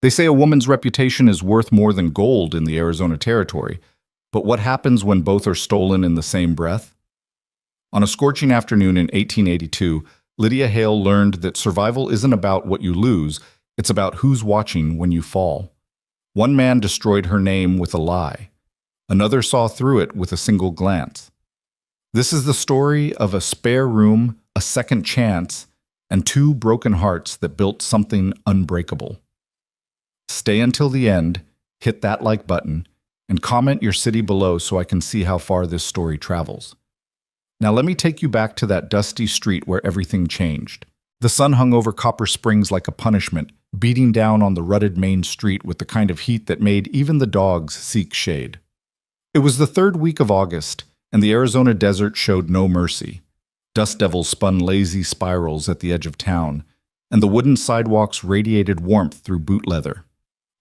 They say a woman's reputation is worth more than gold in the Arizona territory, but what happens when both are stolen in the same breath? On a scorching afternoon in 1882, Lydia Hale learned that survival isn't about what you lose, it's about who's watching when you fall. One man destroyed her name with a lie. Another saw through it with a single glance. This is the story of a spare room, a second chance, and two broken hearts that built something unbreakable. Stay until the end, hit that like button, and comment your city below so I can see how far this story travels. Now let me take you back to that dusty street where everything changed. The sun hung over Copper Springs like a punishment, beating down on the rutted main street with the kind of heat that made even the dogs seek shade. It was the third week of August, and the Arizona desert showed no mercy. Dust devils spun lazy spirals at the edge of town, and the wooden sidewalks radiated warmth through boot leather.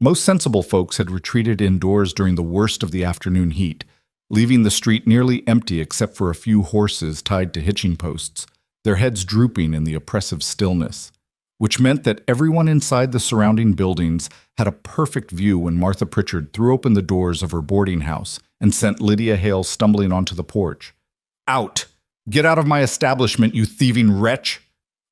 Most sensible folks had retreated indoors during the worst of the afternoon heat, leaving the street nearly empty except for a few horses tied to hitching posts, their heads drooping in the oppressive stillness, which meant that everyone inside the surrounding buildings had a perfect view when Martha Pritchard threw open the doors of her boarding house and sent Lydia Hale stumbling onto the porch. "Out! Get out of my establishment, you thieving wretch!"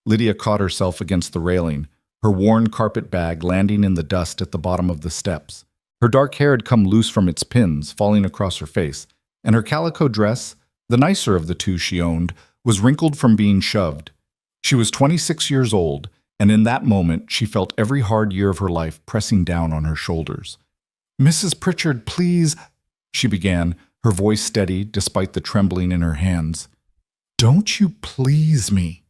Lydia caught herself against the railing, her worn carpet bag landing in the dust at the bottom of the steps. Her dark hair had come loose from its pins, falling across her face, and her calico dress, the nicer of the two she owned, was wrinkled from being shoved. She was 26 years old, and in that moment she felt every hard year of her life pressing down on her shoulders. "Mrs. Pritchard, please," she began, her voice steady despite the trembling in her hands. "Don't you please me?"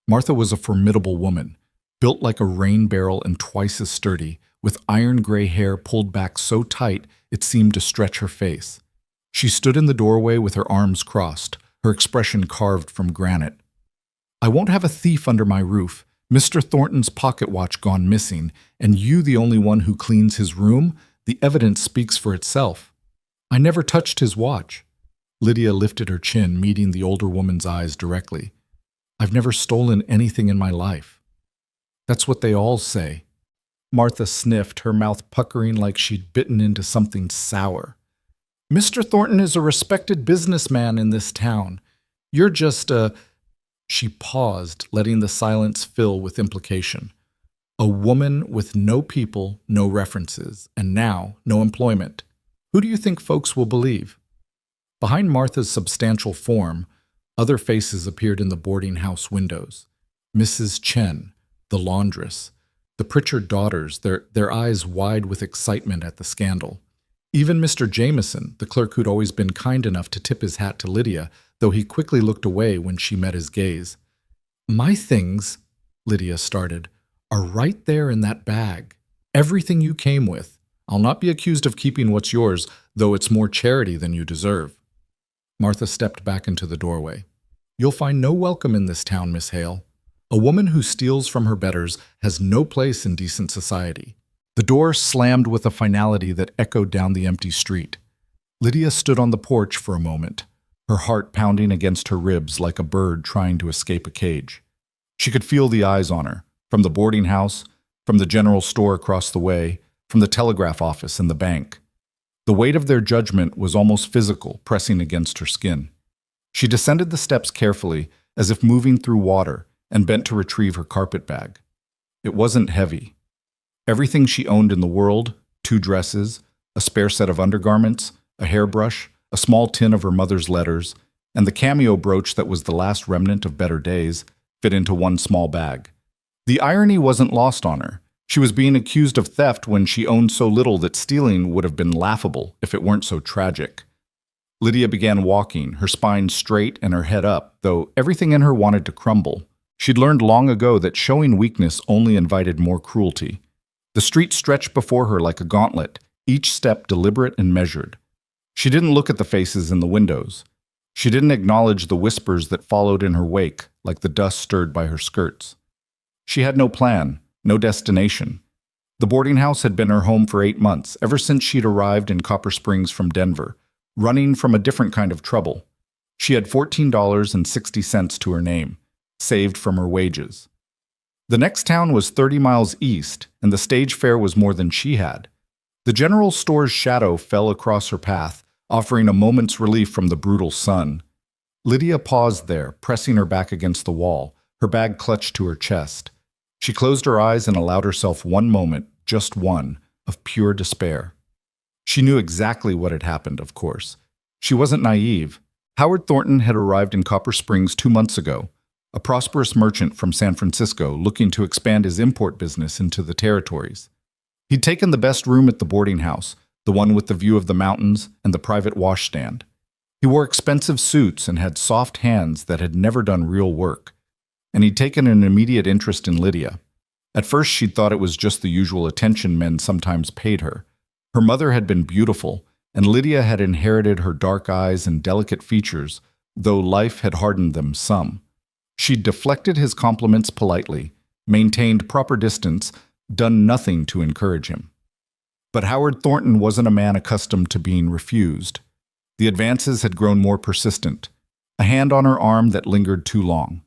Martha was a formidable woman, built like a rain barrel and twice as sturdy, with iron gray hair pulled back so tight it seemed to stretch her face. She stood in the doorway with her arms crossed, her expression carved from granite. "I won't have a thief under my roof, Mr. Thornton's pocket watch gone missing, and you the only one who cleans his room. The evidence speaks for itself. I never touched his watch." Lydia lifted her chin, meeting the older woman's eyes directly. "I've never stolen anything in my life." "That's what they all say." Martha sniffed, her mouth puckering like she'd bitten into something sour. "Mr. Thornton is a respected businessman in this town. You're just a—" She paused, letting the silence fill with implication. "A woman with no people, no references, and now no employment. Who do you think folks will believe?" Behind Martha's substantial form, other faces appeared in the boarding house windows. Mrs. Chen, the laundress, the Pritchard daughters, their eyes wide with excitement at the scandal. Even Mr. Jameson, the clerk who'd always been kind enough to tip his hat to Lydia, though he quickly looked away when she met his gaze. "My things," Lydia started, "are right there in that bag. Everything you came with. I'll not be accused of keeping what's yours, though it's more charity than you deserve." Martha stepped back into the doorway. "You'll find no welcome in this town, Miss Hale. A woman who steals from her betters has no place in decent society." The door slammed with a finality that echoed down the empty street. Lydia stood on the porch for a moment, her heart pounding against her ribs like a bird trying to escape a cage. She could feel the eyes on her, from the boarding house, from the general store across the way, from the telegraph office and the bank. The weight of their judgment was almost physical, pressing against her skin. She descended the steps carefully, as if moving through water, and bent to retrieve her carpet bag. It wasn't heavy. Everything she owned in the world, 2 dresses, a spare set of undergarments, a hairbrush, a small tin of her mother's letters, and the cameo brooch that was the last remnant of better days, fit into one small bag. The irony wasn't lost on her. She was being accused of theft when she owned so little that stealing would have been laughable if it weren't so tragic. Lydia began walking, her spine straight and her head up, though everything in her wanted to crumble. She'd learned long ago that showing weakness only invited more cruelty. The street stretched before her like a gauntlet, each step deliberate and measured. She didn't look at the faces in the windows. She didn't acknowledge the whispers that followed in her wake, like the dust stirred by her skirts. She had no plan, no destination. The boarding house had been her home for 8 months, ever since she'd arrived in Copper Springs from Denver, running from a different kind of trouble. She had $14.60 to her name, saved from her wages. The next town was 30 miles east, and the stage fare was more than she had. The general store's shadow fell across her path, offering a moment's relief from the brutal sun. Lydia paused there, pressing her back against the wall, her bag clutched to her chest. She closed her eyes and allowed herself one moment, just one, of pure despair. She knew exactly what had happened, of course. She wasn't naive. Howard Thornton had arrived in Copper Springs 2 months ago, a prosperous merchant from San Francisco looking to expand his import business into the territories. He'd taken the best room at the boarding house, the one with the view of the mountains and the private washstand. He wore expensive suits and had soft hands that had never done real work. And he'd taken an immediate interest in Lydia. At first, she'd thought it was just the usual attention men sometimes paid her. Her mother had been beautiful, and Lydia had inherited her dark eyes and delicate features, though life had hardened them some. She'd deflected his compliments politely, maintained proper distance, done nothing to encourage him. But Howard Thornton wasn't a man accustomed to being refused. The advances had grown more persistent, a hand on her arm that lingered too long,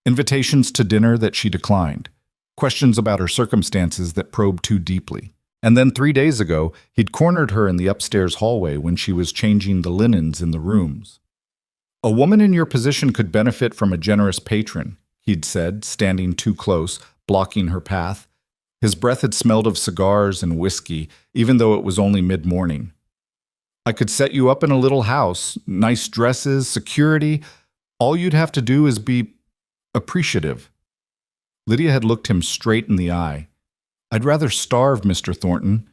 invitations to dinner that she declined, questions about her circumstances that probed too deeply. And then 3 days ago, he'd cornered her in the upstairs hallway when she was changing the linens in the rooms. "A woman in your position could benefit from a generous patron," he'd said, standing too close, blocking her path. His breath had smelled of cigars and whiskey, even though it was only mid-morning. "I could set you up in a little house, nice dresses, security. All you'd have to do is be appreciative." Lydia had looked him straight in the eye. "I'd rather starve, Mr. Thornton."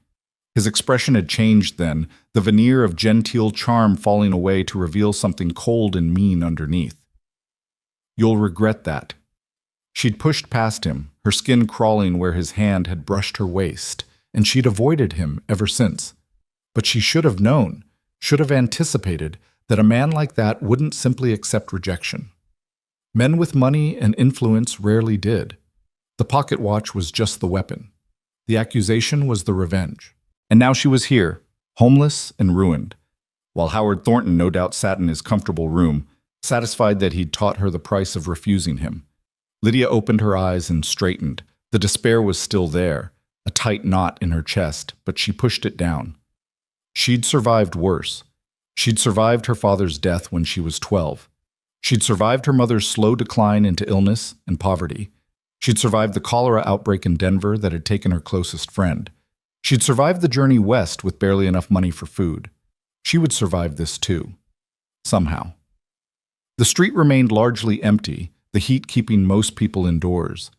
His expression had changed then, the veneer of genteel charm falling away to reveal something cold and mean underneath. "You'll regret that." She'd pushed past him, her skin crawling where his hand had brushed her waist, and she'd avoided him ever since. But she should have known, should have anticipated, that a man like that wouldn't simply accept rejection. Men with money and influence rarely did. The pocket watch was just the weapon. The accusation was the revenge. And now she was here, homeless and ruined, while Howard Thornton no doubt sat in his comfortable room, satisfied that he'd taught her the price of refusing him. Lydia opened her eyes and straightened. The despair was still there, a tight knot in her chest, but she pushed it down. She'd survived worse. She'd survived her father's death when she was 12. She'd survived her mother's slow decline into illness and poverty. She'd survived the cholera outbreak in Denver that had taken her closest friend. She'd survived the journey west with barely enough money for food. She would survive this too. Somehow. The street remained largely empty, the heat keeping most people indoors.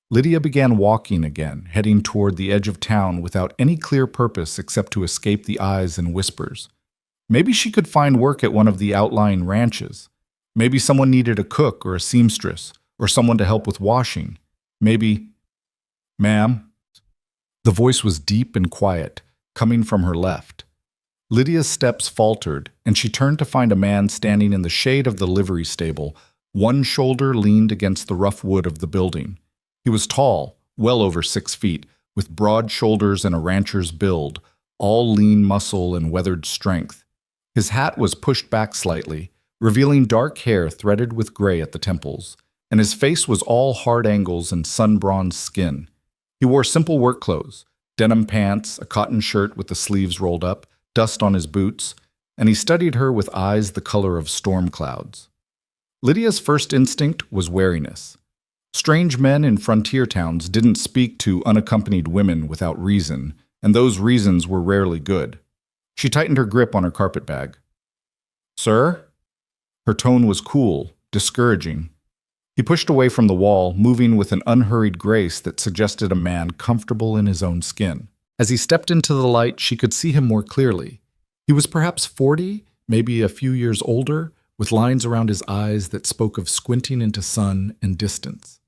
Lydia began walking again, heading toward the edge of town without any clear purpose except to escape the eyes and whispers. Maybe she could find work at one of the outlying ranches. Maybe someone needed a cook or a seamstress, or someone to help with washing. Maybe, "Ma'am?" The voice was deep and quiet, coming from her left. Lydia's steps faltered, and she turned to find a man standing in the shade of the livery stable. One shoulder leaned against the rough wood of the building. He was tall, well over 6 feet, with broad shoulders and a rancher's build, all lean muscle and weathered strength. His hat was pushed back slightly, revealing dark hair threaded with gray at the temples, and his face was all hard angles and sun-bronzed skin. He wore simple work clothes, denim pants, a cotton shirt with the sleeves rolled up, dust on his boots, and he studied her with eyes the color of storm clouds. Lydia's first instinct was wariness. Strange men in frontier towns didn't speak to unaccompanied women without reason, and those reasons were rarely good. She tightened her grip on her carpetbag. "Sir?" Her tone was cool, discouraging. He pushed away from the wall, moving with an unhurried grace that suggested a man comfortable in his own skin. As he stepped into the light, she could see him more clearly. He was perhaps 40, maybe a few years older, with lines around his eyes that spoke of squinting into sun and distance.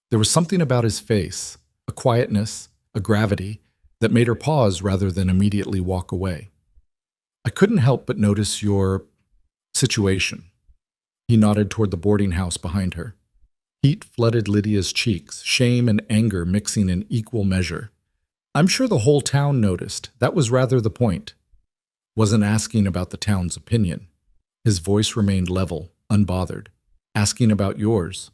There was something about his face, a quietness, a gravity, that made her pause rather than immediately walk away. "I couldn't help but notice your situation." He nodded toward the boarding house behind her. Heat flooded Lydia's cheeks, shame and anger mixing in equal measure. "I'm sure the whole town noticed. That was rather the point." Wasn't asking about the town's opinion. His voice remained level, unbothered. "Asking about yours."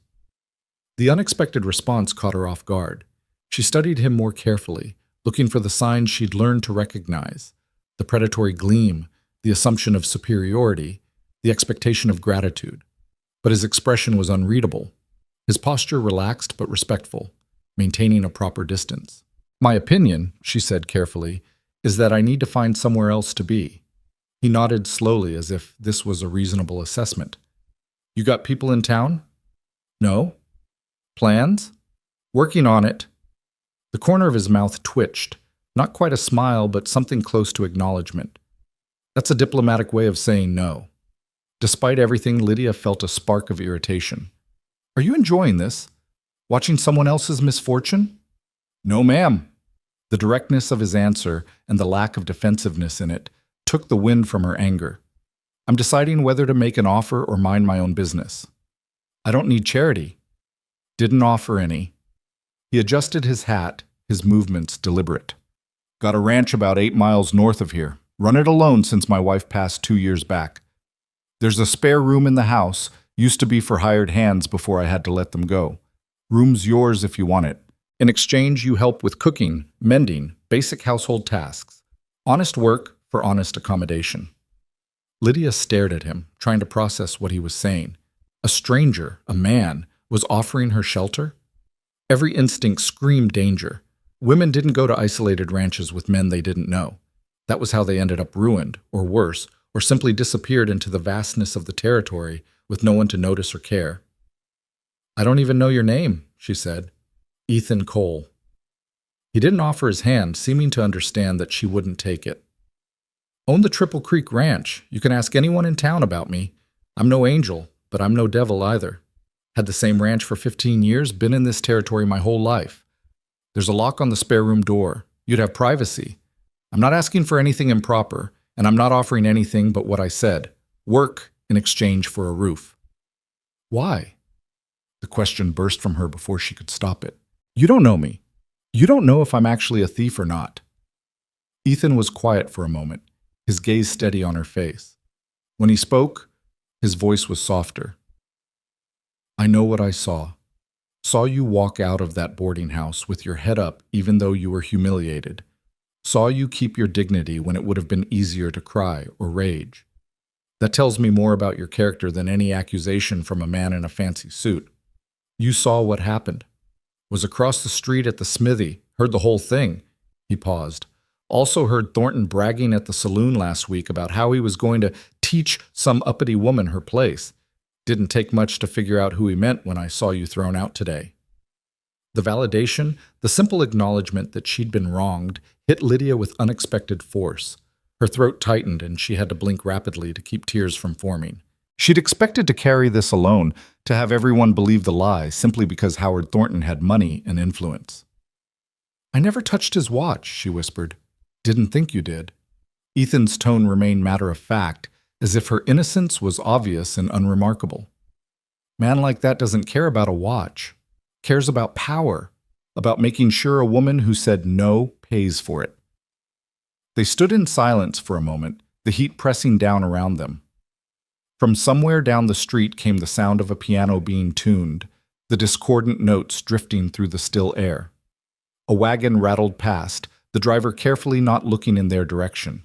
The unexpected response caught her off guard. She studied him more carefully, looking for the signs she'd learned to recognize: the predatory gleam, the assumption of superiority, the expectation of gratitude. But his expression was unreadable. His posture relaxed but respectful, maintaining a proper distance. "My opinion," she said carefully, "is that I need to find somewhere else to be." He nodded slowly as if this was a reasonable assessment. "You got people in town?" "No." "Plans?" "Working on it." The corner of his mouth twitched, not quite a smile, but something close to acknowledgement. That's a diplomatic way of saying no. Despite everything, Lydia felt a spark of irritation. "Are you enjoying this? Watching someone else's misfortune?" "No, ma'am." The directness of his answer and the lack of defensiveness in it took the wind from her anger. "I'm deciding whether to make an offer or mind my own business." "I don't need charity." "Didn't offer any." He adjusted his hat, his movements deliberate. "Got a ranch about 8 miles north of here. Run it alone since my wife passed 2 years back. There's a spare room in the house, used to be for hired hands before I had to let them go. Room's yours if you want it. In exchange, you help with cooking, mending, basic household tasks. Honest work for honest accommodation." Lydia stared at him, trying to process what he was saying. A stranger, a man, was offering her shelter? Every instinct screamed danger. Women didn't go to isolated ranches with men they didn't know. That was how they ended up ruined, or worse, or simply disappeared into the vastness of the territory with no one to notice or care. "I don't even know your name," she said. "Ethan Cole." He didn't offer his hand, seeming to understand that she wouldn't take it. "Own the Triple Creek Ranch. You can ask anyone in town about me. I'm no angel, but I'm no devil either. Had the same ranch for 15 years, been in this territory my whole life. There's a lock on the spare room door. You'd have privacy. I'm not asking for anything improper, and I'm not offering anything but what I said. Work in exchange for a roof." "Why?" The question burst from her before she could stop it. "You don't know me. You don't know if I'm actually a thief or not." Ethan was quiet for a moment, his gaze steady on her face. When he spoke, his voice was softer. "I know what I saw. Saw you walk out of that boarding house with your head up even though you were humiliated. Saw you keep your dignity when it would have been easier to cry or rage. That tells me more about your character than any accusation from a man in a fancy suit. You saw what happened. Was across the street at the smithy, heard the whole thing." He paused. "Also heard Thornton bragging at the saloon last week about how he was going to teach some uppity woman her place. Didn't take much to figure out who he meant when I saw you thrown out today." The validation, the simple acknowledgement that she'd been wronged, hit Lydia with unexpected force. Her throat tightened and she had to blink rapidly to keep tears from forming. She'd expected to carry this alone, to have everyone believe the lie simply because Howard Thornton had money and influence. "I never touched his watch," she whispered. "Didn't think you did." Ethan's tone remained matter-of-fact, as if her innocence was obvious and unremarkable. "Man like that doesn't care about a watch. Cares about power, about making sure a woman who said no pays for it." They stood in silence for a moment, the heat pressing down around them. From somewhere down the street came the sound of a piano being tuned, the discordant notes drifting through the still air. A wagon rattled past, the driver carefully not looking in their direction.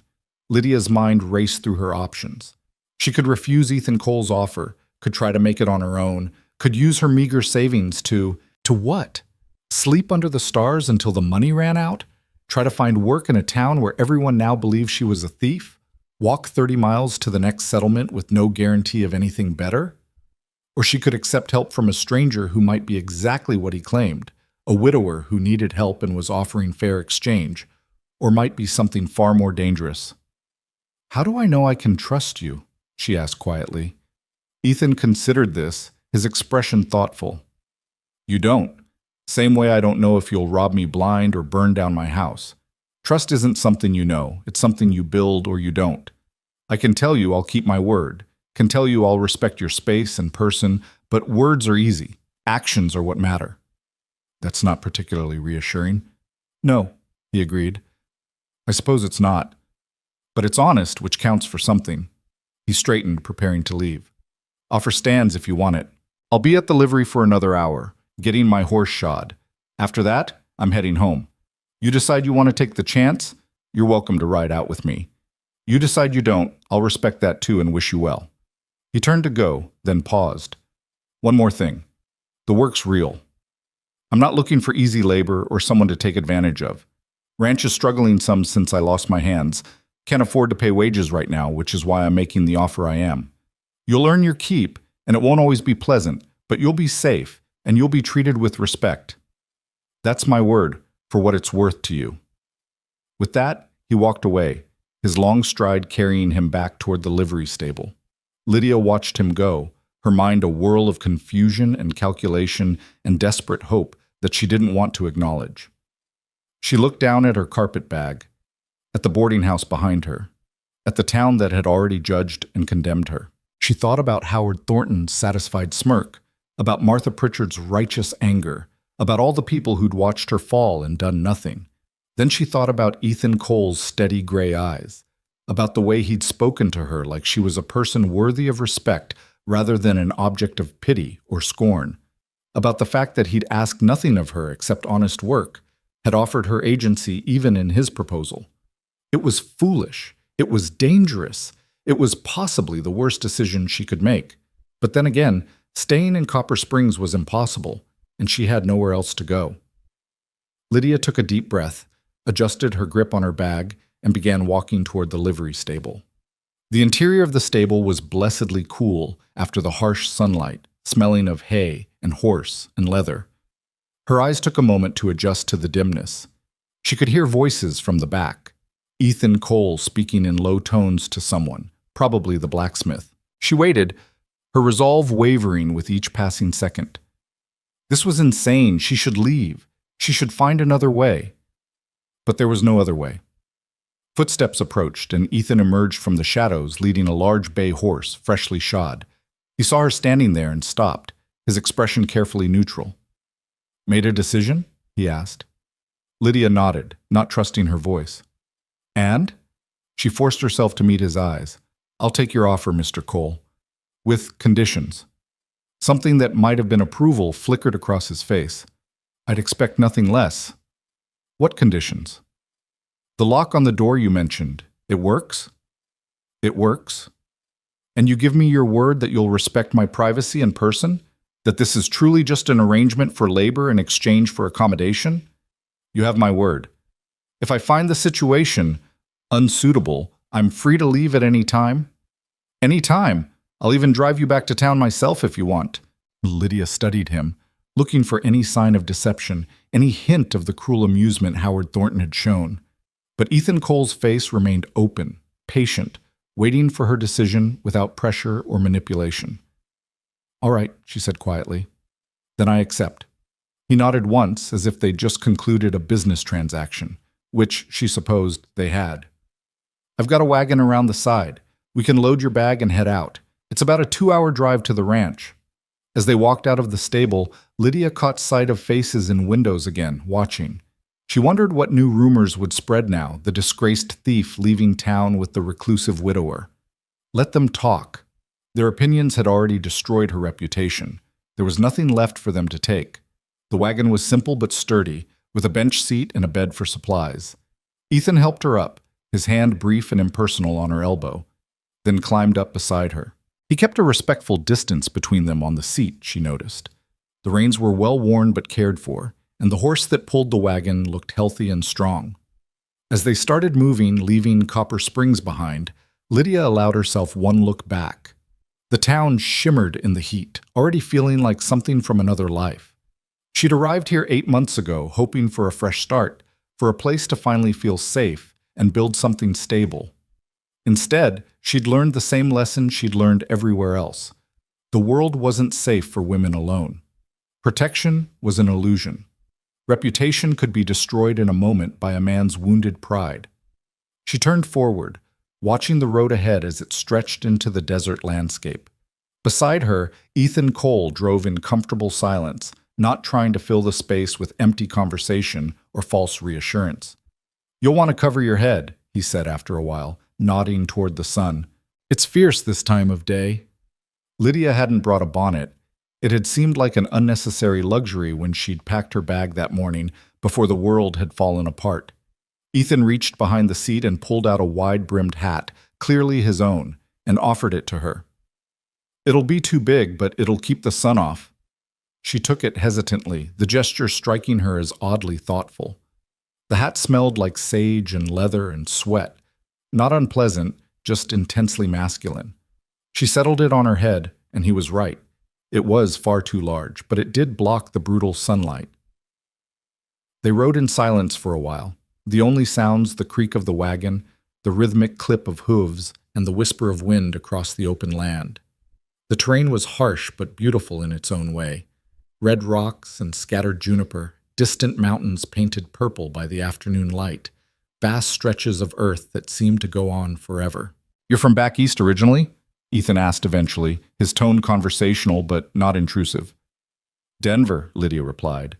Lydia's mind raced through her options. She could refuse Ethan Cole's offer, could try to make it on her own, could use her meager savings to what? Sleep under the stars until the money ran out? Try to find work in a town where everyone now believed she was a thief? Walk 30 miles to the next settlement with no guarantee of anything better? Or she could accept help from a stranger who might be exactly what he claimed, a widower who needed help and was offering fair exchange, or might be something far more dangerous. "How do I know I can trust you?" she asked quietly. Ethan considered this, his expression thoughtful. "You don't. Same way I don't know if you'll rob me blind or burn down my house. Trust isn't something you know, it's something you build or you don't. I can tell you I'll keep my word, can tell you I'll respect your space and person, but words are easy. Actions are what matter." "That's not particularly reassuring." "No," he agreed. "I suppose it's not. But it's honest, which counts for something." He straightened, preparing to leave. "Offer stands if you want it. I'll be at the livery for another hour. getting my horse shod. After that, I'm heading home. You decide you want to take the chance, you're welcome to ride out with me. You decide you don't, I'll respect that too and wish you well." He turned to go, then paused. "One more thing. The work's real. I'm not looking for easy labor or someone to take advantage of. Ranch is struggling some since I lost my hands. Can't afford to pay wages right now, which is why I'm making the offer I am. You'll earn your keep, and it won't always be pleasant, but you'll be safe, and you'll be treated with respect. That's my word for what it's worth to you." With that, he walked away, his long stride carrying him back toward the livery stable. Lydia watched him go, her mind a whirl of confusion and calculation and desperate hope that she didn't want to acknowledge. She looked down at her carpet bag, at the boarding house behind her, at the town that had already judged and condemned her. She thought about Howard Thornton's satisfied smirk, about Martha Pritchard's righteous anger, about all the people who'd watched her fall and done nothing. Then she thought about Ethan Cole's steady gray eyes, about the way he'd spoken to her like she was a person worthy of respect rather than an object of pity or scorn, about the fact that he'd asked nothing of her except honest work, had offered her agency even in his proposal. It was foolish. It was dangerous. It was possibly the worst decision she could make. But then again, staying in Copper Springs was impossible, and she had nowhere else to go. Lydia took a deep breath, adjusted her grip on her bag, and began walking toward the livery stable. The interior of the stable was blessedly cool after the harsh sunlight, smelling of hay and horse and leather. Her eyes took a moment to adjust to the dimness. She could hear voices from the back. Ethan Cole speaking in low tones to someone, probably the blacksmith. She waited, her resolve wavering with each passing second. This was insane. She should leave. She should find another way. But there was no other way. Footsteps approached, and Ethan emerged from the shadows leading a large bay horse, freshly shod. He saw her standing there and stopped, his expression carefully neutral. "Made a decision?" he asked. Lydia nodded, not trusting her voice. "And?" She forced herself to meet his eyes. "I'll take your offer, Mr. Cole. With conditions." Something that might have been approval flickered across his face. "I'd expect nothing less." "What conditions?" "The lock on the door you mentioned. It works?" "It works." "And you give me your word that you'll respect my privacy and person? That this is truly just an arrangement for labor in exchange for accommodation?" "You have my word. If I find the situation unsuitable, I'm free to leave at any time?" "Any time. I'll even drive you back to town myself if you want." Lydia studied him, looking for any sign of deception, any hint of the cruel amusement Howard Thornton had shown. But Ethan Cole's face remained open, patient, waiting for her decision without pressure or manipulation. "All right," she said quietly. "Then I accept." He nodded once, as if they'd just concluded a business transaction, which she supposed they had. "I've got a wagon around the side. We can load your bag and head out. It's about a 2-hour drive to the ranch." As they walked out of the stable, Lydia caught sight of faces in windows again, watching. She wondered what new rumors would spread now, the disgraced thief leaving town with the reclusive widower. Let them talk. Their opinions had already destroyed her reputation. There was nothing left for them to take. The wagon was simple but sturdy, with a bench seat and a bed for supplies. Ethan helped her up, his hand brief and impersonal on her elbow, then climbed up beside her. He kept a respectful distance between them on the seat, she noticed. The reins were well worn but cared for, and the horse that pulled the wagon looked healthy and strong. As they started moving, leaving Copper Springs behind, Lydia allowed herself one look back. The town shimmered in the heat, already feeling like something from another life. She'd arrived here 8 months ago, hoping for a fresh start, for a place to finally feel safe and build something stable. Instead, she'd learned the same lesson she'd learned everywhere else. The world wasn't safe for women alone. Protection was an illusion. Reputation could be destroyed in a moment by a man's wounded pride. She turned forward, watching the road ahead as it stretched into the desert landscape. Beside her, Ethan Cole drove in comfortable silence, not trying to fill the space with empty conversation or false reassurance. "You'll want to cover your head," he said after a while, nodding toward the sun. "It's fierce this time of day." Lydia hadn't brought a bonnet. It had seemed like an unnecessary luxury when she'd packed her bag that morning before the world had fallen apart. Ethan reached behind the seat and pulled out a wide-brimmed hat, clearly his own, and offered it to her. "It'll be too big, but it'll keep the sun off." She took it hesitantly, the gesture striking her as oddly thoughtful. The hat smelled like sage and leather and sweat. Not unpleasant, just intensely masculine. She settled it on her head, and he was right. It was far too large, but it did block the brutal sunlight. They rode in silence for a while. The only sounds the creak of the wagon, the rhythmic clip of hooves, and the whisper of wind across the open land. The terrain was harsh but beautiful in its own way. Red rocks and scattered juniper, distant mountains painted purple by the afternoon light, vast stretches of earth that seemed to go on forever. "You're from back east originally?" Ethan asked eventually, his tone conversational but not intrusive. "Denver," Lydia replied.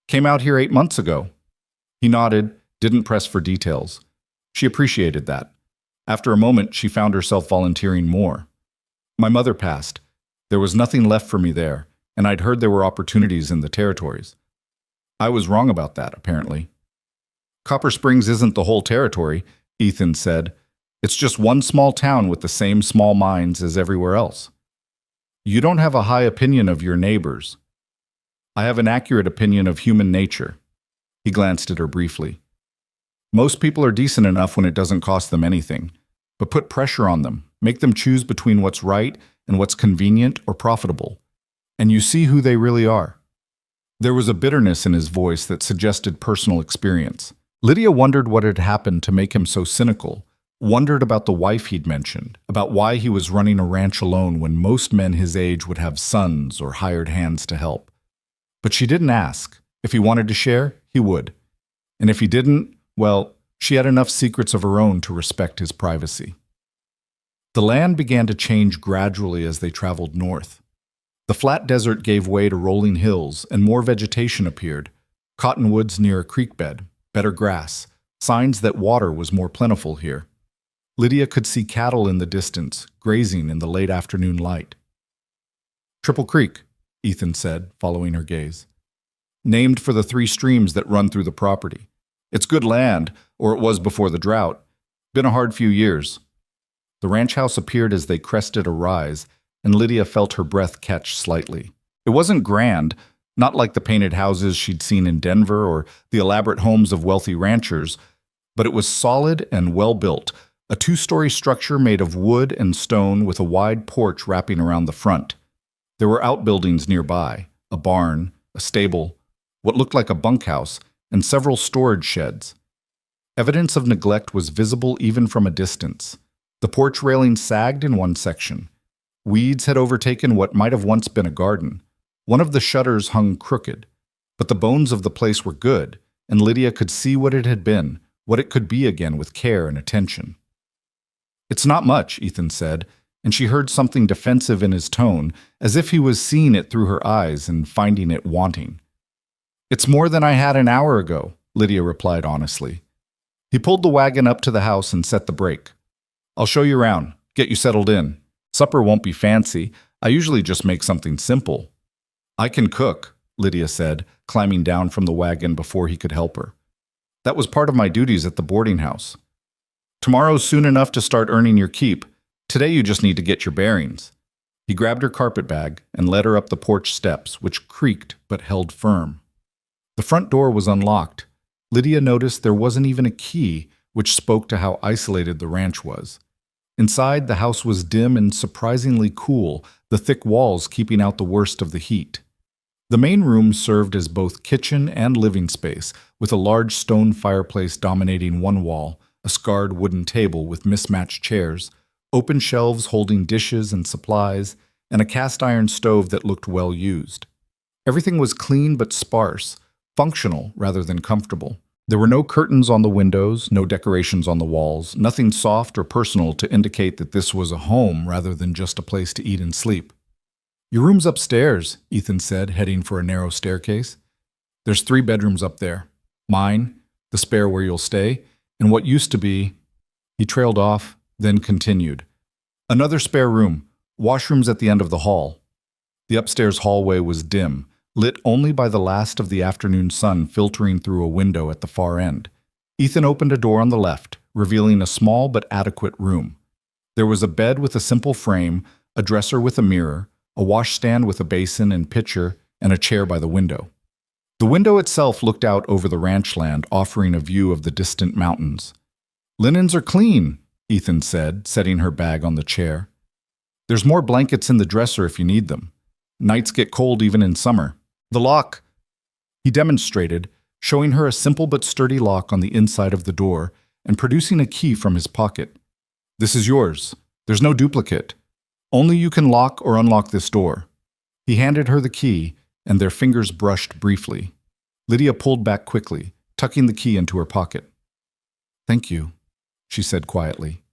"Came out here 8 months ago." He nodded, didn't press for details. She appreciated that. After a moment, she found herself volunteering more. "My mother passed. There was nothing left for me there, and I'd heard there were opportunities in the territories. I was wrong about that, apparently." "Copper Springs isn't the whole territory," Ethan said. "It's just one small town with the same small mines as everywhere else." "You don't have a high opinion of your neighbors." "I have an accurate opinion of human nature." He glanced at her briefly. "Most people are decent enough when it doesn't cost them anything. But put pressure on them, make them choose between what's right and what's convenient or profitable. And you see who they really are." There was a bitterness in his voice that suggested personal experience. Lydia wondered what had happened to make him so cynical, wondered about the wife he'd mentioned, about why he was running a ranch alone when most men his age would have sons or hired hands to help. But she didn't ask. If he wanted to share, he would. And if he didn't, well, she had enough secrets of her own to respect his privacy. The land began to change gradually as they traveled north. The flat desert gave way to rolling hills, and more vegetation appeared. Cottonwoods near a creek bed, better grass, signs that water was more plentiful here. Lydia could see cattle in the distance, grazing in the late afternoon light. "Triple Creek," Ethan said, following her gaze. "Named for the 3 streams that run through the property. It's good land, or it was before the drought. Been a hard few years." The ranch house appeared as they crested a rise, and Lydia felt her breath catch slightly. It wasn't grand, not like the painted houses she'd seen in Denver or the elaborate homes of wealthy ranchers, but it was solid and well-built, a 2-story structure made of wood and stone with a wide porch wrapping around the front. There were outbuildings nearby, a barn, a stable, what looked like a bunkhouse, and several storage sheds. Evidence of neglect was visible even from a distance. The porch railing sagged in one section. Weeds had overtaken what might have once been a garden. One of the shutters hung crooked, but the bones of the place were good, and Lydia could see what it had been, what it could be again with care and attention. "It's not much," Ethan said, and she heard something defensive in his tone, as if he was seeing it through her eyes and finding it wanting. "It's more than I had an hour ago," Lydia replied honestly. He pulled the wagon up to the house and set the brake. "I'll show you around, get you settled in. Supper won't be fancy. I usually just make something simple." "I can cook," Lydia said, climbing down from the wagon before he could help her. "That was part of my duties at the boarding house. Tomorrow's soon enough to start earning your keep. Today you just need to get your bearings." He grabbed her carpetbag and led her up the porch steps, which creaked but held firm. The front door was unlocked. Lydia noticed there wasn't even a key, which spoke to how isolated the ranch was. Inside, the house was dim and surprisingly cool, the thick walls keeping out the worst of the heat. The main room served as both kitchen and living space, with a large stone fireplace dominating one wall, a scarred wooden table with mismatched chairs, open shelves holding dishes and supplies, and a cast-iron stove that looked well used. Everything was clean but sparse, functional rather than comfortable. There were no curtains on the windows, no decorations on the walls, nothing soft or personal to indicate that this was a home rather than just a place to eat and sleep. "Your room's upstairs," Ethan said, heading for a narrow staircase. "There's 3 bedrooms up there. Mine, the spare where you'll stay, and what used to be—" He trailed off, then continued. "Another spare room, washrooms at the end of the hall." The upstairs hallway was dim, lit only by the last of the afternoon sun filtering through a window at the far end. Ethan opened a door on the left, revealing a small but adequate room. There was a bed with a simple frame, a dresser with a mirror, a washstand with a basin and pitcher, and a chair by the window. The window itself looked out over the ranch land, offering a view of the distant mountains. "Linens are clean," Ethan said, setting her bag on the chair. "There's more blankets in the dresser if you need them. Nights get cold even in summer. The lock." He demonstrated, showing her a simple but sturdy lock on the inside of the door and producing a key from his pocket. "This is yours. There's no duplicate. Only you can lock or unlock this door." He handed her the key, and their fingers brushed briefly. Lydia pulled back quickly, tucking the key into her pocket. "Thank you," she said quietly.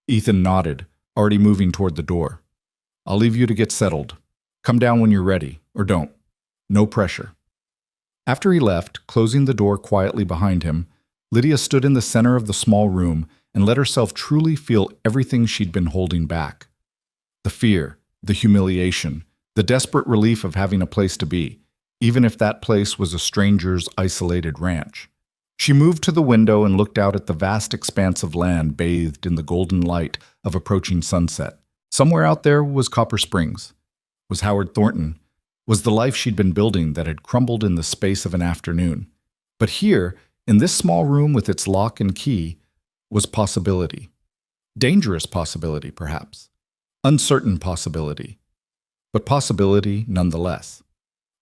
Ethan nodded, already moving toward the door. "I'll leave you to get settled. Come down when you're ready, or don't. No pressure." After he left, closing the door quietly behind him, Lydia stood in the center of the small room and let herself truly feel everything she'd been holding back. The fear, the humiliation, the desperate relief of having a place to be, even if that place was a stranger's isolated ranch. She moved to the window and looked out at the vast expanse of land bathed in the golden light of approaching sunset. Somewhere out there was Copper Springs, was Howard Thornton, was the life she'd been building that had crumbled in the space of an afternoon. But here, in this small room with its lock and key, was possibility. Dangerous possibility, perhaps. Uncertain possibility. But possibility nonetheless.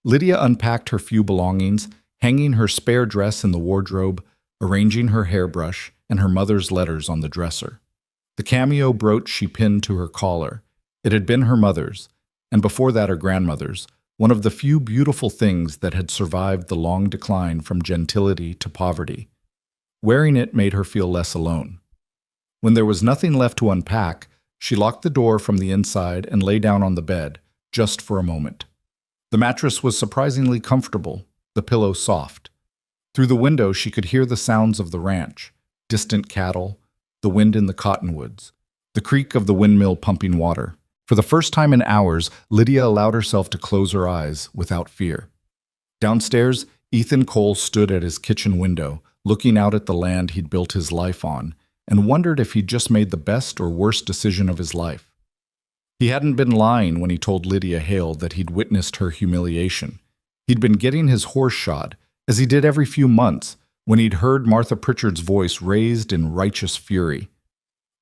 Lydia unpacked her few belongings, hanging her spare dress in the wardrobe, arranging her hairbrush and her mother's letters on the dresser. The cameo brooch she pinned to her collar. It had been her mother's, and before that her grandmother's, one of the few beautiful things that had survived the long decline from gentility to poverty. Wearing it made her feel less alone. When there was nothing left to unpack, she locked the door from the inside and lay down on the bed, just for a moment. The mattress was surprisingly comfortable, the pillow soft. Through the window she could hear the sounds of the ranch, distant cattle, the wind in the cottonwoods, the creak of the windmill pumping water. For the first time in hours, Lydia allowed herself to close her eyes without fear. Downstairs, Ethan Cole stood at his kitchen window, looking out at the land he'd built his life on, and wondered if he'd just made the best or worst decision of his life. He hadn't been lying when he told Lydia Hale that he'd witnessed her humiliation. He'd been getting his horse shod, as he did every few months, when he'd heard Martha Pritchard's voice raised in righteous fury.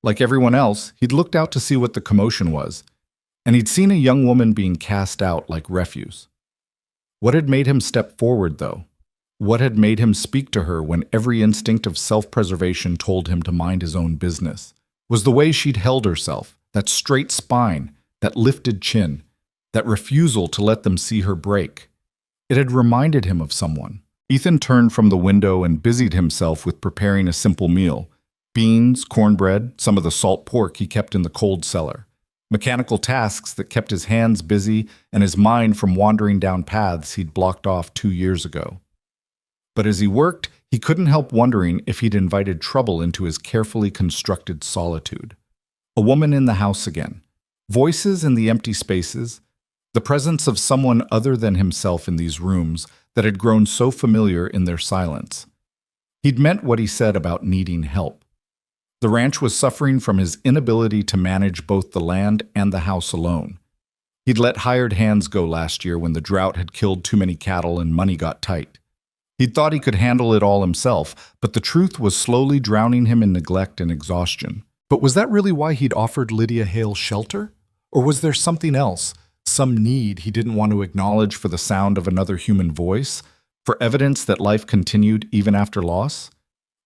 Like everyone else, he'd looked out to see what the commotion was, and he'd seen a young woman being cast out like refuse. What had made him step forward, though? What had made him speak to her when every instinct of self-preservation told him to mind his own business? Was the way she'd held herself, that straight spine, that lifted chin, that refusal to let them see her break. It had reminded him of someone. Ethan turned from the window and busied himself with preparing a simple meal. Beans, cornbread, some of the salt pork he kept in the cold cellar. Mechanical tasks that kept his hands busy and his mind from wandering down paths he'd blocked off 2 years ago. But as he worked, he couldn't help wondering if he'd invited trouble into his carefully constructed solitude. A woman in the house again. Voices in the empty spaces. The presence of someone other than himself in these rooms that had grown so familiar in their silence. He'd meant what he said about needing help. The ranch was suffering from his inability to manage both the land and the house alone. He'd let hired hands go last year when the drought had killed too many cattle and money got tight. He'd thought he could handle it all himself, but the truth was slowly drowning him in neglect and exhaustion. But was that really why he'd offered Lydia Hale shelter? Or was there something else, some need he didn't want to acknowledge for the sound of another human voice, for evidence that life continued even after loss?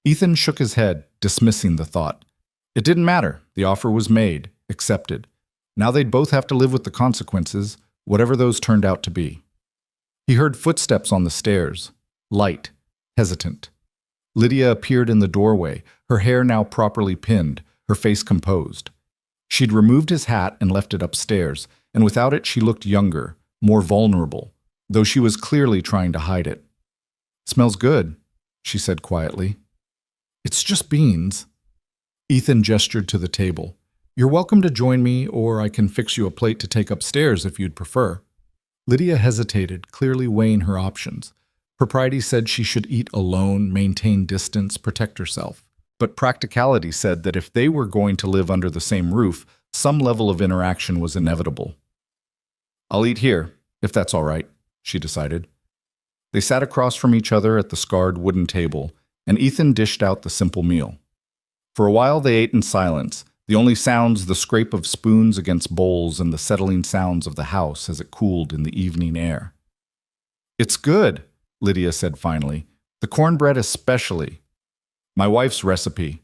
Ethan shook his head, dismissing the thought. It didn't matter. The offer was made, accepted. Now they'd both have to live with the consequences, whatever those turned out to be. He heard footsteps on the stairs, light, hesitant. Lydia appeared in the doorway, her hair now properly pinned, her face composed. She'd removed his hat and left it upstairs, and without it she looked younger, more vulnerable, though she was clearly trying to hide it. "Smells good," she said quietly. "It's just beans." Ethan gestured to the table. "You're welcome to join me, or I can fix you a plate to take upstairs if you'd prefer." Lydia hesitated, clearly weighing her options. Propriety said she should eat alone, maintain distance, protect herself. But practicality said that if they were going to live under the same roof, some level of interaction was inevitable. "I'll eat here, if that's all right," she decided. They sat across from each other at the scarred wooden table, and Ethan dished out the simple meal. For a while they ate in silence, the only sounds the scrape of spoons against bowls and the settling sounds of the house as it cooled in the evening air. "It's good," Lydia said finally. "The cornbread especially. My wife's recipe."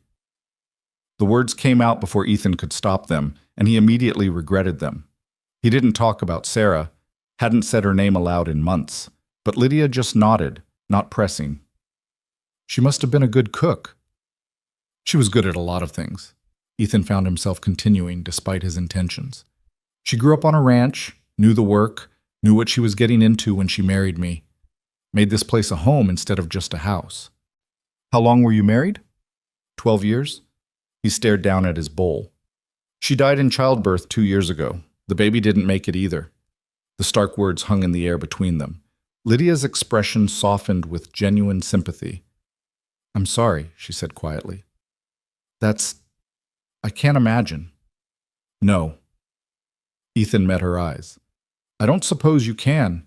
The words came out before Ethan could stop them, and he immediately regretted them. He didn't talk about Sarah, hadn't said her name aloud in months, but Lydia just nodded, not pressing. She must have been a good cook. She was good at a lot of things. Ethan found himself continuing despite his intentions. She grew up on a ranch, knew the work, knew what she was getting into when she married me. Made this place a home instead of just a house. "How long were you married?" 12 years. He stared down at his bowl. "She died in childbirth 2 years ago. The baby didn't make it either." The stark words hung in the air between them. Lydia's expression softened with genuine sympathy. "I'm sorry," she said quietly. I can't imagine." "No." Ethan met her eyes. "I don't suppose you can.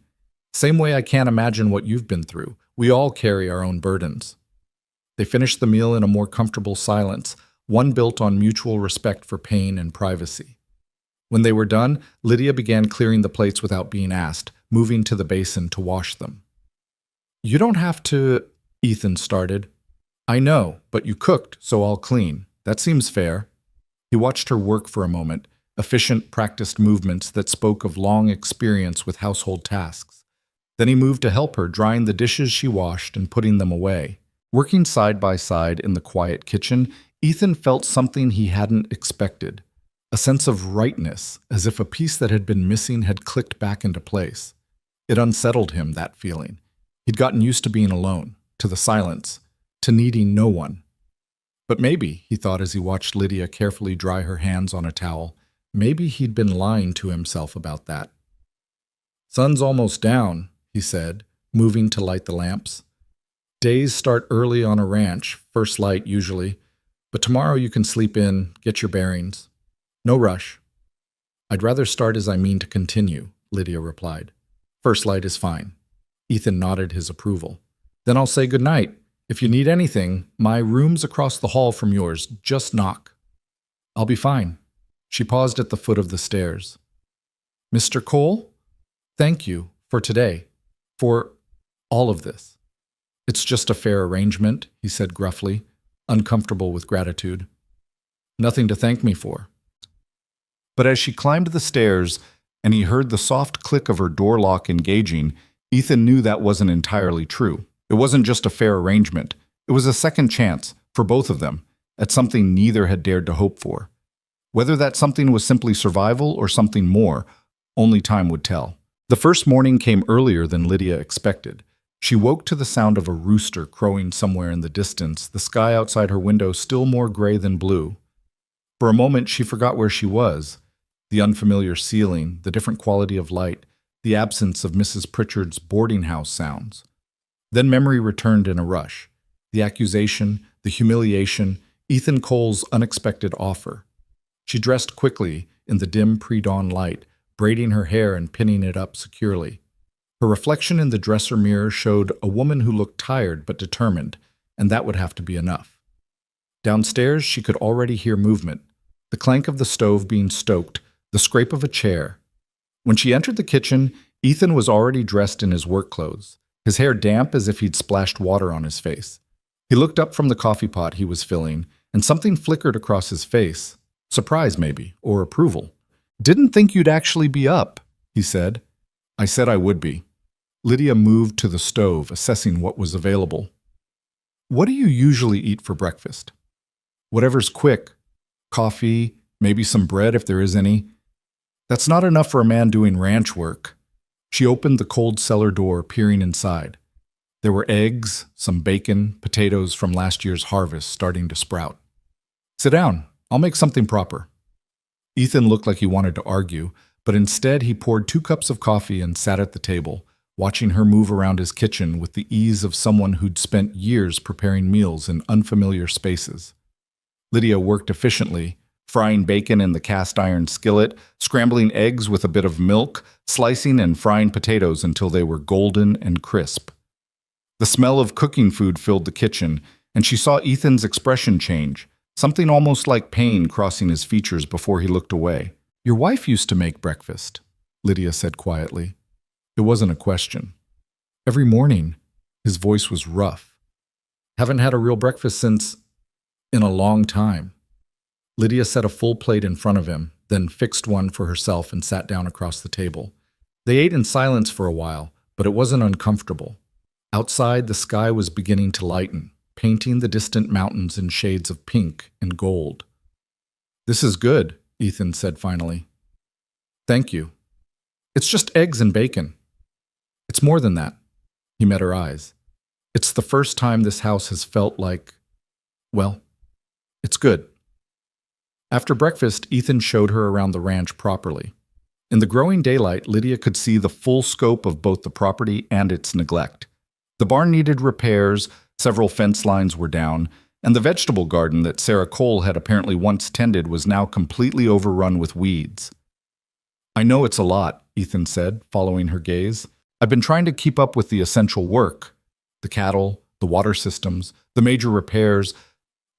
Same way I can't imagine what you've been through. We all carry our own burdens." They finished the meal in a more comfortable silence, one built on mutual respect for pain and privacy. When they were done, Lydia began clearing the plates without being asked, moving to the basin to wash them. "You don't have to," Ethan started. "I know, but you cooked, so I'll clean. That seems fair." He watched her work for a moment, efficient, practiced movements that spoke of long experience with household tasks. Then he moved to help her, drying the dishes she washed and putting them away. Working side by side in the quiet kitchen, Ethan felt something he hadn't expected. A sense of rightness, as if a piece that had been missing had clicked back into place. It unsettled him, that feeling. He'd gotten used to being alone, to the silence, to needing no one. But maybe, he thought as he watched Lydia carefully dry her hands on a towel, maybe he'd been lying to himself about that. "Sun's almost down," he said, moving to light the lamps. "Days start early on a ranch, first light usually, but tomorrow you can sleep in, get your bearings. No rush." "I'd rather start as I mean to continue," Lydia replied. "First light is fine." Ethan nodded his approval. "Then I'll say good night. If you need anything, my room's across the hall from yours. Just knock." "I'll be fine." She paused at the foot of the stairs. "Mr. Cole, thank you for today, for all of this." "It's just a fair arrangement," he said gruffly, uncomfortable with gratitude. "Nothing to thank me for." But as she climbed the stairs and he heard the soft click of her door lock engaging, Ethan knew that wasn't entirely true. It wasn't just a fair arrangement. It was a second chance, for both of them, at something neither had dared to hope for. Whether that something was simply survival or something more, only time would tell. The first morning came earlier than Lydia expected. She woke to the sound of a rooster crowing somewhere in the distance, the sky outside her window still more gray than blue. For a moment she forgot where she was. The unfamiliar ceiling, the different quality of light, the absence of Mrs. Pritchard's boarding house sounds. Then memory returned in a rush. The accusation, the humiliation, Ethan Cole's unexpected offer. She dressed quickly in the dim pre-dawn light, braiding her hair and pinning it up securely. Her reflection in the dresser mirror showed a woman who looked tired but determined, and that would have to be enough. Downstairs she could already hear movement, the clank of the stove being stoked, the scrape of a chair. When she entered the kitchen, Ethan was already dressed in his work clothes, his hair damp as if he'd splashed water on his face. He looked up from the coffee pot he was filling, and something flickered across his face. Surprise, maybe, or approval. "Didn't think you'd actually be up," he said. "I said I would be." Lydia moved to the stove, assessing what was available. "What do you usually eat for breakfast?" "Whatever's quick. Coffee, maybe some bread if there is any." "That's not enough for a man doing ranch work." She opened the cold cellar door, peering inside. There were eggs, some bacon, potatoes from last year's harvest starting to sprout. "Sit down. I'll make something proper." Ethan looked like he wanted to argue, but instead he poured 2 cups of coffee and sat at the table, watching her move around his kitchen with the ease of someone who'd spent years preparing meals in unfamiliar spaces. Lydia worked efficiently, frying bacon in the cast-iron skillet, scrambling eggs with a bit of milk, slicing and frying potatoes until they were golden and crisp. The smell of cooking food filled the kitchen, and she saw Ethan's expression change, something almost like pain crossing his features before he looked away. "Your wife used to make breakfast," Lydia said quietly. It wasn't a question. "Every morning." His voice was rough. "Haven't had a real breakfast since... in a long time." Lydia set a full plate in front of him, then fixed one for herself and sat down across the table. They ate in silence for a while, but it wasn't uncomfortable. Outside, the sky was beginning to lighten, painting the distant mountains in shades of pink and gold. "This is good," Ethan said finally. "Thank you. It's just eggs and bacon." "It's more than that." He met her eyes. "It's the first time this house has felt like... well, it's good." After breakfast, Ethan showed her around the ranch properly. In the growing daylight, Lydia could see the full scope of both the property and its neglect. The barn needed repairs, several fence lines were down, and the vegetable garden that Sarah Cole had apparently once tended was now completely overrun with weeds. "I know it's a lot," Ethan said, following her gaze. "I've been trying to keep up with the essential work, the cattle, the water systems, the major repairs,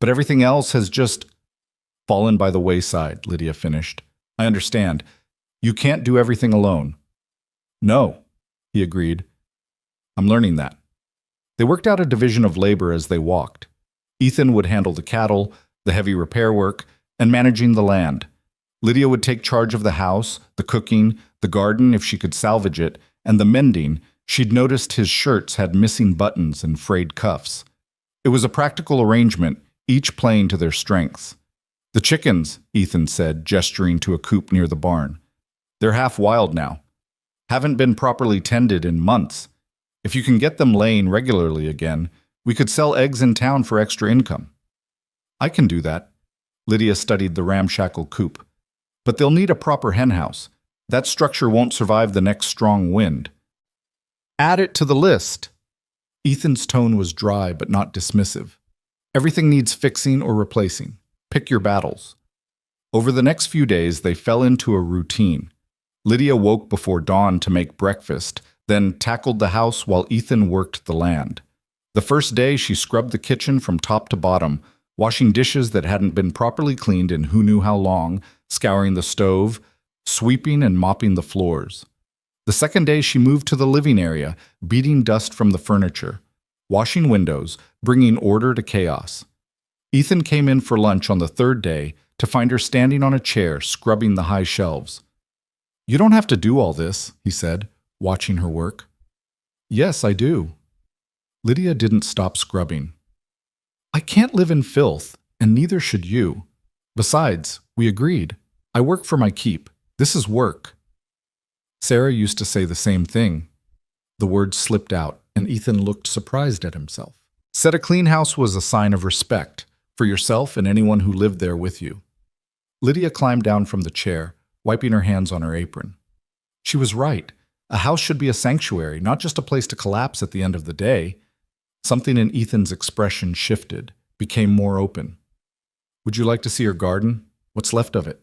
but everything else has just fallen by the wayside," Lydia finished. "I understand. You can't do everything alone." "No," he agreed. "I'm learning that." They worked out a division of labor as they walked. Ethan would handle the cattle, the heavy repair work, and managing the land. Lydia would take charge of the house, the cooking, the garden if she could salvage it, and the mending. She'd noticed his shirts had missing buttons and frayed cuffs. It was a practical arrangement, each playing to their strengths. "The chickens," Ethan said, gesturing to a coop near the barn. "They're half wild now. Haven't been properly tended in months. If you can get them laying regularly again, we could sell eggs in town for extra income." "I can do that." Lydia studied the ramshackle coop. "But they'll need a proper henhouse. That structure won't survive the next strong wind." "Add it to the list." Ethan's tone was dry but not dismissive. "Everything needs fixing or replacing. Pick your battles." Over the next few days, they fell into a routine. Lydia woke before dawn to make breakfast, then tackled the house while Ethan worked the land. The first day, she scrubbed the kitchen from top to bottom, washing dishes that hadn't been properly cleaned in who knew how long, scouring the stove, sweeping and mopping the floors. The second day, she moved to the living area, beating dust from the furniture, washing windows, bringing order to chaos. Ethan came in for lunch on the third day to find her standing on a chair, scrubbing the high shelves. "You don't have to do all this," he said, watching her work. "Yes, I do." Lydia didn't stop scrubbing. "I can't live in filth, and neither should you. Besides, we agreed. I work for my keep. This is work." Sarah used to say the same thing. The words slipped out, and Ethan looked surprised at himself. Said a clean house was a sign of respect for yourself and anyone who lived there with you. Lydia climbed down from the chair, wiping her hands on her apron. She was right. A house should be a sanctuary, not just a place to collapse at the end of the day. Something in Ethan's expression shifted, became more open. "Would you like to see your garden? What's left of it?"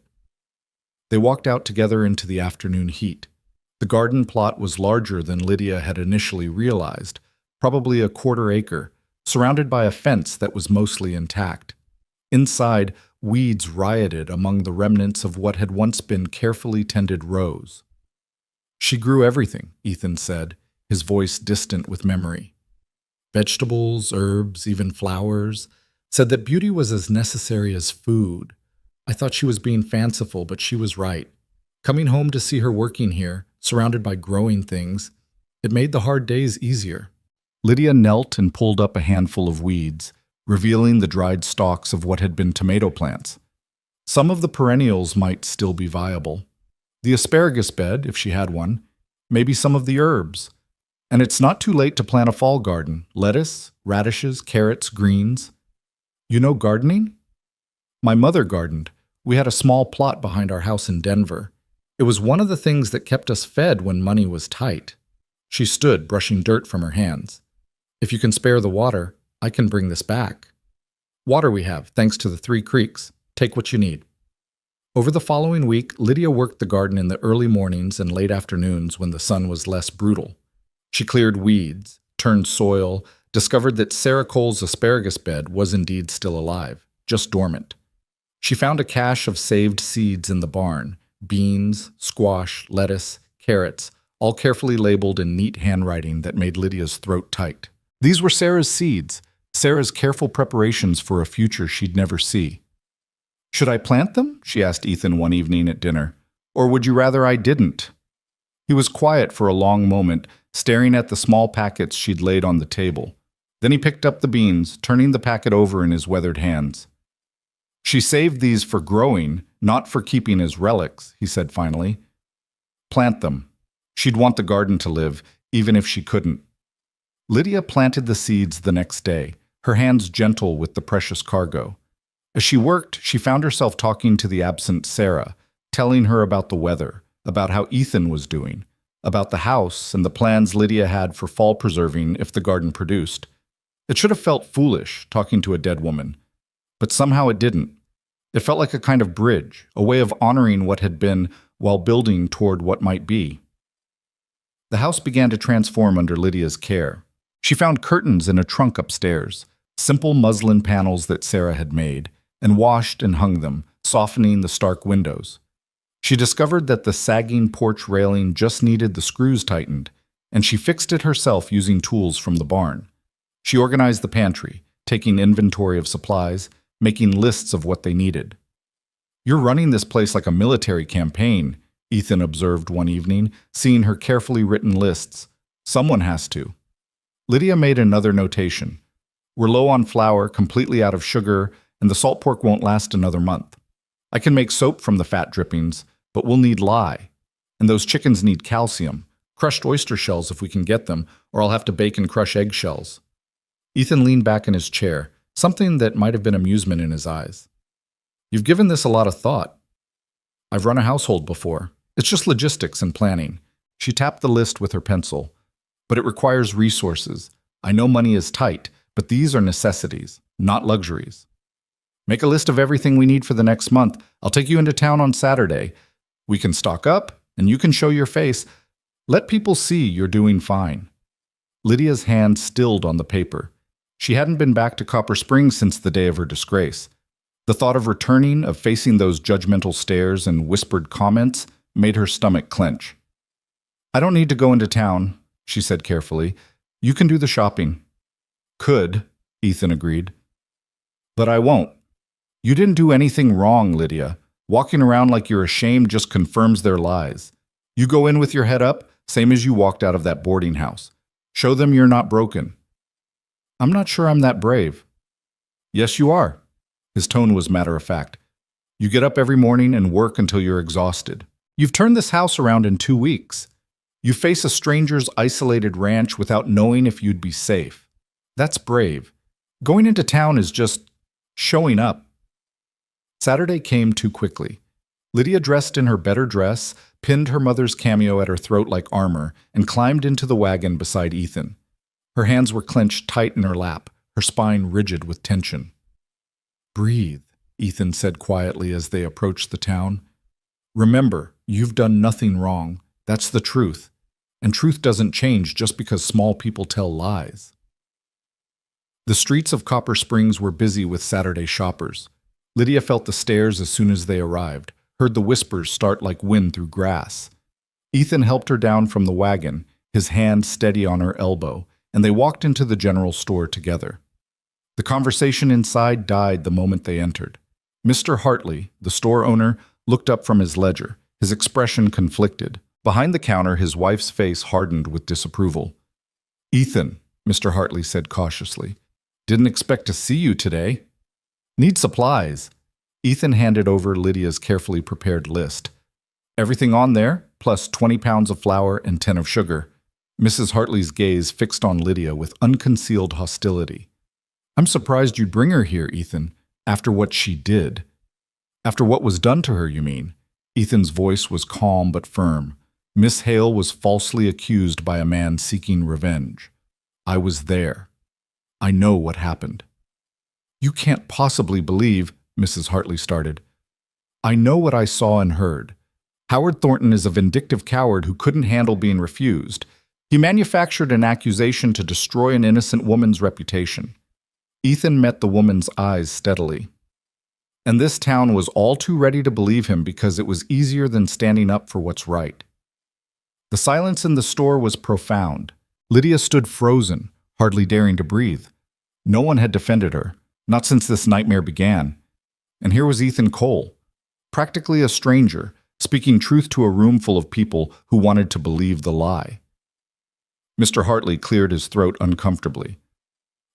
They walked out together into the afternoon heat. The garden plot was larger than Lydia had initially realized, probably a quarter-acre, surrounded by a fence that was mostly intact. Inside, weeds rioted among the remnants of what had once been carefully tended rows. "She grew everything," Ethan said, his voice distant with memory. "Vegetables, herbs, even flowers. Said that beauty was as necessary as food. I thought she was being fanciful, but she was right. Coming home to see her working here, surrounded by growing things, it made the hard days easier." Lydia knelt and pulled up a handful of weeds, revealing the dried stalks of what had been tomato plants. Some of the perennials might still be viable. The asparagus bed, if she had one, maybe some of the herbs. And it's not too late to plant a fall garden, lettuce, radishes, carrots, greens. "You know gardening?" "My mother gardened. We had a small plot behind our house in Denver. It was one of the things that kept us fed when money was tight. She stood, brushing dirt from her hands. If you can spare the water, I can bring this back. Water we have, thanks to the 3 creeks. Take what you need. Over the following week, Lydia worked the garden in the early mornings and late afternoons when the sun was less brutal. She cleared weeds, turned soil, discovered that Sarah Cole's asparagus bed was indeed still alive, just dormant. She found a cache of saved seeds in the barn: beans, squash, lettuce, carrots, all carefully labeled in neat handwriting that made Lydia's throat tight. These were Sarah's seeds, Sarah's careful preparations for a future she'd never see. "Should I plant them?" she asked Ethan one evening at dinner. "Or would you rather I didn't?" He was quiet for a long moment, staring at the small packets she'd laid on the table. Then he picked up the beans, turning the packet over in his weathered hands. "She saved these for growing, not for keeping as relics," he said finally. "Plant them. She'd want the garden to live, even if she couldn't." Lydia planted the seeds the next day, her hands gentle with the precious cargo. As she worked, she found herself talking to the absent Sarah, telling her about the weather, about how Ethan was doing, about the house and the plans Lydia had for fall preserving if the garden produced. It should have felt foolish, talking to a dead woman. But somehow it didn't. It felt like a kind of bridge, a way of honoring what had been while building toward what might be. The house began to transform under Lydia's care. She found curtains in a trunk upstairs, simple muslin panels that Sarah had made, and washed and hung them, softening the stark windows. She discovered that the sagging porch railing just needed the screws tightened, and she fixed it herself using tools from the barn. She organized the pantry, taking inventory of supplies, making lists of what they needed. "You're running this place like a military campaign," Ethan observed one evening, seeing her carefully written lists. "Someone has to." Lydia made another notation. "We're low on flour, completely out of sugar, and the salt pork won't last another month. I can make soap from the fat drippings, but we'll need lye. And those chickens need calcium, crushed oyster shells if we can get them, or I'll have to bake and crush eggshells." Ethan leaned back in his chair, something that might have been amusement in his eyes. "You've given this a lot of thought." "I've run a household before. It's just logistics and planning." She tapped the list with her pencil. "But it requires resources. I know money is tight, but these are necessities, not luxuries. Make a list of everything we need for the next month. I'll take you into town on Saturday. We can stock up, and you can show your face. Let people see you're doing fine." Lydia's hand stilled on the paper. She hadn't been back to Copper Springs since the day of her disgrace. The thought of returning, of facing those judgmental stares and whispered comments, made her stomach clench. "I don't need to go into town," she said carefully. "You can do the shopping." "Could," Ethan agreed. "But I won't. You didn't do anything wrong, Lydia. Walking around like you're ashamed just confirms their lies. You go in with your head up, same as you walked out of that boarding house. Show them you're not broken." "I'm not sure I'm that brave." "Yes, you are." His tone was matter-of-fact. "You get up every morning and work until you're exhausted. You've turned this house around in 2 weeks. You face a stranger's isolated ranch without knowing if you'd be safe. That's brave. Going into town is just showing up." Saturday came too quickly. Lydia dressed in her better dress, pinned her mother's cameo at her throat like armor, and climbed into the wagon beside Ethan. Her hands were clenched tight in her lap, her spine rigid with tension. "Breathe," Ethan said quietly as they approached the town. "Remember, you've done nothing wrong. That's the truth. And truth doesn't change just because small people tell lies." The streets of Copper Springs were busy with Saturday shoppers. Lydia felt the stares as soon as they arrived, heard the whispers start like wind through grass. Ethan helped her down from the wagon, his hand steady on her elbow, and they walked into the general store together. The conversation inside died the moment they entered. Mr. Hartley, the store owner, looked up from his ledger, his expression conflicted. Behind the counter, his wife's face hardened with disapproval. "Ethan," Mr. Hartley said cautiously, "didn't expect to see you today. Need supplies." Ethan handed over Lydia's carefully prepared list. "Everything on there, plus 20 pounds of flour and 10 of sugar." Mrs. Hartley's gaze fixed on Lydia with unconcealed hostility. "I'm surprised you'd bring her here, Ethan, after what she did." "After what was done to her, you mean?" Ethan's voice was calm but firm. Miss Hale was falsely accused by a man seeking revenge. I was there. I know what happened. You can't possibly believe, Mrs. Hartley started. I know what I saw and heard. Howard Thornton is a vindictive coward who couldn't handle being refused. He manufactured an accusation to destroy an innocent woman's reputation. Ethan met the woman's eyes steadily. And this town was all too ready to believe him because it was easier than standing up for what's right. The silence in the store was profound. Lydia stood frozen, hardly daring to breathe. No one had defended her, not since this nightmare began. And here was Ethan Cole, practically a stranger, speaking truth to a room full of people who wanted to believe the lie. Mr. Hartley cleared his throat uncomfortably.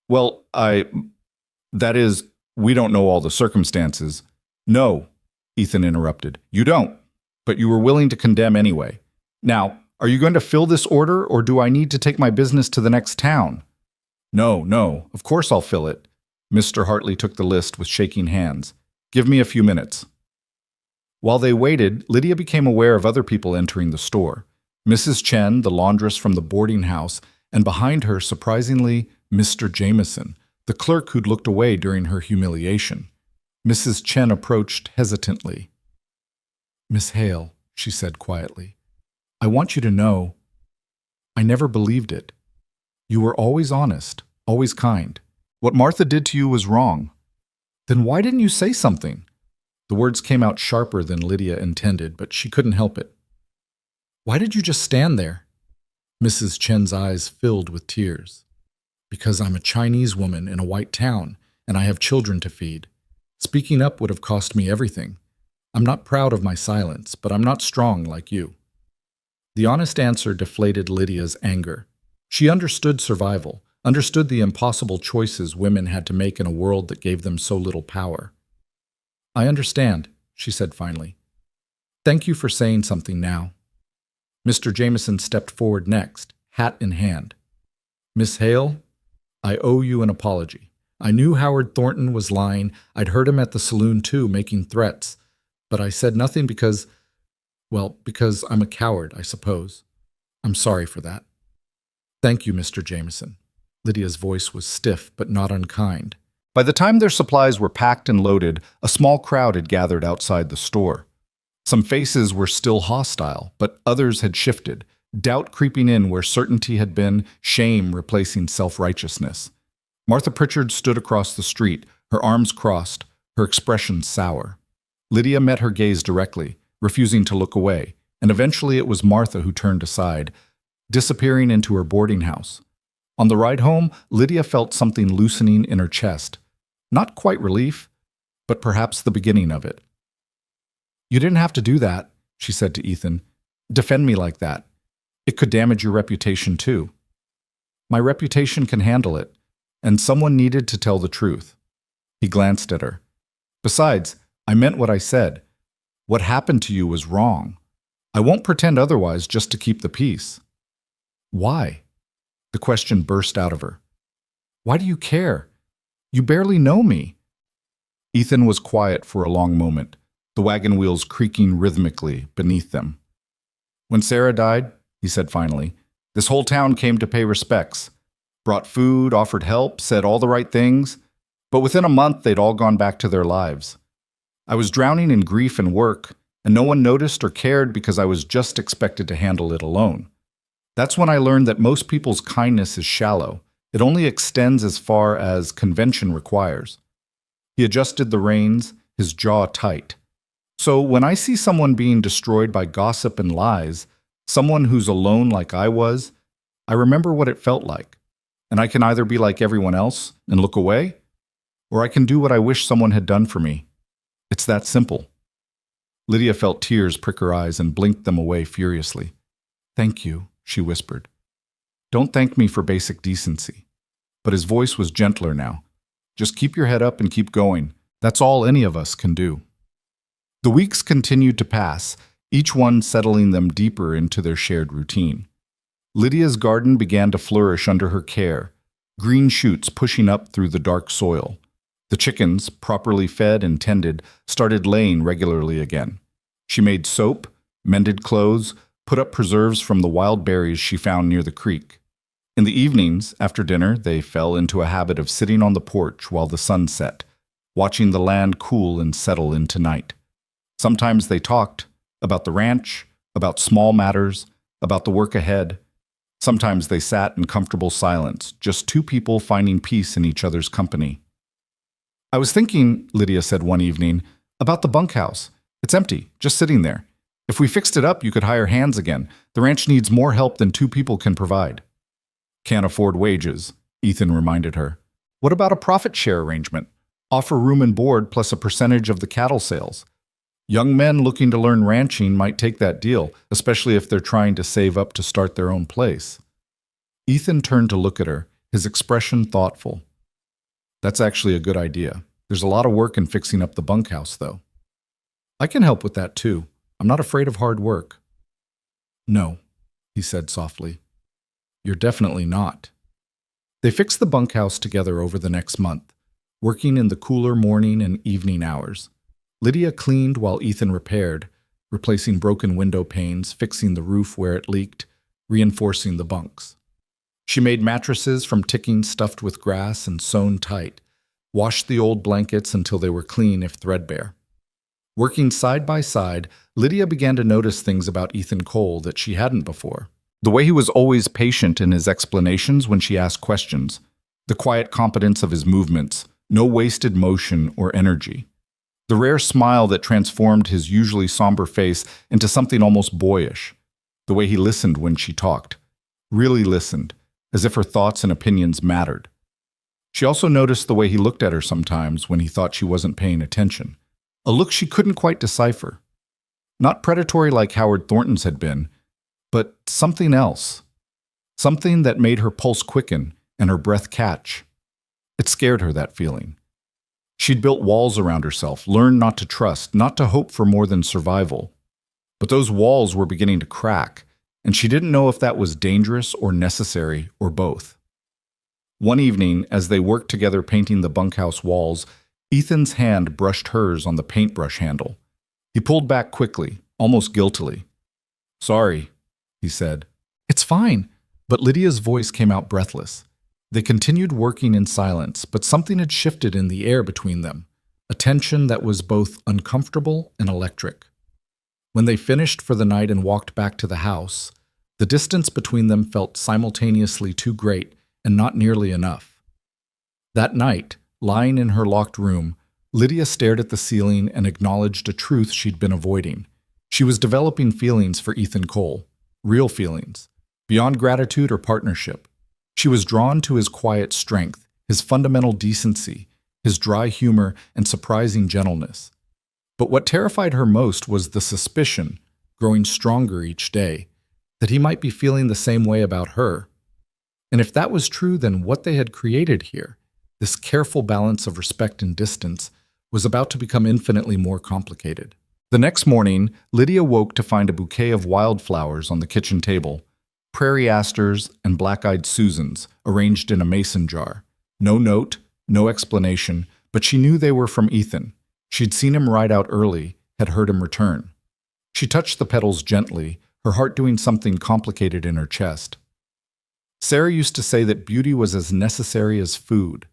Well, that is, we don't know all the circumstances. No, Ethan interrupted. You don't, but you were willing to condemn anyway. Now, are you going to fill this order, or do I need to take my business to the next town? No, of course I'll fill it. Mr. Hartley took the list with shaking hands. Give me a few minutes. While they waited, Lydia became aware of other people entering the store. Mrs. Chen, the laundress from the boarding house, and behind her, surprisingly, Mr. Jameson, the clerk who'd looked away during her humiliation. Mrs. Chen approached hesitantly. Miss Hale, she said quietly, I want you to know, I never believed it. You were always honest, always kind. What Martha did to you was wrong. Then why didn't you say something? The words came out sharper than Lydia intended, but she couldn't help it. Why did you just stand there? Mrs. Chen's eyes filled with tears. Because I'm a Chinese woman in a white town, and I have children to feed. Speaking up would have cost me everything. I'm not proud of my silence, but I'm not strong like you. The honest answer deflated Lydia's anger. She understood survival, understood the impossible choices women had to make in a world that gave them so little power. I understand, she said finally. Thank you for saying something now. Mr. Jameson stepped forward next, hat in hand. Miss Hale, I owe you an apology. I knew Howard Thornton was lying. I'd heard him at the saloon too, making threats. But I said nothing because I'm a coward, I suppose. I'm sorry for that. Thank you, Mr. Jameson. Lydia's voice was stiff but not unkind. By the time their supplies were packed and loaded, a small crowd had gathered outside the store. Some faces were still hostile, but others had shifted, doubt creeping in where certainty had been, shame replacing self-righteousness. Martha Pritchard stood across the street, her arms crossed, her expression sour. Lydia met her gaze directly, refusing to look away, and eventually it was Martha who turned aside, disappearing into her boarding house. On the ride home, Lydia felt something loosening in her chest. Not quite relief, but perhaps the beginning of it. You didn't have to do that, she said to Ethan. Defend me like that. It could damage your reputation too. My reputation can handle it, and someone needed to tell the truth. He glanced at her. Besides, I meant what I said. What happened to you was wrong. I won't pretend otherwise just to keep the peace. Why? The question burst out of her. Why do you care? You barely know me. Ethan was quiet for a long moment, the wagon wheels creaking rhythmically beneath them. When Sarah died, he said finally, this whole town came to pay respects, brought food, offered help, said all the right things, but within a month they'd all gone back to their lives. I was drowning in grief and work, and no one noticed or cared because I was just expected to handle it alone. That's when I learned that most people's kindness is shallow. It only extends as far as convention requires. He adjusted the reins, his jaw tight. So when I see someone being destroyed by gossip and lies, someone who's alone like I was, I remember what it felt like. And I can either be like everyone else and look away, or I can do what I wish someone had done for me. It's that simple. Lydia felt tears prick her eyes and blinked them away furiously. Thank you, she whispered. Don't thank me for basic decency. But his voice was gentler now. Just keep your head up and keep going. That's all any of us can do. The weeks continued to pass, each one settling them deeper into their shared routine. Lydia's garden began to flourish under her care, green shoots pushing up through the dark soil. The chickens, properly fed and tended, started laying regularly again. She made soap, mended clothes, put up preserves from the wild berries she found near the creek. In the evenings, after dinner, they fell into a habit of sitting on the porch while the sun set, watching the land cool and settle into night. Sometimes they talked about the ranch, about small matters, about the work ahead. Sometimes they sat in comfortable silence, just two people finding peace in each other's company. "I was thinking," Lydia said one evening, "about the bunkhouse. It's empty, just sitting there. If we fixed it up, you could hire hands again. The ranch needs more help than two people can provide." "Can't afford wages," Ethan reminded her. "What about a profit share arrangement? Offer room and board plus a percentage of the cattle sales. Young men looking to learn ranching might take that deal, especially if they're trying to save up to start their own place." Ethan turned to look at her, his expression thoughtful. "That's actually a good idea. There's a lot of work in fixing up the bunkhouse, though." "I can help with that, too. I'm not afraid of hard work." "No," he said softly. "You're definitely not." They fixed the bunkhouse together over the next month, working in the cooler morning and evening hours. Lydia cleaned while Ethan repaired, replacing broken window panes, fixing the roof where it leaked, reinforcing the bunks. She made mattresses from ticking stuffed with grass and sewn tight, washed the old blankets until they were clean if threadbare. Working side by side, Lydia began to notice things about Ethan Cole that she hadn't before. The way he was always patient in his explanations when she asked questions, the quiet competence of his movements, no wasted motion or energy. The rare smile that transformed his usually somber face into something almost boyish. The way he listened when she talked. Really listened, as if her thoughts and opinions mattered. She also noticed the way he looked at her sometimes when he thought she wasn't paying attention. A look she couldn't quite decipher. Not predatory like Howard Thornton's had been, but something else. Something that made her pulse quicken and her breath catch. It scared her, that feeling. She'd built walls around herself, learned not to trust, not to hope for more than survival. But those walls were beginning to crack, and she didn't know if that was dangerous or necessary or both. One evening, as they worked together painting the bunkhouse walls, Ethan's hand brushed hers on the paintbrush handle. He pulled back quickly, almost guiltily. "Sorry," he said. "It's fine." But Lydia's voice came out breathless. They continued working in silence, but something had shifted in the air between them, a tension that was both uncomfortable and electric. When they finished for the night and walked back to the house, the distance between them felt simultaneously too great and not nearly enough. That night, lying in her locked room, Lydia stared at the ceiling and acknowledged a truth she'd been avoiding. She was developing feelings for Ethan Cole, real feelings, beyond gratitude or partnership. She was drawn to his quiet strength, his fundamental decency, his dry humor, and surprising gentleness. But what terrified her most was the suspicion, growing stronger each day, that he might be feeling the same way about her. And if that was true, then what they had created here, this careful balance of respect and distance, was about to become infinitely more complicated. The next morning, Lydia woke to find a bouquet of wildflowers on the kitchen table. Prairie asters and black-eyed Susans arranged in a mason jar. No note, no explanation, but she knew they were from Ethan. She'd seen him ride out early, had heard him return. She touched the petals gently, her heart doing something complicated in her chest. Sarah used to say that beauty was as necessary as food.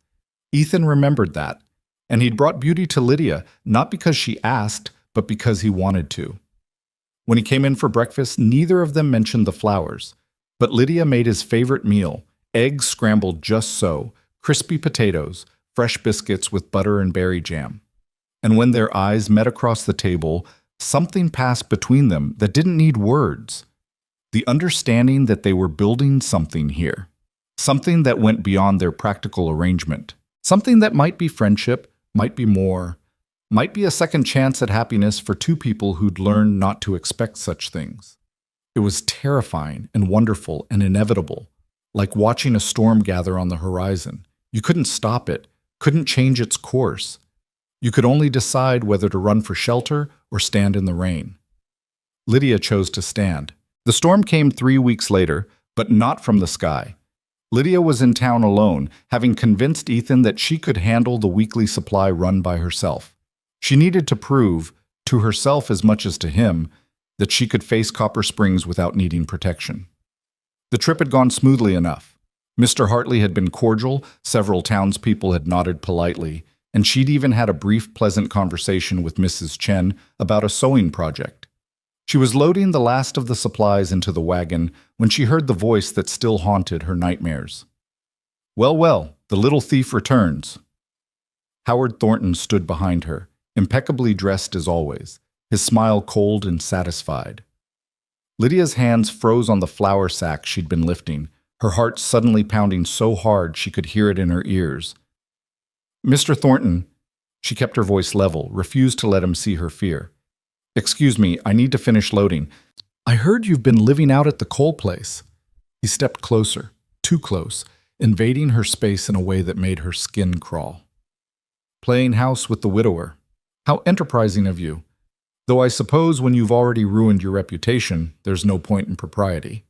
Ethan remembered that, and he'd brought beauty to Lydia, not because she asked, but because he wanted to. When he came in for breakfast, neither of them mentioned the flowers. But Lydia made his favorite meal, eggs scrambled just so, crispy potatoes, fresh biscuits with butter and berry jam. And when their eyes met across the table, something passed between them that didn't need words. The understanding that they were building something here. Something that went beyond their practical arrangement. Something that might be friendship, might be more, might be a second chance at happiness for two people who'd learned not to expect such things. It was terrifying and wonderful and inevitable, like watching a storm gather on the horizon. You couldn't stop it, couldn't change its course. You could only decide whether to run for shelter or stand in the rain. Lydia chose to stand. The storm came 3 weeks later, but not from the sky. Lydia was in town alone, having convinced Ethan that she could handle the weekly supply run by herself. She needed to prove, to herself as much as to him, that she could face Copper Springs without needing protection. The trip had gone smoothly enough. Mr. Hartley had been cordial, several townspeople had nodded politely, and she'd even had a brief, pleasant conversation with Mrs. Chen about a sewing project. She was loading the last of the supplies into the wagon when she heard the voice that still haunted her nightmares. "Well, well, the little thief returns." Howard Thornton stood behind her, impeccably dressed as always, his smile cold and satisfied. Lydia's hands froze on the flour sack she'd been lifting, her heart suddenly pounding so hard she could hear it in her ears. "Mr. Thornton," she kept her voice level, refused to let him see her fear. "Excuse me, I need to finish loading. I heard you've been living out at the coal place." He stepped closer, too close, invading her space in a way that made her skin crawl. "Playing house with the widower. How enterprising of you. Though I suppose when you've already ruined your reputation, there's no point in propriety.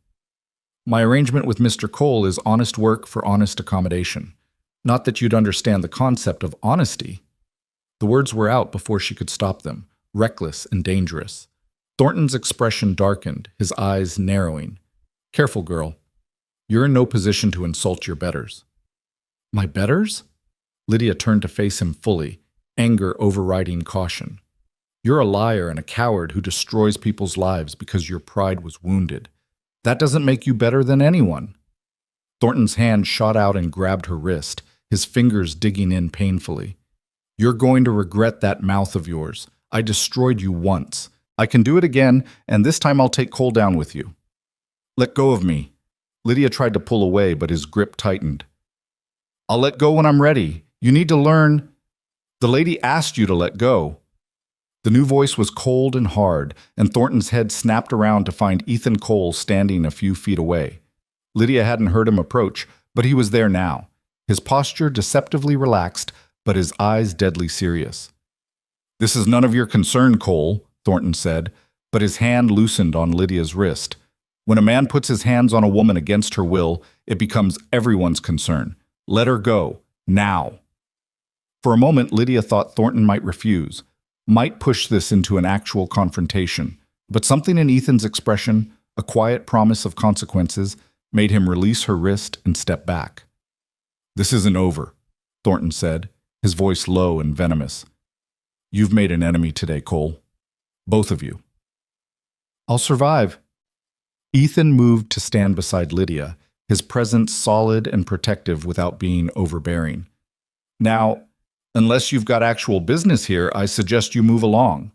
My arrangement with Mr. Cole is honest work for honest accommodation. Not that you'd understand the concept of honesty." The words were out before she could stop them, reckless and dangerous. Thornton's expression darkened, his eyes narrowing. "Careful, girl. You're in no position to insult your betters." "My betters?" Lydia turned to face him fully, anger overriding caution. "You're a liar and a coward who destroys people's lives because your pride was wounded. That doesn't make you better than anyone." Thornton's hand shot out and grabbed her wrist, his fingers digging in painfully. "You're going to regret that mouth of yours. I destroyed you once. I can do it again, and this time I'll take Cole down with you." "Let go of me." Lydia tried to pull away, but his grip tightened. "I'll let go when I'm ready. You need to learn." "The lady asked you to let go." The new voice was cold and hard, and Thornton's head snapped around to find Ethan Cole standing a few feet away. Lydia hadn't heard him approach, but he was there now, his posture deceptively relaxed, but his eyes deadly serious. "This is none of your concern, Cole," Thornton said, but his hand loosened on Lydia's wrist. "When a man puts his hands on a woman against her will, it becomes everyone's concern. Let her go, now." For a moment, Lydia thought Thornton might refuse, might push this into an actual confrontation, but something in Ethan's expression, a quiet promise of consequences, made him release her wrist and step back. "This isn't over," Thornton said, his voice low and venomous. "You've made an enemy today, Cole. Both of you." "I'll survive." Ethan moved to stand beside Lydia, his presence solid and protective without being overbearing. "Now, unless you've got actual business here, I suggest you move along."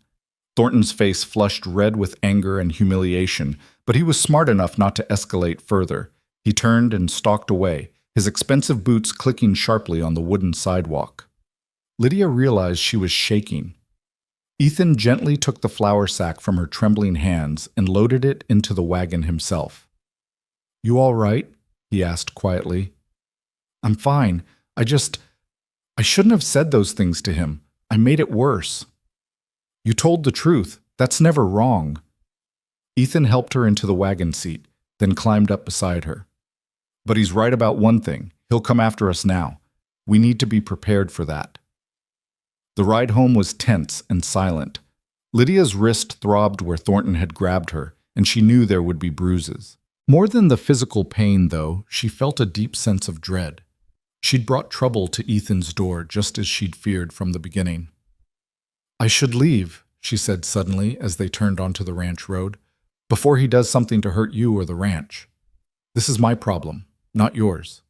Thornton's face flushed red with anger and humiliation, but he was smart enough not to escalate further. He turned and stalked away, his expensive boots clicking sharply on the wooden sidewalk. Lydia realized she was shaking. Ethan gently took the flour sack from her trembling hands and loaded it into the wagon himself. "You all right?" he asked quietly. "I'm fine. I shouldn't have said those things to him. I made it worse." "You told the truth. That's never wrong." Ethan helped her into the wagon seat, then climbed up beside her. "But he's right about one thing. He'll come after us now. We need to be prepared for that." The ride home was tense and silent. Lydia's wrist throbbed where Thornton had grabbed her, and she knew there would be bruises. More than the physical pain, though, she felt a deep sense of dread. She'd brought trouble to Ethan's door just as she'd feared from the beginning. "I should leave," she said suddenly as they turned onto the ranch road, "before he does something to hurt you or the ranch. This is my problem, not yours."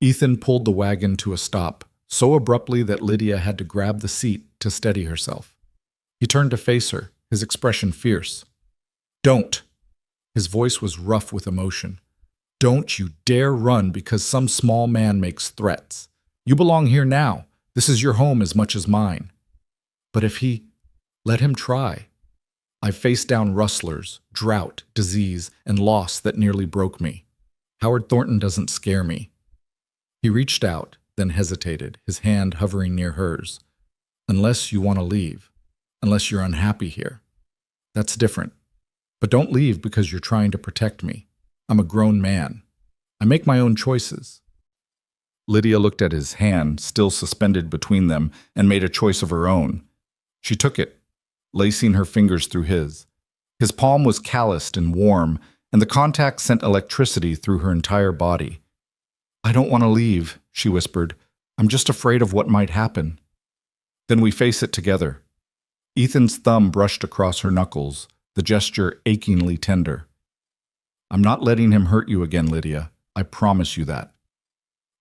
Ethan pulled the wagon to a stop, so abruptly that Lydia had to grab the seat to steady herself. He turned to face her, his expression fierce. "Don't!" His voice was rough with emotion. "Don't you dare run because some small man makes threats. You belong here now. This is your home as much as mine." "But if he... let him try. I've faced down rustlers, drought, disease, and loss that nearly broke me. Howard Thornton doesn't scare me." He reached out, then hesitated, his hand hovering near hers. "Unless you want to leave. Unless you're unhappy here. That's different. But don't leave because you're trying to protect me. I'm a grown man. I make my own choices." Lydia looked at his hand, still suspended between them, and made a choice of her own. She took it, lacing her fingers through his. His palm was calloused and warm, and the contact sent electricity through her entire body. "I don't want to leave," she whispered. "I'm just afraid of what might happen." "Then we face it together." Ethan's thumb brushed across her knuckles, the gesture achingly tender. "I'm not letting him hurt you again, Lydia. I promise you that."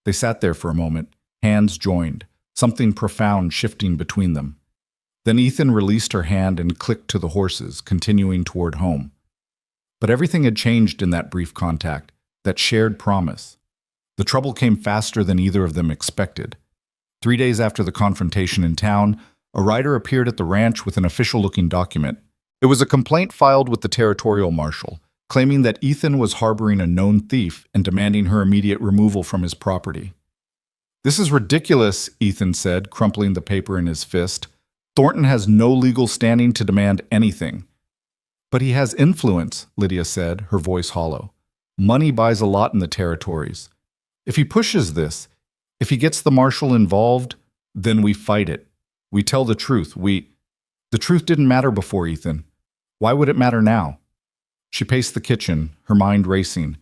They sat there for a moment, hands joined, something profound shifting between them. Then Ethan released her hand and clicked to the horses, continuing toward home. But everything had changed in that brief contact, that shared promise. The trouble came faster than either of them expected. 3 days after the confrontation in town, a rider appeared at the ranch with an official-looking document. It was a complaint filed with the territorial marshal, claiming that Ethan was harboring a known thief and demanding her immediate removal from his property. "This is ridiculous," Ethan said, crumpling the paper in his fist. "Thornton has no legal standing to demand anything." "But he has influence," Lydia said, her voice hollow. "Money buys a lot in the territories. If he pushes this, if he gets the marshal involved, then we fight it. We tell the truth. The truth didn't matter before, Ethan. Why would it matter now?" She paced the kitchen, her mind racing.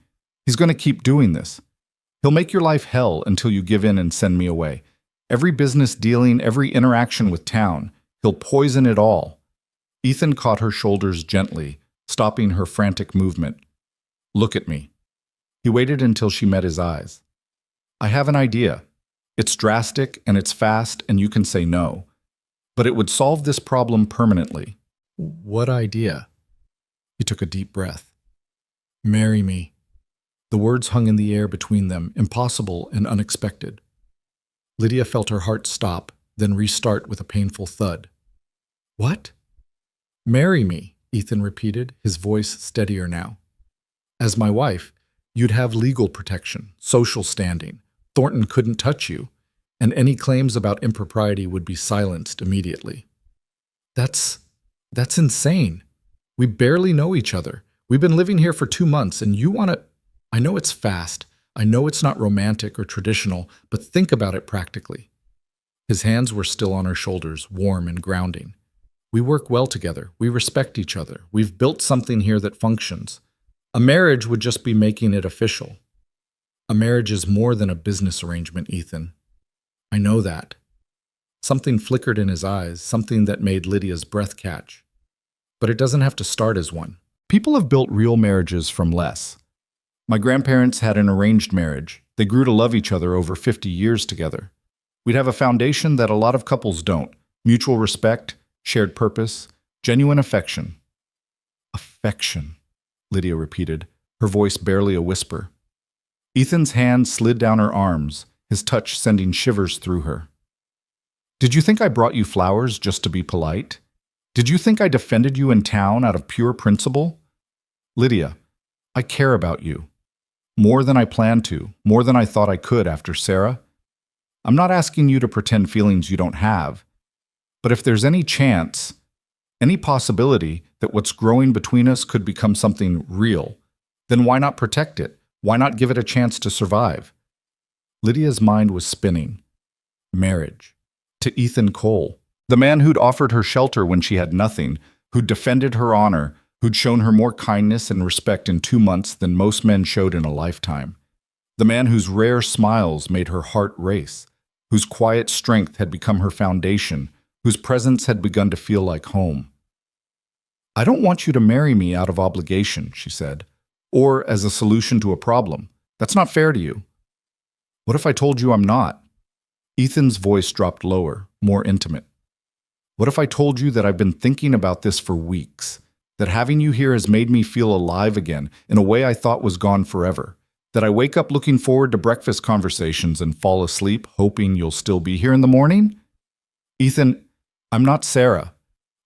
"He's going to keep doing this. He'll make your life hell until you give in and send me away. Every business dealing, every interaction with town, he'll poison it all." Ethan caught her shoulders gently, stopping her frantic movement. "Look at me." He waited until she met his eyes. "I have an idea. It's drastic and it's fast and you can say no. But it would solve this problem permanently." "What idea?" He took a deep breath. "Marry me." The words hung in the air between them, impossible and unexpected. Lydia felt her heart stop, then restart with a painful thud. "What?" "Marry me," Ethan repeated, his voice steadier now. "As my wife, you'd have legal protection, social standing. Thornton couldn't touch you, and any claims about impropriety would be silenced immediately." That's insane. We barely know each other. We've been living here for 2 months, and you want to... I know it's fast. I know it's not romantic or traditional, but think about it practically. His hands were still on her shoulders, warm and grounding. "We work well together. We respect each other. We've built something here that functions. A marriage would just be making it official. A marriage is more than a business arrangement, Ethan. I know that." Something flickered in his eyes, something that made Lydia's breath catch. "But it doesn't have to start as one. People have built real marriages from less. My grandparents had an arranged marriage. They grew to love each other over 50 years together. We'd have a foundation that a lot of couples don't. Mutual respect, shared purpose, genuine affection." "Affection," Lydia repeated, her voice barely a whisper. Ethan's hand slid down her arms, his touch sending shivers through her. "Did you think I brought you flowers just to be polite? Did you think I defended you in town out of pure principle? Lydia, I care about you. More than I planned to, more than I thought I could after Sarah. I'm not asking you to pretend feelings you don't have. But if there's any chance, any possibility that what's growing between us could become something real, then why not protect it? Why not give it a chance to survive?" Lydia's mind was spinning. Marriage. To Ethan Cole, the man who'd offered her shelter when she had nothing, who'd defended her honor, who'd shown her more kindness and respect in 2 months than most men showed in a lifetime. The man whose rare smiles made her heart race, whose quiet strength had become her foundation, whose presence had begun to feel like home. "I don't want you to marry me out of obligation," she said, "or as a solution to a problem. That's not fair to you." "What if I told you I'm not?" Ethan's voice dropped lower, more intimate. "What if I told you that I've been thinking about this for weeks, that having you here has made me feel alive again in a way I thought was gone forever, that I wake up looking forward to breakfast conversations and fall asleep hoping you'll still be here in the morning?" "Ethan, I'm not Sarah.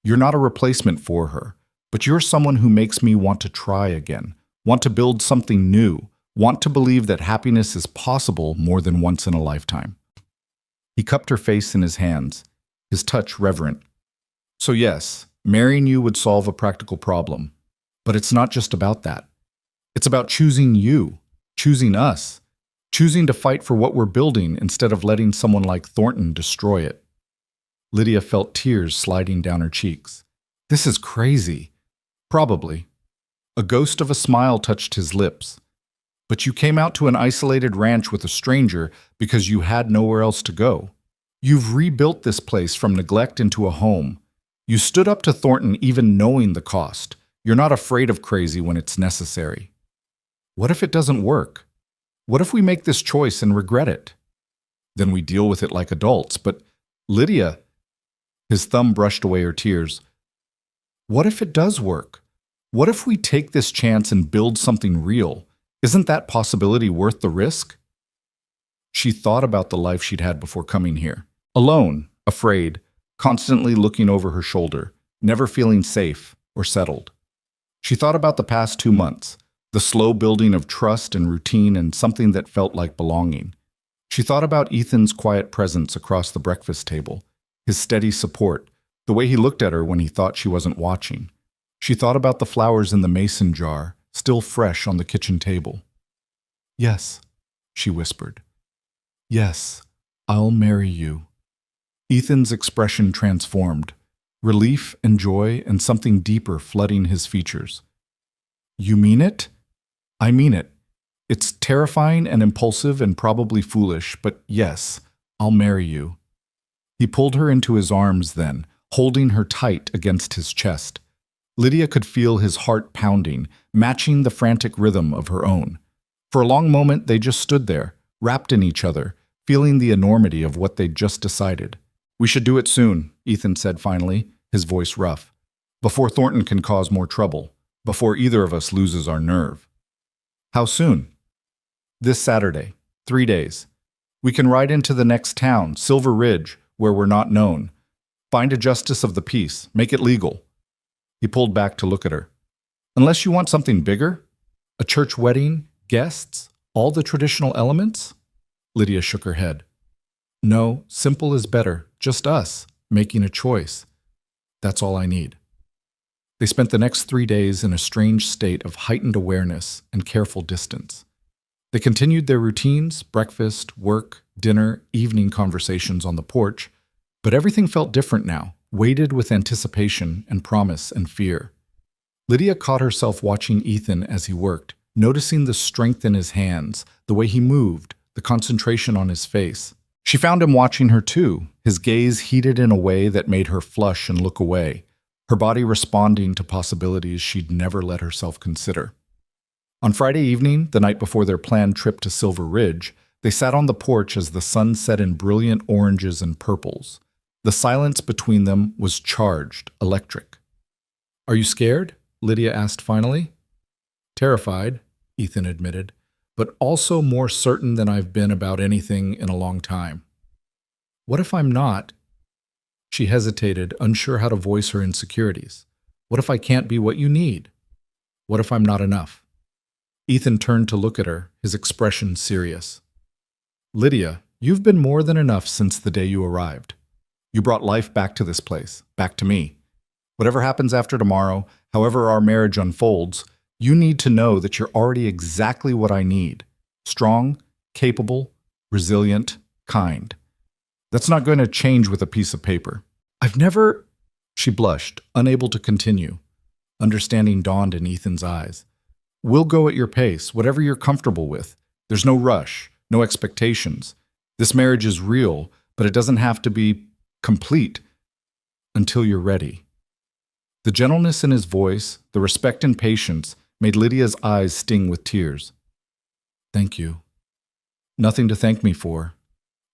You're not a replacement for her, but you're someone who makes me want to try again, want to build something new, want to believe that happiness is possible more than once in a lifetime." He cupped her face in his hands, his touch reverent. "So yes, marrying you would solve a practical problem. But it's not just about that. It's about choosing you, choosing us, choosing to fight for what we're building instead of letting someone like Thornton destroy it." Lydia felt tears sliding down her cheeks. This is crazy. Probably. A ghost of a smile touched his lips. But you came out to an isolated ranch with a stranger because you had nowhere else to go. You've rebuilt this place from neglect into a home. You stood up to Thornton even knowing the cost. You're not afraid of crazy when it's necessary. What if it doesn't work? What if we make this choice and regret it? Then we deal with it like adults. But Lydia, his thumb brushed away her tears. What if it does work? What if we take this chance and build something real? Isn't that possibility worth the risk? She thought about the life she'd had before coming here. Alone, afraid, constantly looking over her shoulder, never feeling safe or settled. She thought about the past 2 months, the slow building of trust and routine and something that felt like belonging. She thought about Ethan's quiet presence across the breakfast table, his steady support, the way he looked at her when he thought she wasn't watching. She thought about the flowers in the mason jar, still fresh on the kitchen table. "Yes," she whispered. "Yes, I'll marry you." Ethan's expression transformed, relief and joy and something deeper flooding his features. "You mean it?" "I mean it. It's terrifying and impulsive and probably foolish, but yes, I'll marry you." He pulled her into his arms then, holding her tight against his chest. Lydia could feel his heart pounding, matching the frantic rhythm of her own. For a long moment, they just stood there, wrapped in each other, feeling the enormity of what they'd just decided. "We should do it soon," Ethan said finally, his voice rough. "Before Thornton can cause more trouble, before either of us loses our nerve." "How soon?" "This Saturday. 3 days. We can ride into the next town, Silver Ridge, where we're not known. Find a justice of the peace. Make it legal." He pulled back to look at her. "Unless you want something bigger? A church wedding? Guests? All the traditional elements?" Lydia shook her head. "No, simple is better. Just us, making a choice. That's all I need." They spent the next 3 days in a strange state of heightened awareness and careful distance. They continued their routines, breakfast, work, dinner, evening conversations on the porch, but everything felt different now, weighted with anticipation and promise and fear. Lydia caught herself watching Ethan as he worked, noticing the strength in his hands, the way he moved, the concentration on his face. She found him watching her too, his gaze heated in a way that made her flush and look away, her body responding to possibilities she'd never let herself consider. On Friday evening, the night before their planned trip to Silver Ridge, they sat on the porch as the sun set in brilliant oranges and purples. The silence between them was charged, electric. "Are you scared?" Lydia asked finally. "Terrified," Ethan admitted, "but also more certain than I've been about anything in a long time." "What if I'm not?" She hesitated, unsure how to voice her insecurities. "What if I can't be what you need? What if I'm not enough?" Ethan turned to look at her, his expression serious. "Lydia, you've been more than enough since the day you arrived. You brought life back to this place, back to me. Whatever happens after tomorrow, however our marriage unfolds, you need to know that you're already exactly what I need. Strong, capable, resilient, kind. That's not going to change with a piece of paper." "I've never—" She blushed, unable to continue. Understanding dawned in Ethan's eyes. "We'll go at your pace, whatever you're comfortable with. There's no rush, no expectations. This marriage is real, but it doesn't have to be complete until you're ready." The gentleness in his voice, the respect and patience, made Lydia's eyes sting with tears. "Thank you." "Nothing to thank me for.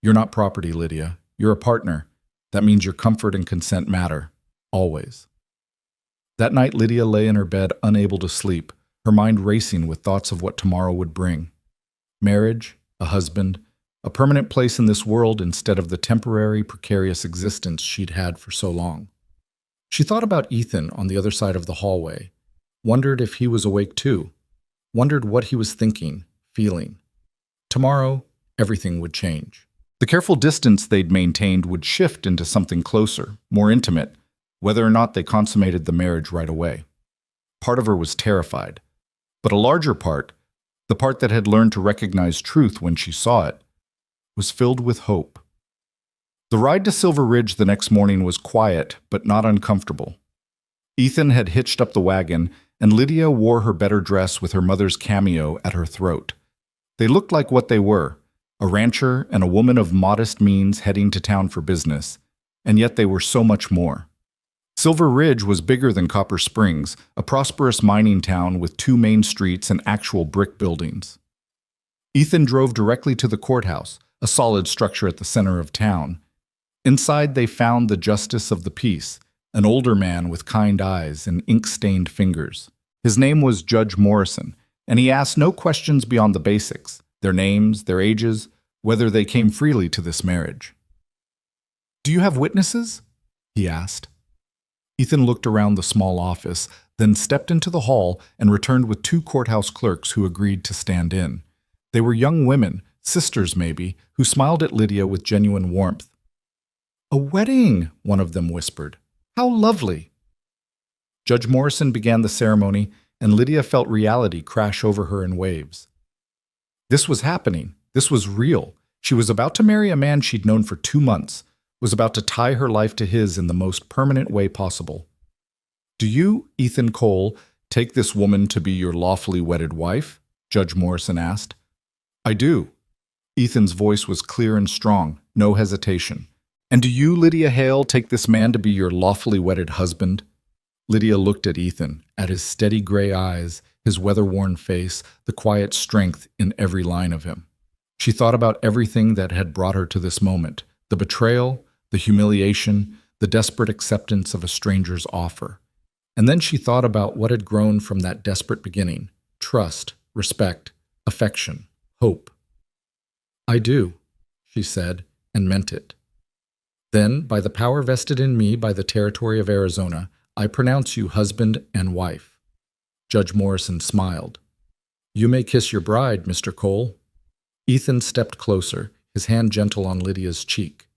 You're not property, Lydia. You're a partner. That means your comfort and consent matter. Always." That night, Lydia lay in her bed unable to sleep, her mind racing with thoughts of what tomorrow would bring. Marriage, a husband, a permanent place in this world instead of the temporary, precarious existence she'd had for so long. She thought about Ethan on the other side of the hallway, wondered if he was awake too, wondered what he was thinking, feeling. Tomorrow, everything would change. The careful distance they'd maintained would shift into something closer, more intimate, whether or not they consummated the marriage right away. Part of her was terrified, but a larger part, the part that had learned to recognize truth when she saw it, was filled with hope. The ride to Silver Ridge the next morning was quiet, but not uncomfortable. Ethan had hitched up the wagon, and Lydia wore her better dress with her mother's cameo at her throat. They looked like what they were, a rancher and a woman of modest means heading to town for business, and yet they were so much more. Silver Ridge was bigger than Copper Springs, a prosperous mining town with 2 main streets and actual brick buildings. Ethan drove directly to the courthouse, a solid structure at the center of town. Inside they found the justice of the peace, an older man with kind eyes and ink-stained fingers. His name was Judge Morrison, and he asked no questions beyond the basics, their names, their ages, whether they came freely to this marriage. "Do you have witnesses?" he asked. Ethan looked around the small office, then stepped into the hall and returned with 2 courthouse clerks who agreed to stand in. They were young women, sisters maybe, who smiled at Lydia with genuine warmth. "A wedding," one of them whispered. "How lovely." Judge Morrison began the ceremony, and Lydia felt reality crash over her in waves. This was happening. This was real. She was about to marry a man she'd known for 2 months, was about to tie her life to his in the most permanent way possible. "Do you, Ethan Cole, take this woman to be your lawfully wedded wife?" Judge Morrison asked. "I do." Ethan's voice was clear and strong, no hesitation. "And do you, Lydia Hale, take this man to be your lawfully wedded husband?" Lydia looked at Ethan, at his steady gray eyes, his weather-worn face, the quiet strength in every line of him. She thought about everything that had brought her to this moment, the betrayal, the humiliation, the desperate acceptance of a stranger's offer. And then she thought about what had grown from that desperate beginning: trust, respect, affection, hope. "I do," she said, and meant it. "Then, by the power vested in me by the territory of Arizona, I pronounce you husband and wife." Judge Morrison smiled. "You may kiss your bride, Mr. Cole." Ethan stepped closer, his hand gentle on Lydia's cheek.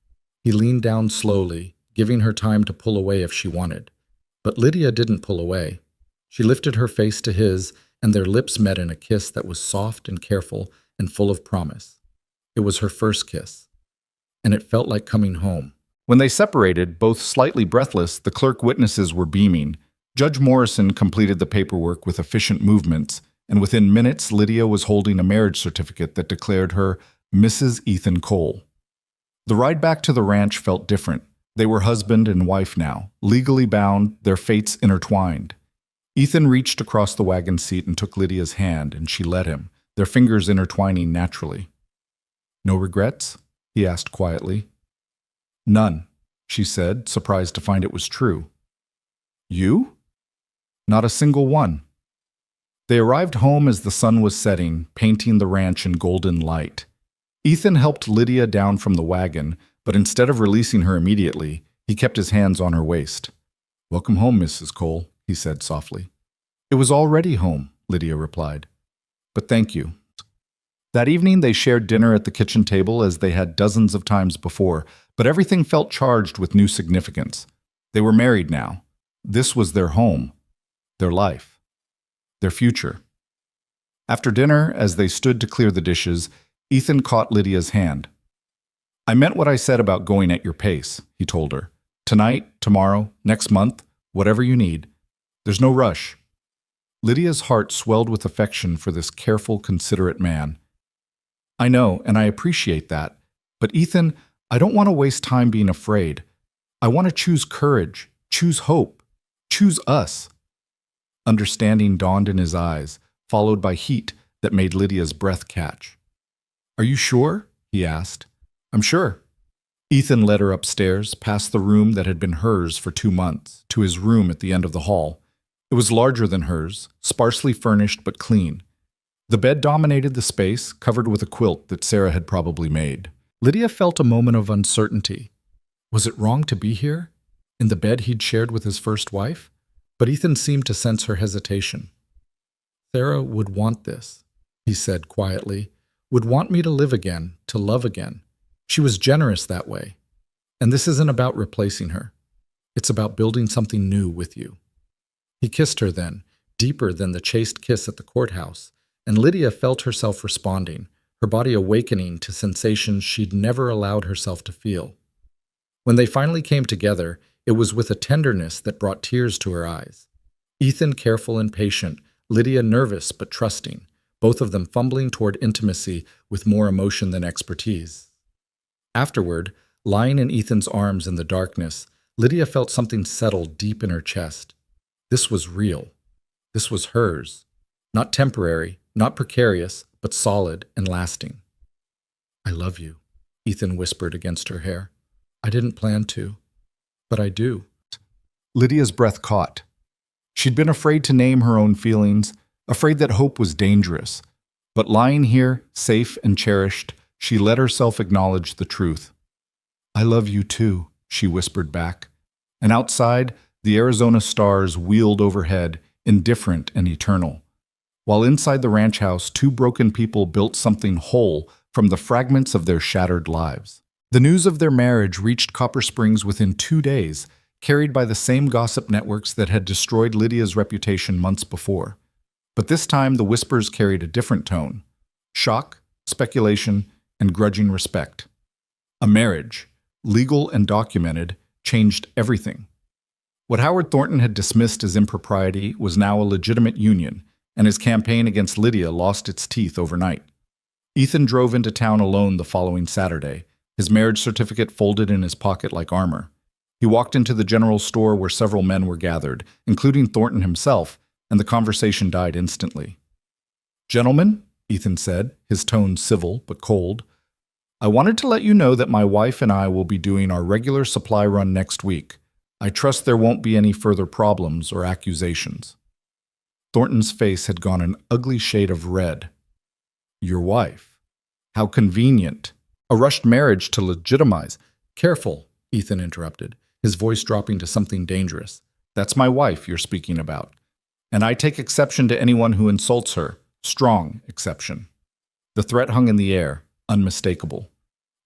He leaned down slowly, giving her time to pull away if she wanted. But Lydia didn't pull away. She lifted her face to his, and their lips met in a kiss that was soft and careful and full of promise. It was her first kiss, and it felt like coming home. When they separated, both slightly breathless, the clerk witnesses were beaming. Judge Morrison completed the paperwork with efficient movements, and within minutes Lydia was holding a marriage certificate that declared her Mrs. Ethan Cole. The ride back to the ranch felt different. They were husband and wife now, legally bound, their fates intertwined. Ethan reached across the wagon seat and took Lydia's hand, and she let him, their fingers intertwining naturally. "No regrets?" he asked quietly. "None," she said, surprised to find it was true. "You?" "Not a single one." They arrived home as the sun was setting, painting the ranch in golden light. Ethan helped Lydia down from the wagon, but instead of releasing her immediately, he kept his hands on her waist. "Welcome home, Mrs. Cole," he said softly. "It was already home," Lydia replied. "But thank you." That evening they shared dinner at the kitchen table as they had dozens of times before, but everything felt charged with new significance. They were married now. This was their home, their life, their future. After dinner, as they stood to clear the dishes, Ethan caught Lydia's hand. "I meant what I said about going at your pace," he told her. "Tonight, tomorrow, next month, whatever you need. There's no rush." Lydia's heart swelled with affection for this careful, considerate man. "I know, and I appreciate that. But Ethan, I don't want to waste time being afraid. I want to choose courage, choose hope, choose us." Understanding dawned in his eyes, followed by heat that made Lydia's breath catch. "Are you sure?" he asked. "I'm sure." Ethan led her upstairs, past the room that had been hers for 2 months, to his room at the end of the hall. It was larger than hers, sparsely furnished but clean. The bed dominated the space, covered with a quilt that Sarah had probably made. Lydia felt a moment of uncertainty. Was it wrong to be here, in the bed he'd shared with his first wife? But Ethan seemed to sense her hesitation. "Sarah would want this," he said quietly, "would want me to live again, to love again. She was generous that way. And this isn't about replacing her. It's about building something new with you." He kissed her then, deeper than the chaste kiss at the courthouse, and Lydia felt herself responding, her body awakening to sensations she'd never allowed herself to feel. When they finally came together, It was with a tenderness that brought tears to her eyes. Ethan careful and patient, Lydia nervous but trusting, both of them fumbling toward intimacy with more emotion than expertise. Afterward, lying in Ethan's arms in the darkness, Lydia felt something settle deep in her chest. This was real. This was hers. Not temporary, not precarious, but solid and lasting. "I love you," Ethan whispered against her hair. "I didn't plan to, but I do." Lydia's breath caught. She'd been afraid to name her own feelings, afraid that hope was dangerous. But lying here, safe and cherished, she let herself acknowledge the truth. "I love you too," she whispered back. And outside, the Arizona stars wheeled overhead, indifferent and eternal. While inside the ranch house, two broken people built something whole from the fragments of their shattered lives. The news of their marriage reached Copper Springs within 2 days, carried by the same gossip networks that had destroyed Lydia's reputation months before. But this time the whispers carried a different tone: shock, speculation, and grudging respect. A marriage, legal and documented, changed everything. What Howard Thornton had dismissed as impropriety was now a legitimate union, and his campaign against Lydia lost its teeth overnight. Ethan drove into town alone the following Saturday, his marriage certificate folded in his pocket like armor. He walked into the general store where several men were gathered, including Thornton himself, and the conversation died instantly. "Gentlemen," Ethan said, his tone civil but cold, "I wanted to let you know that my wife and I will be doing our regular supply run next week. I trust there won't be any further problems or accusations." Thornton's face had gone an ugly shade of red. "Your wife? How convenient. A rushed marriage to legitimize." "Careful," Ethan interrupted, his voice dropping to something dangerous. "That's my wife you're speaking about. And I take exception to anyone who insults her. Strong exception." The threat hung in the air, unmistakable.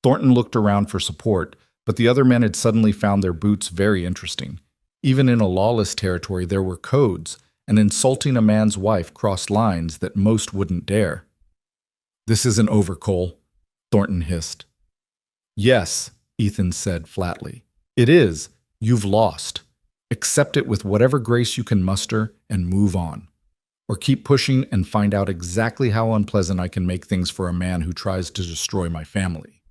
Thornton looked around for support, but the other men had suddenly found their boots very interesting. Even in a lawless territory, there were codes, and insulting a man's wife crossed lines that most wouldn't dare. "This isn't over, Cole," Thornton hissed. "Yes," Ethan said flatly. "It is. You've lost. Accept it with whatever grace you can muster and move on. Or keep pushing and find out exactly how unpleasant I can make things for a man who tries to destroy my family."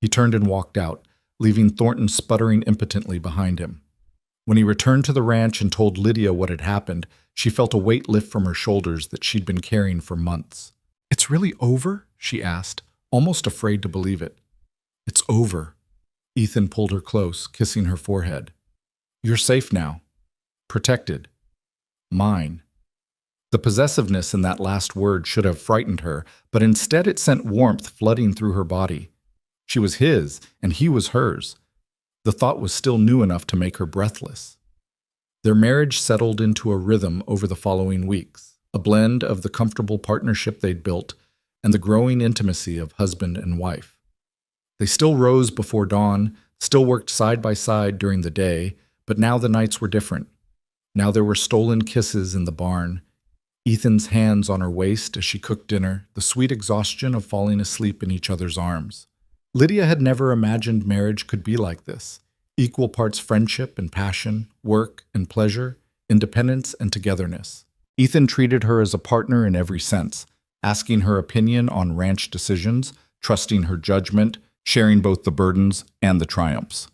He turned and walked out, leaving Thornton sputtering impotently behind him. When he returned to the ranch and told Lydia what had happened, she felt a weight lift from her shoulders that she'd been carrying for months. "It's really over?" she asked, almost afraid to believe it. "It's over." Ethan pulled her close, kissing her forehead. "You're safe now. Protected. Mine." The possessiveness in that last word should have frightened her, but instead it sent warmth flooding through her body. She was his, and he was hers. The thought was still new enough to make her breathless. Their marriage settled into a rhythm over the following weeks, a blend of the comfortable partnership they'd built and the growing intimacy of husband and wife. They still rose before dawn, still worked side by side during the day, but now the nights were different. Now there were stolen kisses in the barn, Ethan's hands on her waist as she cooked dinner, the sweet exhaustion of falling asleep in each other's arms. Lydia had never imagined marriage could be like this. Equal parts friendship and passion, work and pleasure, independence and togetherness. Ethan treated her as a partner in every sense, asking her opinion on ranch decisions, trusting her judgment, sharing both the burdens and the triumphs.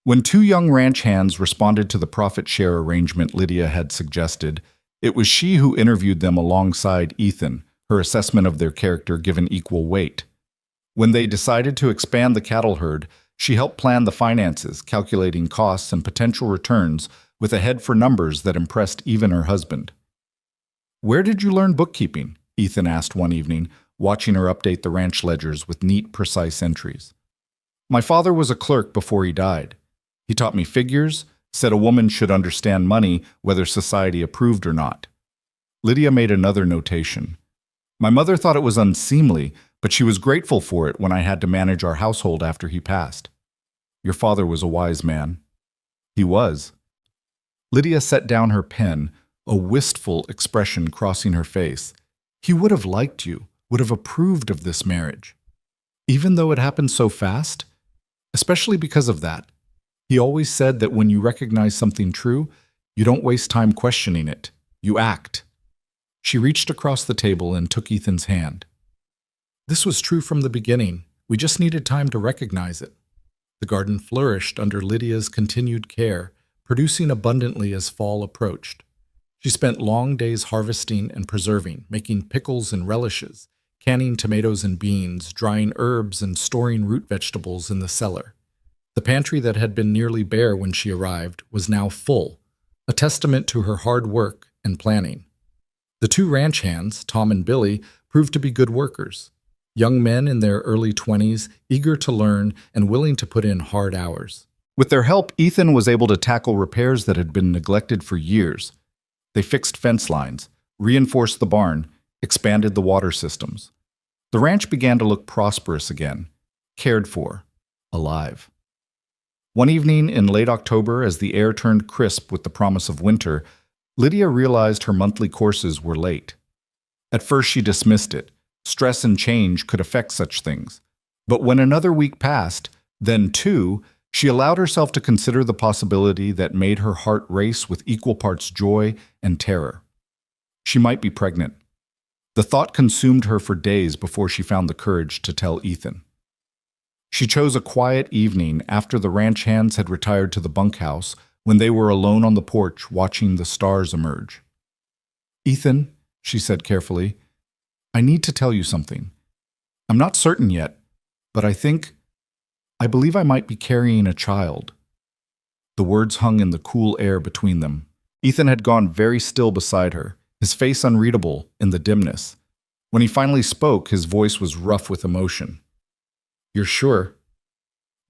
When two young ranch hands responded to the profit share arrangement Lydia had suggested, it was she who interviewed them alongside Ethan, her assessment of their character given equal weight. When they decided to expand the cattle herd, she helped plan the finances, calculating costs and potential returns with a head for numbers that impressed even her husband. "Where did you learn bookkeeping?" Ethan asked one evening, watching her update the ranch ledgers with neat, precise entries. "My father was a clerk before he died. He taught me figures, said a woman should understand money whether society approved or not." Lydia made another notation. "My mother thought it was unseemly, but she was grateful for it when I had to manage our household after he passed. Your father was a wise man." "He was." Lydia set down her pen, a wistful expression crossing her face. "He would have liked you, would have approved of this marriage. Even though it happened so fast? Especially because of that." He always said that when you recognize something true, you don't waste time questioning it. You act. She reached across the table and took Ethan's hand. This was true from the beginning. We just needed time to recognize it. The garden flourished under Lydia's continued care, producing abundantly as fall approached. She spent long days harvesting and preserving, making pickles and relishes, canning tomatoes and beans, drying herbs, and storing root vegetables in the cellar. The pantry that had been nearly bare when she arrived was now full, a testament to her hard work and planning. The two ranch hands, Tom and Billy, proved to be good workers. Young men in their early 20s, eager to learn and willing to put in hard hours. With their help, Ethan was able to tackle repairs that had been neglected for years. They fixed fence lines, reinforced the barn, expanded the water systems. The ranch began to look prosperous again, cared for, alive. One evening in late October, as the air turned crisp with the promise of winter, Lydia realized her monthly courses were late. At first she dismissed it. Stress and change could affect such things. But when another week passed, then two, she allowed herself to consider the possibility that made her heart race with equal parts joy and terror. She might be pregnant. The thought consumed her for days before she found the courage to tell Ethan. She chose a quiet evening after the ranch hands had retired to the bunkhouse when they were alone on the porch watching the stars emerge. "Ethan," she said carefully, "I need to tell you something. I'm not certain yet, but I believe I might be carrying a child." The words hung in the cool air between them. Ethan had gone very still beside her, his face unreadable in the dimness. When he finally spoke, his voice was rough with emotion. "You're sure?"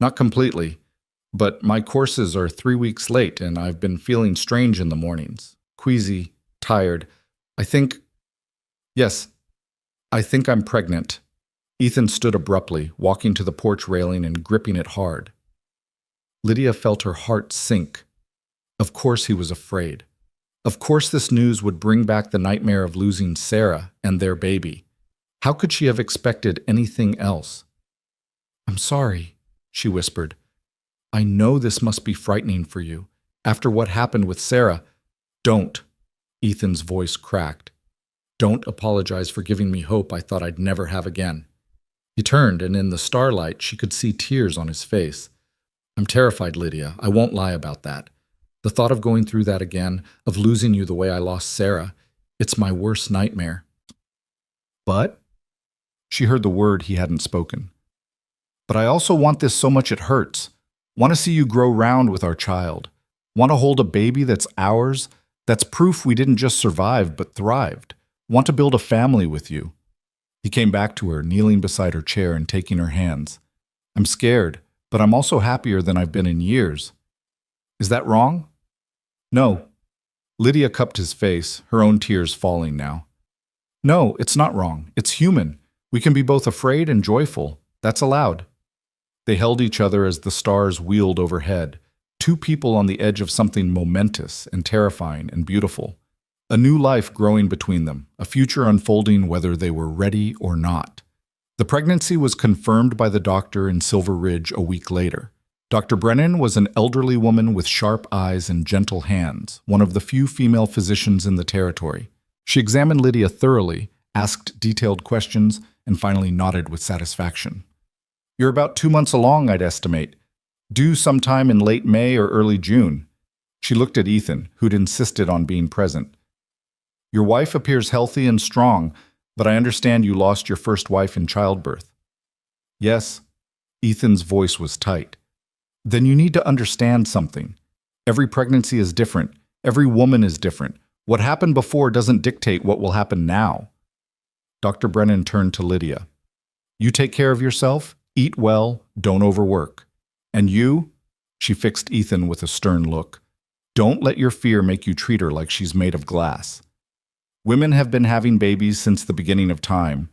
"Not completely, but my courses are 3 weeks late and I've been feeling strange in the mornings. Queasy, tired. Yes, I think I'm pregnant." Ethan stood abruptly, walking to the porch railing and gripping it hard. Lydia felt her heart sink. Of course he was afraid. Of course this news would bring back the nightmare of losing Sarah and their baby. How could she have expected anything else? "I'm sorry," she whispered. "I know this must be frightening for you. After what happened with Sarah." "Don't," Ethan's voice cracked. "Don't apologize for giving me hope I thought I'd never have again." He turned, and in the starlight she could see tears on his face. "I'm terrified, Lydia. I won't lie about that. The thought of going through that again, of losing you the way I lost Sarah, it's my worst nightmare." "But?" She heard the word he hadn't spoken. "But I also want this so much it hurts. Want to see you grow round with our child. Want to hold a baby that's ours, that's proof we didn't just survive but thrived. Want to build a family with you." He came back to her, kneeling beside her chair and taking her hands. "I'm scared, but I'm also happier than I've been in years. Is that wrong?" "No." Lydia cupped his face, her own tears falling now. "No, it's not wrong. It's human. We can be both afraid and joyful. That's allowed." They held each other as the stars wheeled overhead, two people on the edge of something momentous and terrifying and beautiful. A new life growing between them, a future unfolding whether they were ready or not. The pregnancy was confirmed by the doctor in Silver Ridge a week later. Dr. Brennan was an elderly woman with sharp eyes and gentle hands, one of the few female physicians in the territory. She examined Lydia thoroughly, asked detailed questions, and finally nodded with satisfaction. "You're about 2 months along, I'd estimate. Due sometime in late May or early June." She looked at Ethan, who'd insisted on being present. "Your wife appears healthy and strong, but I understand you lost your first wife in childbirth." "Yes." Ethan's voice was tight. "Then you need to understand something. Every pregnancy is different. Every woman is different. What happened before doesn't dictate what will happen now." Dr. Brennan turned to Lydia. "You take care of yourself, eat well, don't overwork. And you," she fixed Ethan with a stern look, "don't let your fear make you treat her like she's made of glass. Women have been having babies since the beginning of time.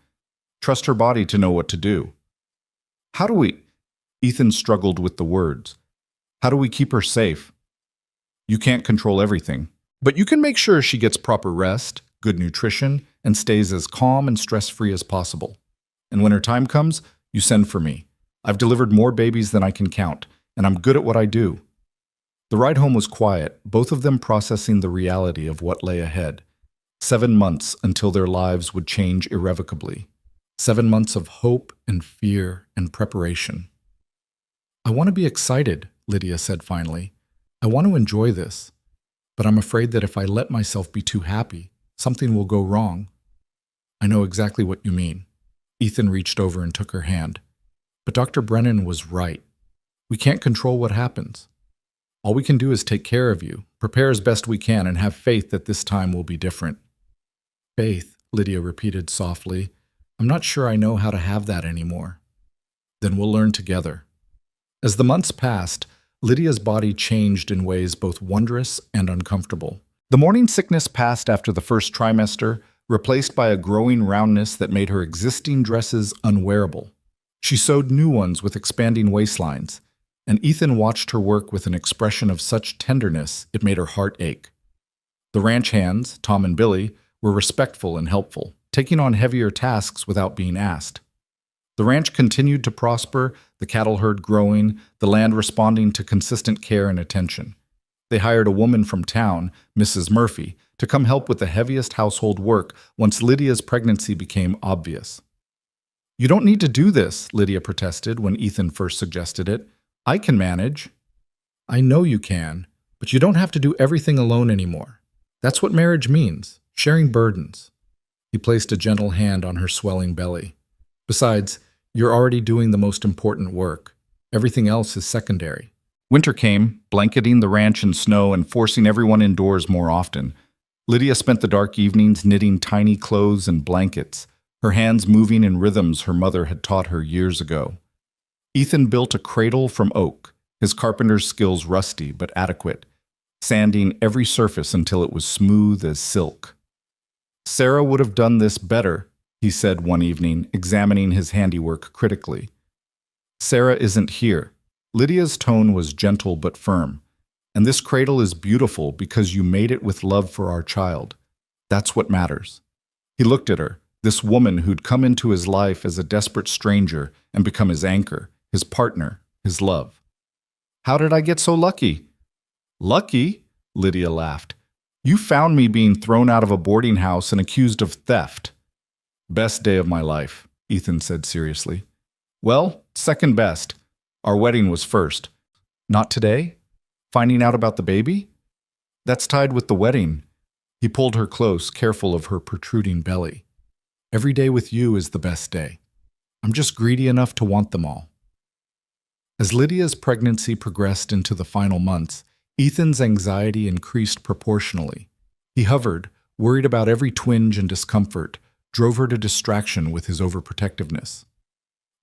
Trust her body to know what to do." "How do we—" Ethan struggled with the words. "How do we keep her safe?" "You can't control everything, but you can make sure she gets proper rest, good nutrition, and stays as calm and stress-free as possible. And when her time comes, you send for me. I've delivered more babies than I can count, and I'm good at what I do. The ride home was quiet, both of them processing the reality of what lay ahead. 7 months until their lives would change irrevocably. 7 months of hope and fear and preparation. "I want to be excited," Lydia said finally. "I want to enjoy this. But I'm afraid that if I let myself be too happy, something will go wrong." "I know exactly what you mean." Ethan reached over and took her hand. "But Dr. Brennan was right. We can't control what happens. All we can do is take care of you, prepare as best we can, and have faith that this time will be different." "Faith," Lydia repeated softly. "I'm not sure I know how to have that anymore." "Then we'll learn together." As the months passed, Lydia's body changed in ways both wondrous and uncomfortable. The morning sickness passed after the first trimester, replaced by a growing roundness that made her existing dresses unwearable. She sewed new ones with expanding waistlines, and Ethan watched her work with an expression of such tenderness it made her heart ache. The ranch hands, Tom and Billy, were respectful and helpful, taking on heavier tasks without being asked. The ranch continued to prosper, the cattle herd growing, the land responding to consistent care and attention. They hired a woman from town, Mrs. Murphy, to come help with the heaviest household work once Lydia's pregnancy became obvious. "You don't need to do this," Lydia protested when Ethan first suggested it. "I can manage." "I know you can, but you don't have to do everything alone anymore. That's what marriage means, sharing burdens." He placed a gentle hand on her swelling belly. "Besides, you're already doing the most important work. Everything else is secondary." Winter came, blanketing the ranch in snow and forcing everyone indoors more often. Lydia spent the dark evenings knitting tiny clothes and blankets, her hands moving in rhythms her mother had taught her years ago. Ethan built a cradle from oak, his carpenter's skills rusty but adequate, sanding every surface until it was smooth as silk. "Sarah would have done this better," he said one evening, examining his handiwork critically. "Sarah isn't here." Lydia's tone was gentle but firm. "And this cradle is beautiful because you made it with love for our child. That's what matters." He looked at her, this woman who'd come into his life as a desperate stranger and become his anchor, his partner, his love. "How did I get so lucky?" "Lucky?" Lydia laughed. "You found me being thrown out of a boarding house and accused of theft." "Best day of my life," Ethan said seriously. "Well, second best. Our wedding was first." "Not today? Finding out about the baby?" "That's tied with the wedding." He pulled her close, careful of her protruding belly. "Every day with you is the best day. I'm just greedy enough to want them all." As Lydia's pregnancy progressed into the final months, Ethan's anxiety increased proportionally. He hovered, worried about every twinge and discomfort, drove her to distraction with his overprotectiveness.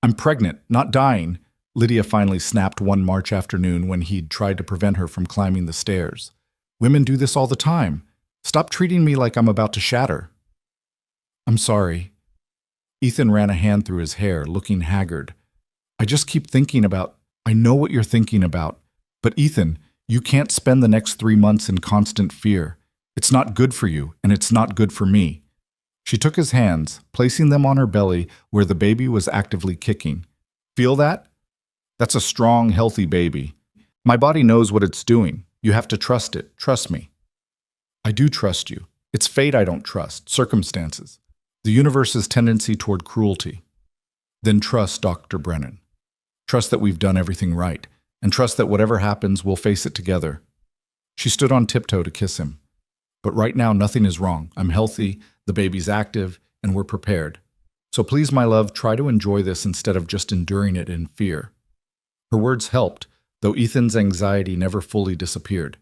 "I'm pregnant, not dying," Lydia finally snapped one March afternoon when he'd tried to prevent her from climbing the stairs. "Women do this all the time. Stop treating me like I'm about to shatter." "I'm sorry." Ethan ran a hand through his hair, looking haggard. "I just keep thinking about—" "I know what you're thinking about. But Ethan, you can't spend the next 3 months in constant fear. It's not good for you, and it's not good for me." She took his hands, placing them on her belly where the baby was actively kicking. "Feel that? That's a strong, healthy baby. My body knows what it's doing. You have to trust it. Trust me." "I do trust you. It's fate I don't trust, circumstances. The universe's tendency toward cruelty." "Then trust Dr. Brennan. Trust that we've done everything right, and trust that whatever happens, we'll face it together." She stood on tiptoe to kiss him. "But right now, nothing is wrong. I'm healthy, the baby's active, and we're prepared. So please, my love, try to enjoy this instead of just enduring it in fear." Her words helped, though Ethan's anxiety never fully disappeared.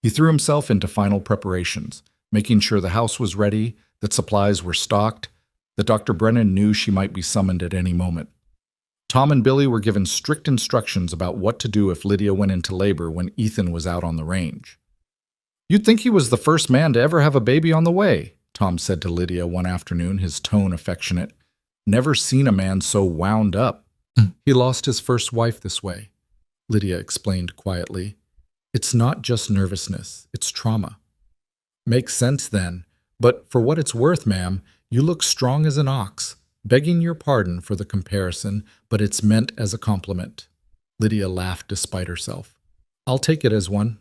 He threw himself into final preparations, making sure the house was ready, that supplies were stocked, that Dr. Brennan knew she might be summoned at any moment. Tom and Billy were given strict instructions about what to do if Lydia went into labor when Ethan was out on the range. "You'd think he was the first man to ever have a baby on the way," Tom said to Lydia one afternoon, his tone affectionate. "Never seen a man so wound up." "He lost his first wife this way," Lydia explained quietly. "It's not just nervousness, it's trauma." "Makes sense then. But for what it's worth, ma'am, you look strong as an ox. Begging your pardon for the comparison, but it's meant as a compliment." Lydia laughed despite herself. "I'll take it as one.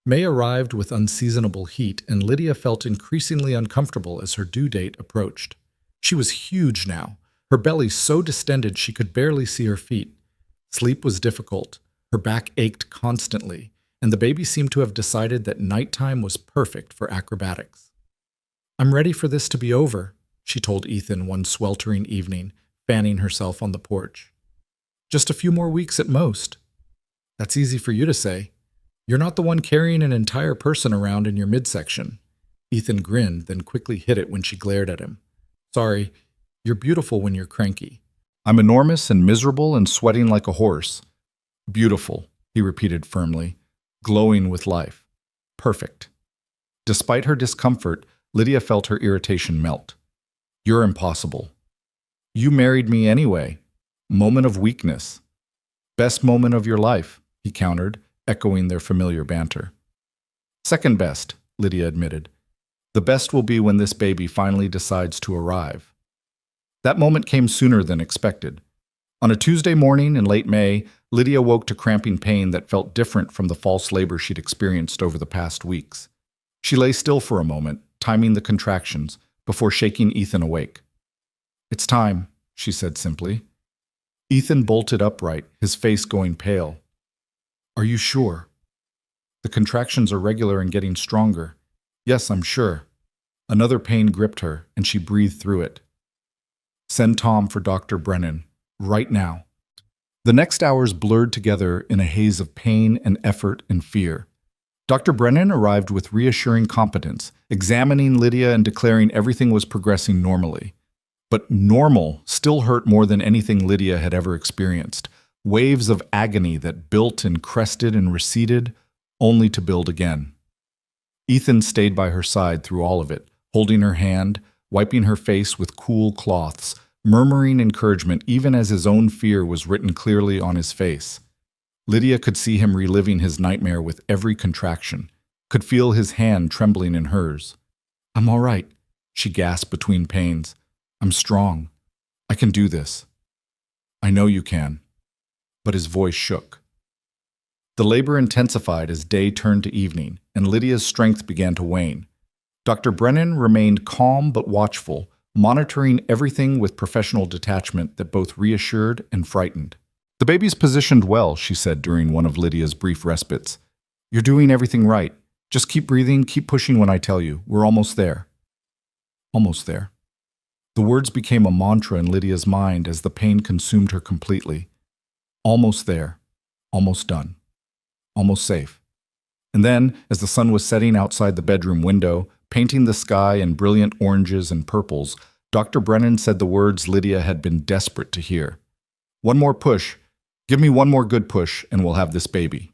May arrived with unseasonable heat, and Lydia felt increasingly uncomfortable as her due date approached. She was huge now, her belly so distended she could barely see her feet. Sleep was difficult, her back ached constantly, and the baby seemed to have decided that nighttime was perfect for acrobatics. "I'm ready for this to be over," she told Ethan one sweltering evening, fanning herself on the porch. "Just a few more weeks at most." "That's easy for you to say. You're not the one carrying an entire person around in your midsection." Ethan grinned, then quickly hid it when she glared at him. "Sorry, you're beautiful when you're cranky." "I'm enormous and miserable and sweating like a horse." "Beautiful," he repeated firmly, glowing with life. "Perfect." Despite her discomfort, Lydia felt her irritation melt. "You're impossible." "You married me anyway." "Moment of weakness." "Best moment of your life," he countered, echoing their familiar banter. "Second best," Lydia admitted. "The best will be when this baby finally decides to arrive." That moment came sooner than expected. On a Tuesday morning in late May, Lydia woke to cramping pain that felt different from the false labor she'd experienced over the past weeks. She lay still for a moment, timing the contractions, before shaking Ethan awake. "It's time," she said simply. Ethan bolted upright, his face going pale. "Are you sure?" "The contractions are regular and getting stronger." "Yes, I'm sure." Another pain gripped her, and she breathed through it. "Send Tom for Dr. Brennan, right now." The next hours blurred together in a haze of pain and effort and fear. Dr. Brennan arrived with reassuring competence, examining Lydia and declaring everything was progressing normally. But normal still hurt more than anything Lydia had ever experienced. Waves of agony that built and crested and receded, only to build again. Ethan stayed by her side through all of it, holding her hand, wiping her face with cool cloths, murmuring encouragement even as his own fear was written clearly on his face. Lydia could see him reliving his nightmare with every contraction, could feel his hand trembling in hers. "I'm all right," she gasped between pains. "I'm strong. I can do this." "I know you can." But his voice shook. The labor intensified as day turned to evening, and Lydia's strength began to wane. Dr. Brennan remained calm but watchful, monitoring everything with professional detachment that both reassured and frightened. "The baby's positioned well," she said during one of Lydia's brief respites. "You're doing everything right. Just keep breathing, keep pushing when I tell you. We're almost there." Almost there. The words became a mantra in Lydia's mind as the pain consumed her completely. Almost there. Almost done. Almost safe. And then, as the sun was setting outside the bedroom window, painting the sky in brilliant oranges and purples, Dr. Brennan said the words Lydia had been desperate to hear. "One more push. Give me one more good push, and we'll have this baby."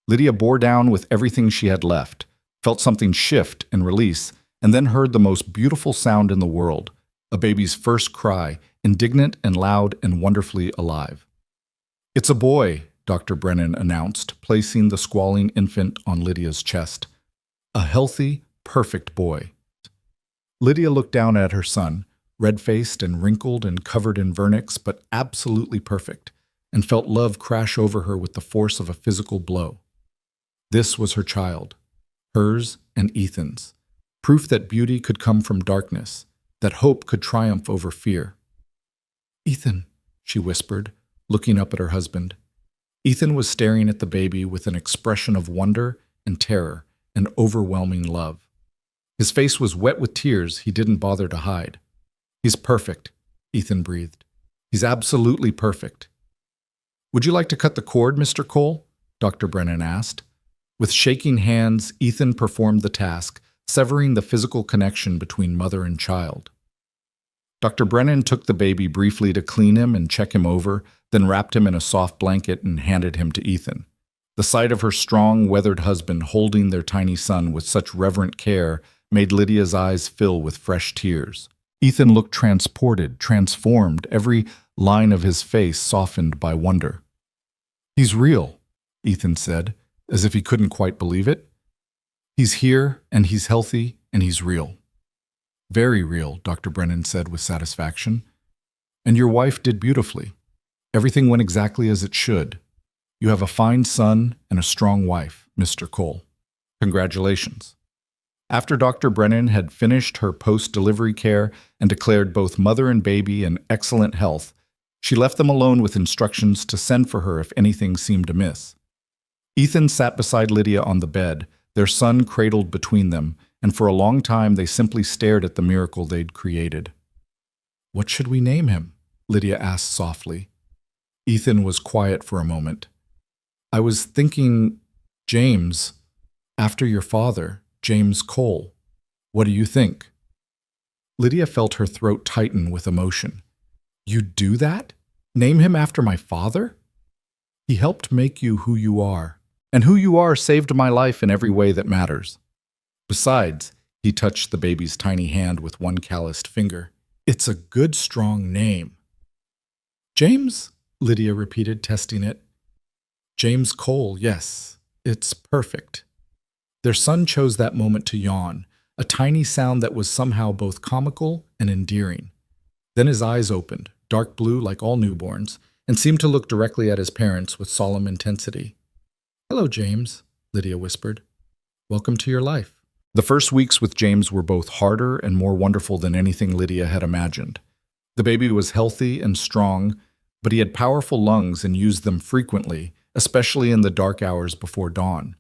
Lydia bore down with everything she had left, felt something shift and release, and then heard the most beautiful sound in the world, a baby's first cry, indignant and loud and wonderfully alive. "It's a boy," Dr. Brennan announced, placing the squalling infant on Lydia's chest. "A healthy, perfect boy." Lydia looked down at her son, red-faced and wrinkled and covered in vernix, but absolutely perfect, and felt love crash over her with the force of a physical blow. This was her child, hers and Ethan's, proof that beauty could come from darkness, that hope could triumph over fear. "Ethan," she whispered, looking up at her husband. Ethan was staring at the baby with an expression of wonder and terror and overwhelming love. His face was wet with tears he didn't bother to hide. "He's perfect," Ethan breathed. "He's absolutely perfect." "Would you like to cut the cord, Mr. Cole?" Dr. Brennan asked. With shaking hands, Ethan performed the task, severing the physical connection between mother and child. Dr. Brennan took the baby briefly to clean him and check him over, then wrapped him in a soft blanket and handed him to Ethan. The sight of her strong, weathered husband holding their tiny son with such reverent care made Lydia's eyes fill with fresh tears. Ethan looked transported, transformed, every line of his face softened by wonder. "He's real," Ethan said, as if he couldn't quite believe it. "He's here, and he's healthy, and he's real." "Very real," Dr. Brennan said with satisfaction. "And your wife did beautifully. Everything went exactly as it should. You have a fine son and a strong wife, Mr. Cole." Congratulations. After Dr. Brennan had finished her post-delivery care and declared both mother and baby in excellent health, she left them alone with instructions to send for her if anything seemed amiss. Ethan sat beside Lydia on the bed, their son cradled between them, and for a long time they simply stared at the miracle they'd created. "What should we name him?" Lydia asked softly. Ethan was quiet for a moment. "I was thinking James, after your father, James Cole. What do you think?" Lydia felt her throat tighten with emotion. "You'd do that? Name him after my father? He helped make you who you are, and who you are saved my life in every way that matters. Besides," he touched the baby's tiny hand with one calloused finger, "it's a good, strong name." "James?" Lydia repeated, testing it. "James Cole, yes. It's perfect." Their son chose that moment to yawn, a tiny sound that was somehow both comical and endearing. Then his eyes opened, dark blue like all newborns, and seemed to look directly at his parents with solemn intensity. "Hello, James," Lydia whispered. "Welcome to your life." The first weeks with James were both harder and more wonderful than anything Lydia had imagined. The baby was healthy and strong, but he had powerful lungs and used them frequently, especially in the dark hours before dawn.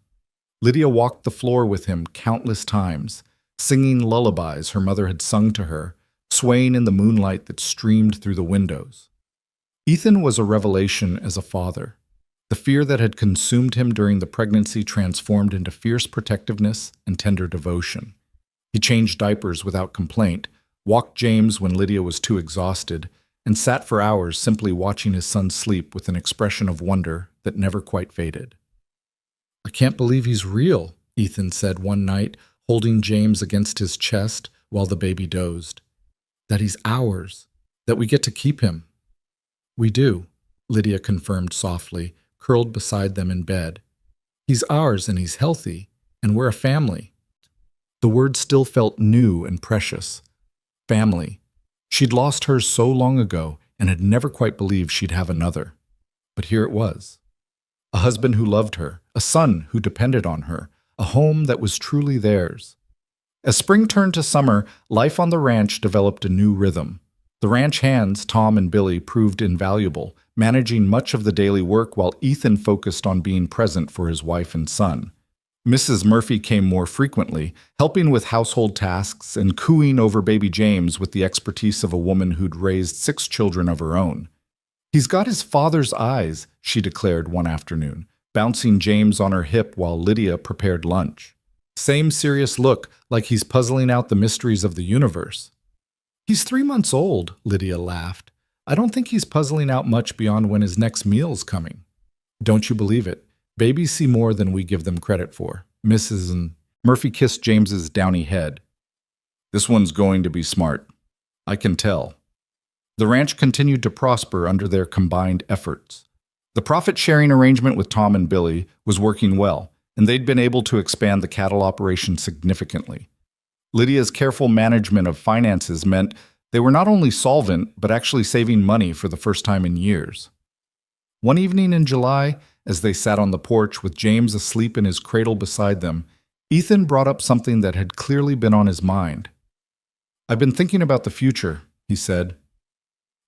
Lydia walked the floor with him countless times, singing lullabies her mother had sung to her, swaying in the moonlight that streamed through the windows. Ethan was a revelation as a father. The fear that had consumed him during the pregnancy transformed into fierce protectiveness and tender devotion. He changed diapers without complaint, walked James when Lydia was too exhausted, and sat for hours simply watching his son sleep with an expression of wonder that never quite faded. "I can't believe he's real," Ethan said one night, holding James against his chest while the baby dozed. "That he's ours, that we get to keep him." "We do," Lydia confirmed softly, curled beside them in bed. "He's ours and he's healthy, and we're a family." The word still felt new and precious. Family. She'd lost hers so long ago and had never quite believed she'd have another. But here it was. A husband who loved her, a son who depended on her, a home that was truly theirs. As spring turned to summer, life on the ranch developed a new rhythm. The ranch hands, Tom and Billy, proved invaluable, managing much of the daily work while Ethan focused on being present for his wife and son. Mrs. Murphy came more frequently, helping with household tasks and cooing over baby James with the expertise of a woman who'd raised 6 children of her own. "He's got his father's eyes," she declared one afternoon, bouncing James on her hip while Lydia prepared lunch. "Same serious look, like he's puzzling out the mysteries of the universe." "He's 3 months old," Lydia laughed. "I don't think he's puzzling out much beyond when his next meal's coming." "Don't you believe it? Babies see more than we give them credit for." Mrs. Murphy kissed James's downy head. "This one's going to be smart. I can tell." The ranch continued to prosper under their combined efforts. The profit-sharing arrangement with Tom and Billy was working well, and they'd been able to expand the cattle operation significantly. Lydia's careful management of finances meant they were not only solvent, but actually saving money for the first time in years. One evening in July, as they sat on the porch with James asleep in his cradle beside them, Ethan brought up something that had clearly been on his mind. "I've been thinking about the future," he said,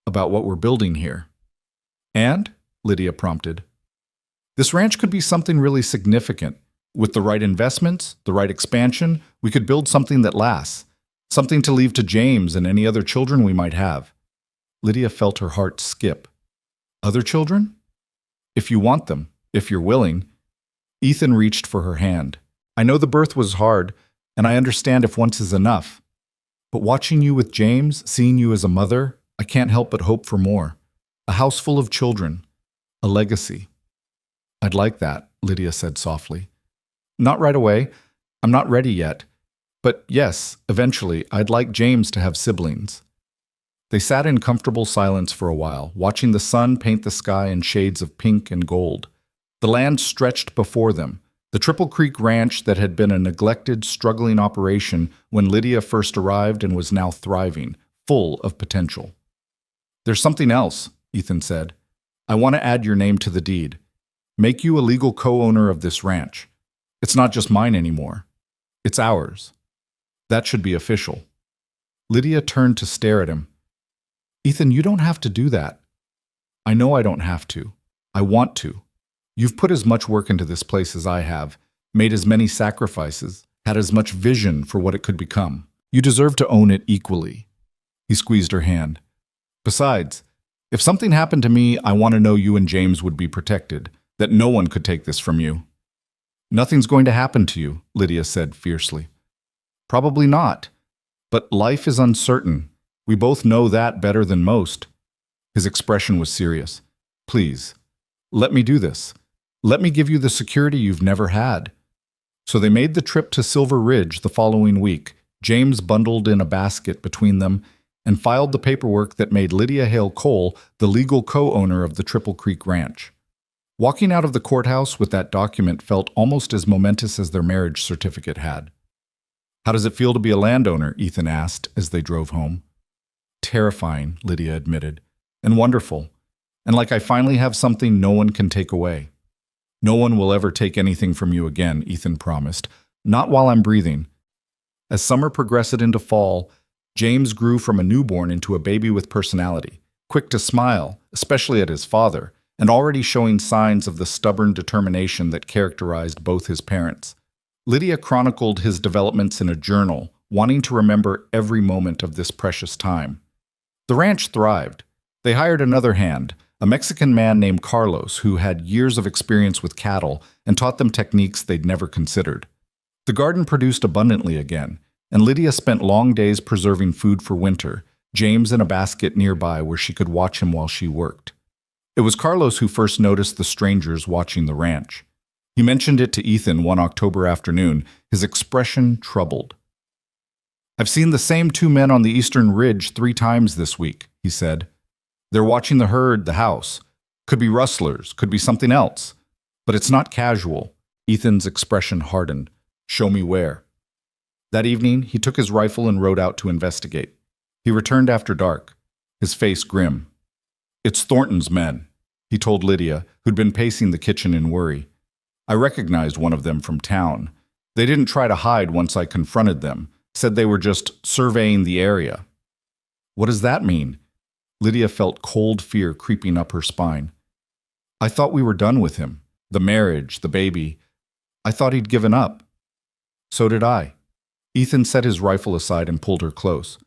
"about what we're building here." "And?" Lydia prompted. "This ranch could be something really significant. With the right investments, the right expansion, we could build something that lasts, something to leave to James and any other children we might have." Lydia felt her heart skip. "Other children?" "If you want them, if you're willing." Ethan reached for her hand. "I know the birth was hard, and I understand if once is enough. But watching you with James, seeing you as a mother, I can't help but hope for more. A house full of children. A legacy." "I'd like that," Lydia said softly. "Not right away. I'm not ready yet. But yes, eventually, I'd like James to have siblings." They sat in comfortable silence for a while, watching the sun paint the sky in shades of pink and gold. The land stretched before them, the Triple Creek Ranch that had been a neglected, struggling operation when Lydia first arrived and was now thriving, full of potential. "There's something else," Ethan said. "I want to add your name to the deed. Make you a legal co-owner of this ranch. It's not just mine anymore. It's ours. That should be official." Lydia turned to stare at him. "Ethan, you don't have to do that." "I know I don't have to. I want to. You've put as much work into this place as I have, made as many sacrifices, had as much vision for what it could become. You deserve to own it equally." He squeezed her hand. "Besides, if something happened to me, I want to know you and James would be protected, that no one could take this from you." "Nothing's going to happen to you," Lydia said fiercely. "Probably not. But life is uncertain. We both know that better than most." His expression was serious. "Please, let me do this. Let me give you the security you've never had." So they made the trip to Silver Ridge the following week. James bundled in a basket between them and filed the paperwork that made Lydia Hale Cole the legal co-owner of the Triple Creek Ranch. Walking out of the courthouse with that document felt almost as momentous as their marriage certificate had. "How does it feel to be a landowner?" Ethan asked as they drove home. "Terrifying," Lydia admitted, "and wonderful. And like I finally have something no one can take away." "No one will ever take anything from you again," Ethan promised. "Not while I'm breathing." As summer progressed into fall, James grew from a newborn into a baby with personality, quick to smile, especially at his father, and already showing signs of the stubborn determination that characterized both his parents. Lydia chronicled his developments in a journal, wanting to remember every moment of this precious time. The ranch thrived. They hired another hand, a Mexican man named Carlos, who had years of experience with cattle and taught them techniques they'd never considered. The garden produced abundantly again, and Lydia spent long days preserving food for winter, James in a basket nearby where she could watch him while she worked. It was Carlos who first noticed the strangers watching the ranch. He mentioned it to Ethan one October afternoon, his expression troubled. "I've seen the same two men on the eastern ridge 3 times this week," he said. "They're watching the herd, the house. Could be rustlers, could be something else. But it's not casual." Ethan's expression hardened. "Show me where." That evening, he took his rifle and rode out to investigate. He returned after dark, his face grim. "It's Thornton's men," he told Lydia, who'd been pacing the kitchen in worry. "I recognized one of them from town. They didn't try to hide once I confronted them, said they were just surveying the area." "What does that mean?" Lydia felt cold fear creeping up her spine. "I thought we were done with him. The marriage, the baby. I thought he'd given up." "So did I." Ethan set his rifle aside and pulled her close.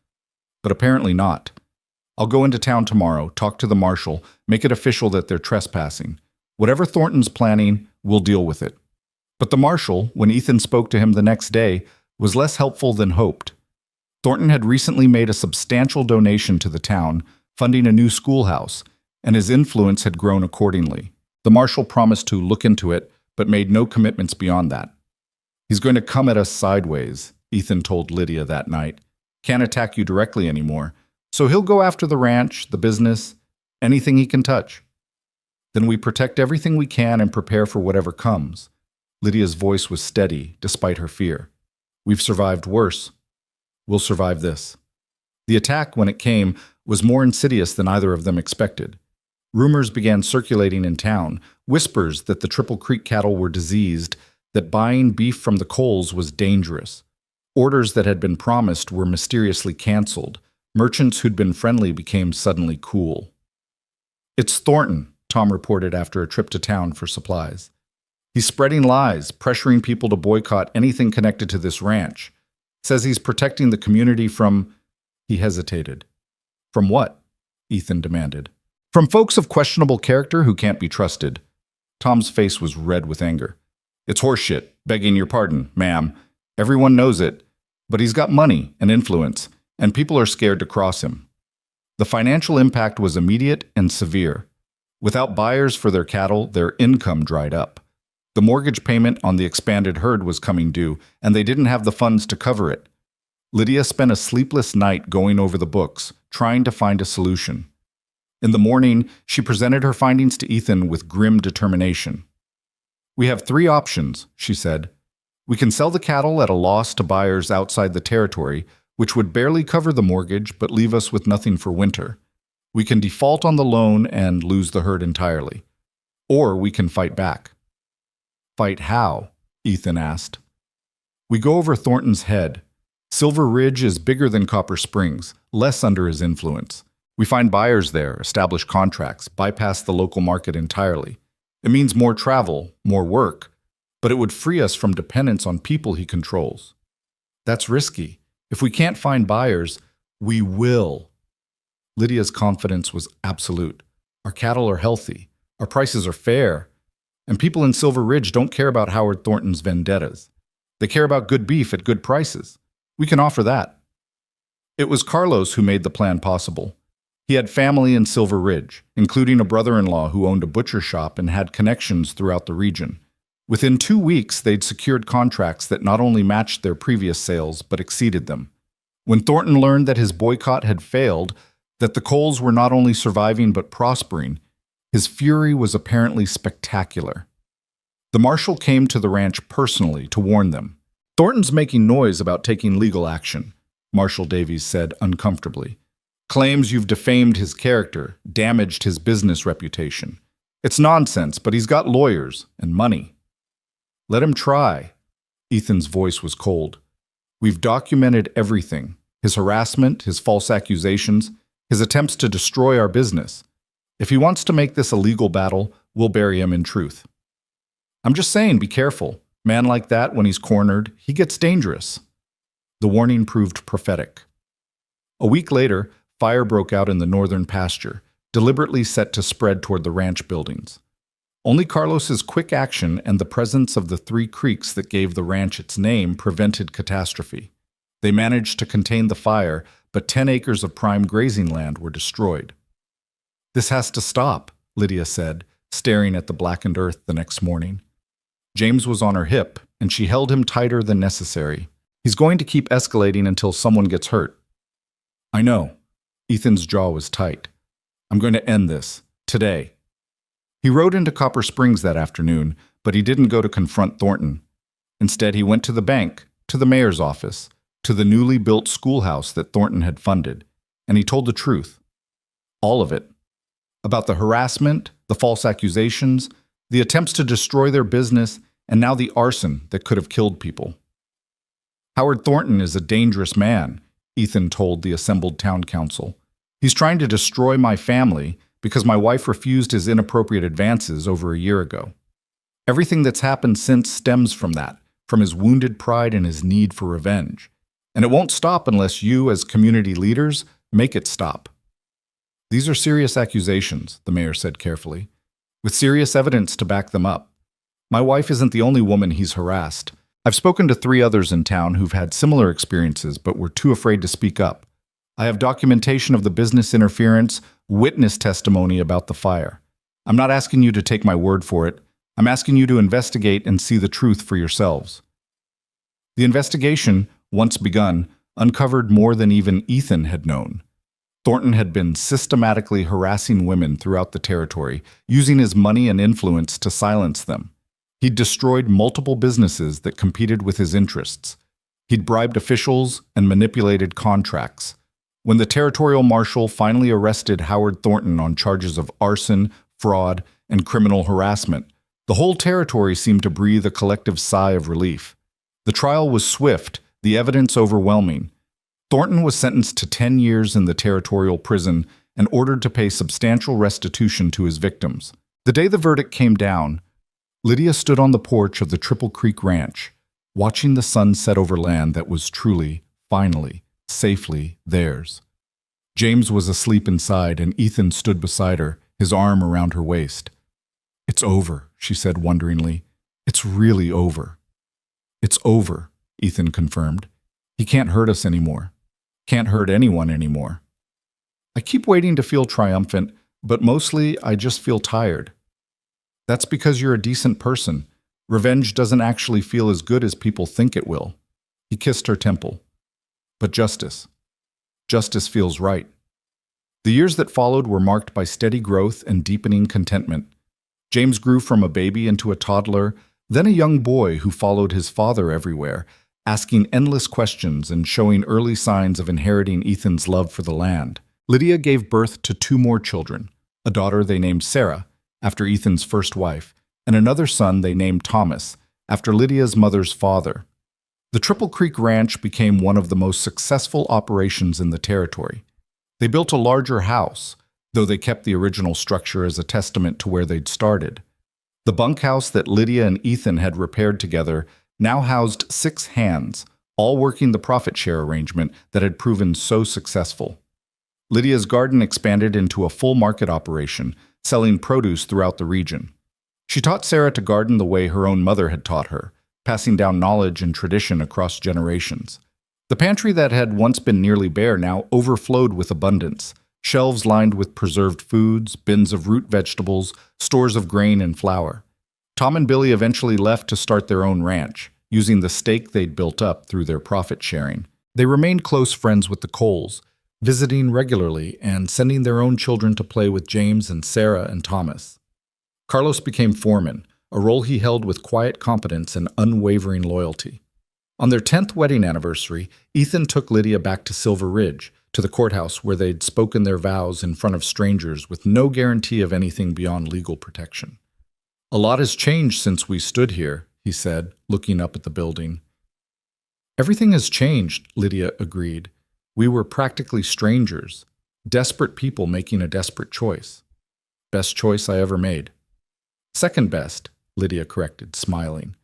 "But apparently not. I'll go into town tomorrow, talk to the marshal, make it official that they're trespassing. Whatever Thornton's planning, we'll deal with it." But the marshal, when Ethan spoke to him the next day, was less helpful than hoped. Thornton had recently made a substantial donation to the town, funding a new schoolhouse, and his influence had grown accordingly. The marshal promised to look into it, but made no commitments beyond that. "He's going to come at us sideways," Ethan told Lydia that night. "Can't attack you directly anymore. So he'll go after the ranch, the business, anything he can touch. Then we protect everything we can and prepare for whatever comes." Lydia's voice was steady, despite her fear. "We've survived worse. We'll survive this." The attack, when it came, was more insidious than either of them expected. Rumors began circulating in town, whispers that the Triple Creek cattle were diseased, that buying beef from the Coles was dangerous. Orders that had been promised were mysteriously canceled. Merchants who'd been friendly became suddenly cool. "It's Thornton," Tom reported after a trip to town for supplies. "He's spreading lies, pressuring people to boycott anything connected to this ranch. Says he's protecting the community from—" He hesitated. "From what?" Ethan demanded. "From folks of questionable character who can't be trusted." Tom's face was red with anger. "It's horseshit, begging your pardon, ma'am. Everyone knows it. But he's got money and influence, and people are scared to cross him." The financial impact was immediate and severe. Without buyers for their cattle, their income dried up. The mortgage payment on the expanded herd was coming due, and they didn't have the funds to cover it. Lydia spent a sleepless night going over the books, trying to find a solution. In the morning, she presented her findings to Ethan with grim determination. "We have 3 options," she said. "We can sell the cattle at a loss to buyers outside the territory, which would barely cover the mortgage but leave us with nothing for winter. We can default on the loan and lose the herd entirely. Or we can fight back." "Fight how?" Ethan asked. We go over Thornton's head. Silver Ridge is bigger than Copper Springs, less under his influence. We find buyers there, establish contracts, bypass the local market entirely. It means more travel, more work, but it would free us from dependence on people he controls. That's risky. If we can't find buyers, we will. Lydia's confidence was absolute. Our cattle are healthy, our prices are fair, and people in Silver Ridge don't care about Howard Thornton's vendettas. They care about good beef at good prices. We can offer that. It was Carlos who made the plan possible. He had family in Silver Ridge, including a brother-in-law who owned a butcher shop and had connections throughout the region. Within 2 weeks, they'd secured contracts that not only matched their previous sales, but exceeded them. When Thornton learned that his boycott had failed, that the Coles were not only surviving but prospering, his fury was apparently spectacular. The marshal came to the ranch personally to warn them. Thornton's making noise about taking legal action, Marshal Davies said uncomfortably. Claims you've defamed his character, damaged his business reputation. It's nonsense, but he's got lawyers and money. Let him try. Ethan's voice was cold. We've documented everything. His harassment, his false accusations, his attempts to destroy our business. If he wants to make this a legal battle, we'll bury him in truth. I'm just saying, be careful. Man like that, when he's cornered, he gets dangerous. The warning proved prophetic. A week later, fire broke out in the northern pasture, deliberately set to spread toward the ranch buildings. Only Carlos's quick action and the presence of the 3 creeks that gave the ranch its name prevented catastrophe. They managed to contain the fire, but 10 acres of prime grazing land were destroyed. This has to stop, Lydia said, staring at the blackened earth the next morning. James was on her hip, and she held him tighter than necessary. He's going to keep escalating until someone gets hurt. I know. Ethan's jaw was tight. I'm going to end this, today. He rode into Copper Springs that afternoon, but he didn't go to confront Thornton. Instead, he went to the bank, to the mayor's office, to the newly built schoolhouse that Thornton had funded, and he told the truth. All of it. About the harassment, the false accusations, the attempts to destroy their business, and now the arson that could have killed people. Howard Thornton is a dangerous man, Ethan told the assembled town council. He's trying to destroy my family because my wife refused his inappropriate advances over a year ago. Everything that's happened since stems from that, from his wounded pride and his need for revenge. And it won't stop unless you, as community leaders, make it stop. These are serious accusations, the mayor said carefully, with serious evidence to back them up. My wife isn't the only woman he's harassed. I've spoken to 3 others in town who've had similar experiences but were too afraid to speak up. I have documentation of the business interference, witness testimony about the fire. I'm not asking you to take my word for it. I'm asking you to investigate and see the truth for yourselves. The investigation, once begun, uncovered more than even Ethan had known. Thornton had been systematically harassing women throughout the territory, using his money and influence to silence them. He'd destroyed multiple businesses that competed with his interests. He'd bribed officials and manipulated contracts. When the territorial marshal finally arrested Howard Thornton on charges of arson, fraud, and criminal harassment, the whole territory seemed to breathe a collective sigh of relief. The trial was swift, the evidence overwhelming. Thornton was sentenced to 10 years in the territorial prison and ordered to pay substantial restitution to his victims. The day the verdict came down, Lydia stood on the porch of the Triple Creek Ranch, watching the sun set over land that was truly, finally, safely theirs. James was asleep inside, and Ethan stood beside her, his arm around her waist. "It's over," she said wonderingly. "It's really over." "It's over," Ethan confirmed. "He can't hurt us anymore. Can't hurt anyone anymore. I keep waiting to feel triumphant, but mostly I just feel tired." "That's because you're a decent person. Revenge doesn't actually feel as good as people think it will." He kissed her temple. "But justice feels right." The years that followed were marked by steady growth and deepening contentment. James grew from a baby into a toddler, then a young boy who followed his father everywhere, asking endless questions and showing early signs of inheriting Ethan's love for the land. Lydia gave birth to 2 more children, a daughter they named Sarah, after Ethan's first wife, and another son they named Thomas, after Lydia's mother's father. The Triple Creek Ranch became one of the most successful operations in the territory. They built a larger house, though they kept the original structure as a testament to where they'd started. The bunkhouse that Lydia and Ethan had repaired together now housed 6 hands, all working the profit share arrangement that had proven so successful. Lydia's garden expanded into a full market operation, selling produce throughout the region. She taught Sarah to garden the way her own mother had taught her, passing down knowledge and tradition across generations. The pantry that had once been nearly bare now overflowed with abundance. Shelves lined with preserved foods, bins of root vegetables, stores of grain and flour. Tom and Billy eventually left to start their own ranch, using the stake they'd built up through their profit sharing. They remained close friends with the Coles, visiting regularly and sending their own children to play with James and Sarah and Thomas. Carlos became foreman, a role he held with quiet competence and unwavering loyalty. On their 10th wedding anniversary, Ethan took Lydia back to Silver Ridge, to the courthouse where they'd spoken their vows in front of strangers with no guarantee of anything beyond legal protection. "A lot has changed since we stood here," he said, looking up at the building. "Everything has changed," Lydia agreed. "We were practically strangers, desperate people making a desperate choice. Best choice I ever made." "Second best," Lydia corrected, smiling.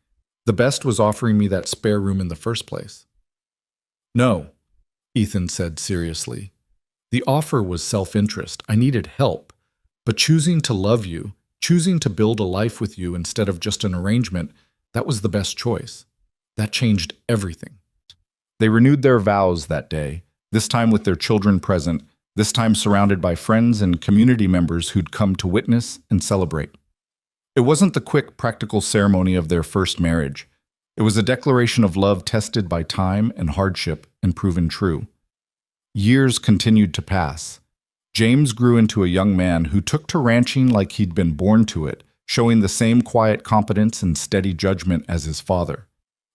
"The best was offering me that spare room in the first place." "No," Ethan said seriously. "The offer was self-interest. I needed help. But choosing to love you, choosing to build a life with you instead of just an arrangement, that was the best choice. That changed everything." They renewed their vows that day, this time with their children present, this time surrounded by friends and community members who'd come to witness and celebrate. It wasn't the quick, practical ceremony of their first marriage. It was a declaration of love tested by time and hardship and proven true. Years continued to pass. James grew into a young man who took to ranching like he'd been born to it, showing the same quiet competence and steady judgment as his father.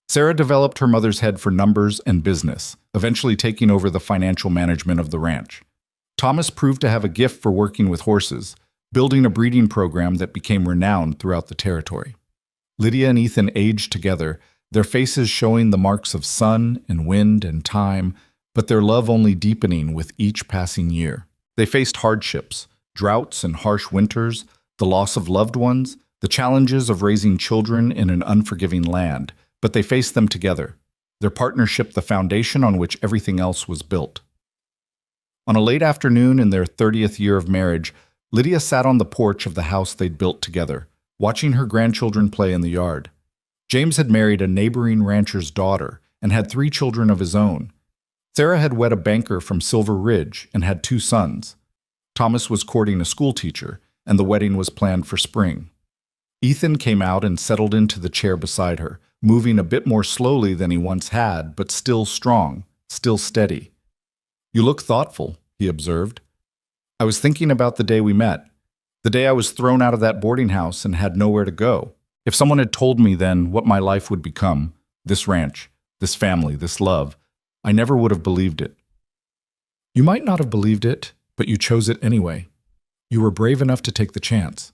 Sarah developed her mother's head for numbers and business, eventually taking over the financial management of the ranch. Thomas proved to have a gift for working with horses, building a breeding program that became renowned throughout the territory. Lydia and Ethan aged together, their faces showing the marks of sun and wind and time, but their love only deepening with each passing year. They faced hardships, droughts and harsh winters, the loss of loved ones, the challenges of raising children in an unforgiving land, but they faced them together, their partnership the foundation on which everything else was built. On a late afternoon in their 30th year of marriage, Lydia sat on the porch of the house they'd built together, watching her grandchildren play in the yard. James had married a neighboring rancher's daughter and had 3 children of his own. Sarah had wed a banker from Silver Ridge and had 2 sons. Thomas was courting a schoolteacher, and the wedding was planned for spring. Ethan came out and settled into the chair beside her, moving a bit more slowly than he once had, but still strong, still steady. "You look thoughtful," he observed. "I was thinking about the day we met, the day I was thrown out of that boarding house and had nowhere to go. If someone had told me then what my life would become, this ranch, this family, this love, I never would have believed it." "You might not have believed it, but you chose it anyway. You were brave enough to take the chance."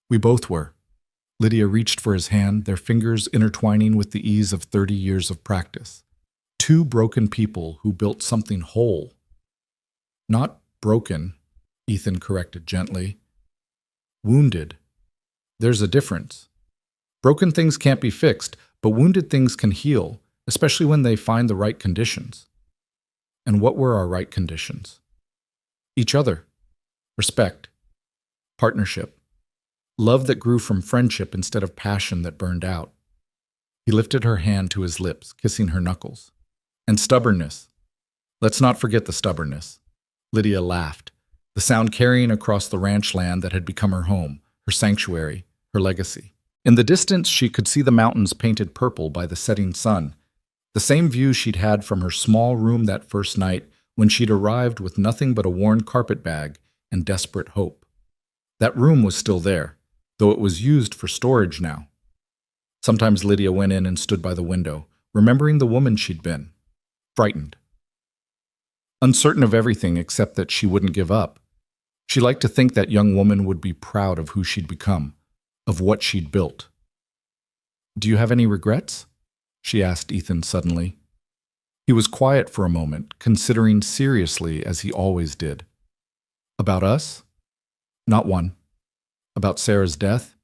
"We both were." Lydia reached for his hand, their fingers intertwining with the ease of 30 years of practice. 2 broken people who built something whole. "Not broken," Ethan corrected gently. "Wounded. There's a difference. Broken things can't be fixed, but wounded things can heal, especially when they find the right conditions." And what were our right conditions? Each other. Respect. Partnership. Love that grew from friendship instead of passion that burned out. He lifted her hand to his lips, kissing her knuckles. "And stubbornness. Let's not forget the stubbornness." Lydia laughed, the sound carrying across the ranch land that had become her home, her sanctuary, her legacy. In the distance, she could see the mountains painted purple by the setting sun, the same view she'd had from her small room that first night when she'd arrived with nothing but a worn carpet bag and desperate hope. That room was still there, though it was used for storage now. Sometimes Lydia went in and stood by the window, remembering the woman she'd been, frightened. Uncertain of everything except that she wouldn't give up. She liked to think that young woman would be proud of who she'd become, of what she'd built. Do you have any regrets? She asked Ethan suddenly. He was quiet for a moment, considering seriously as he always did. About us? Not one. About Sarah's death?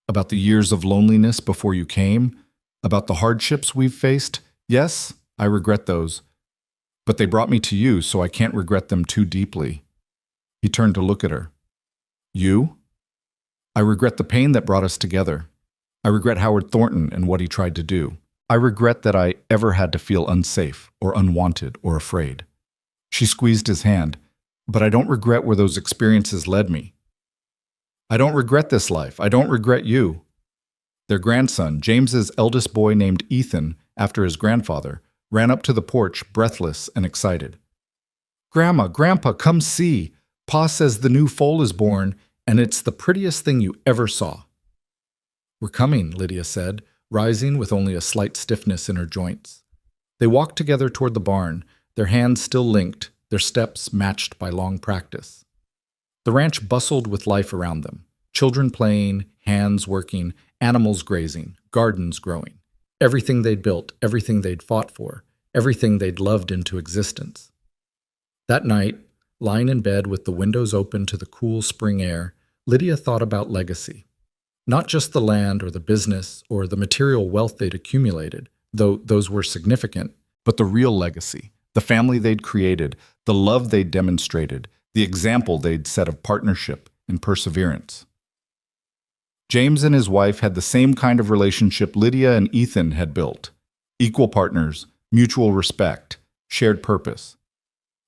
About the years of loneliness before you came? About the hardships we've faced? Yes, I regret those. But they brought me to you, so I can't regret them too deeply. He turned to look at her. You? I regret the pain that brought us together. I regret Howard Thornton and what he tried to do. I regret that I ever had to feel unsafe or unwanted or afraid. She squeezed his hand. But I don't regret where those experiences led me. I don't regret this life. I don't regret you. Their grandson, James's eldest boy named Ethan, after his grandfather, ran up to the porch, breathless and excited. Grandma, Grandpa, come see. Pa says the new foal is born, and it's the prettiest thing you ever saw. We're coming, Lydia said, rising with only a slight stiffness in her joints. They walked together toward the barn, their hands still linked, their steps matched by long practice. The ranch bustled with life around them. Children playing, hands working, animals grazing, gardens growing. Everything they'd built, everything they'd fought for, everything they'd loved into existence. That night, lying in bed with the windows open to the cool spring air, Lydia thought about legacy. Not just the land or the business or the material wealth they'd accumulated, though those were significant, but the real legacy, the family they'd created, the love they'd demonstrated, the example they'd set of partnership and perseverance. James and his wife had the same kind of relationship Lydia and Ethan had built. Equal partners, mutual respect, shared purpose.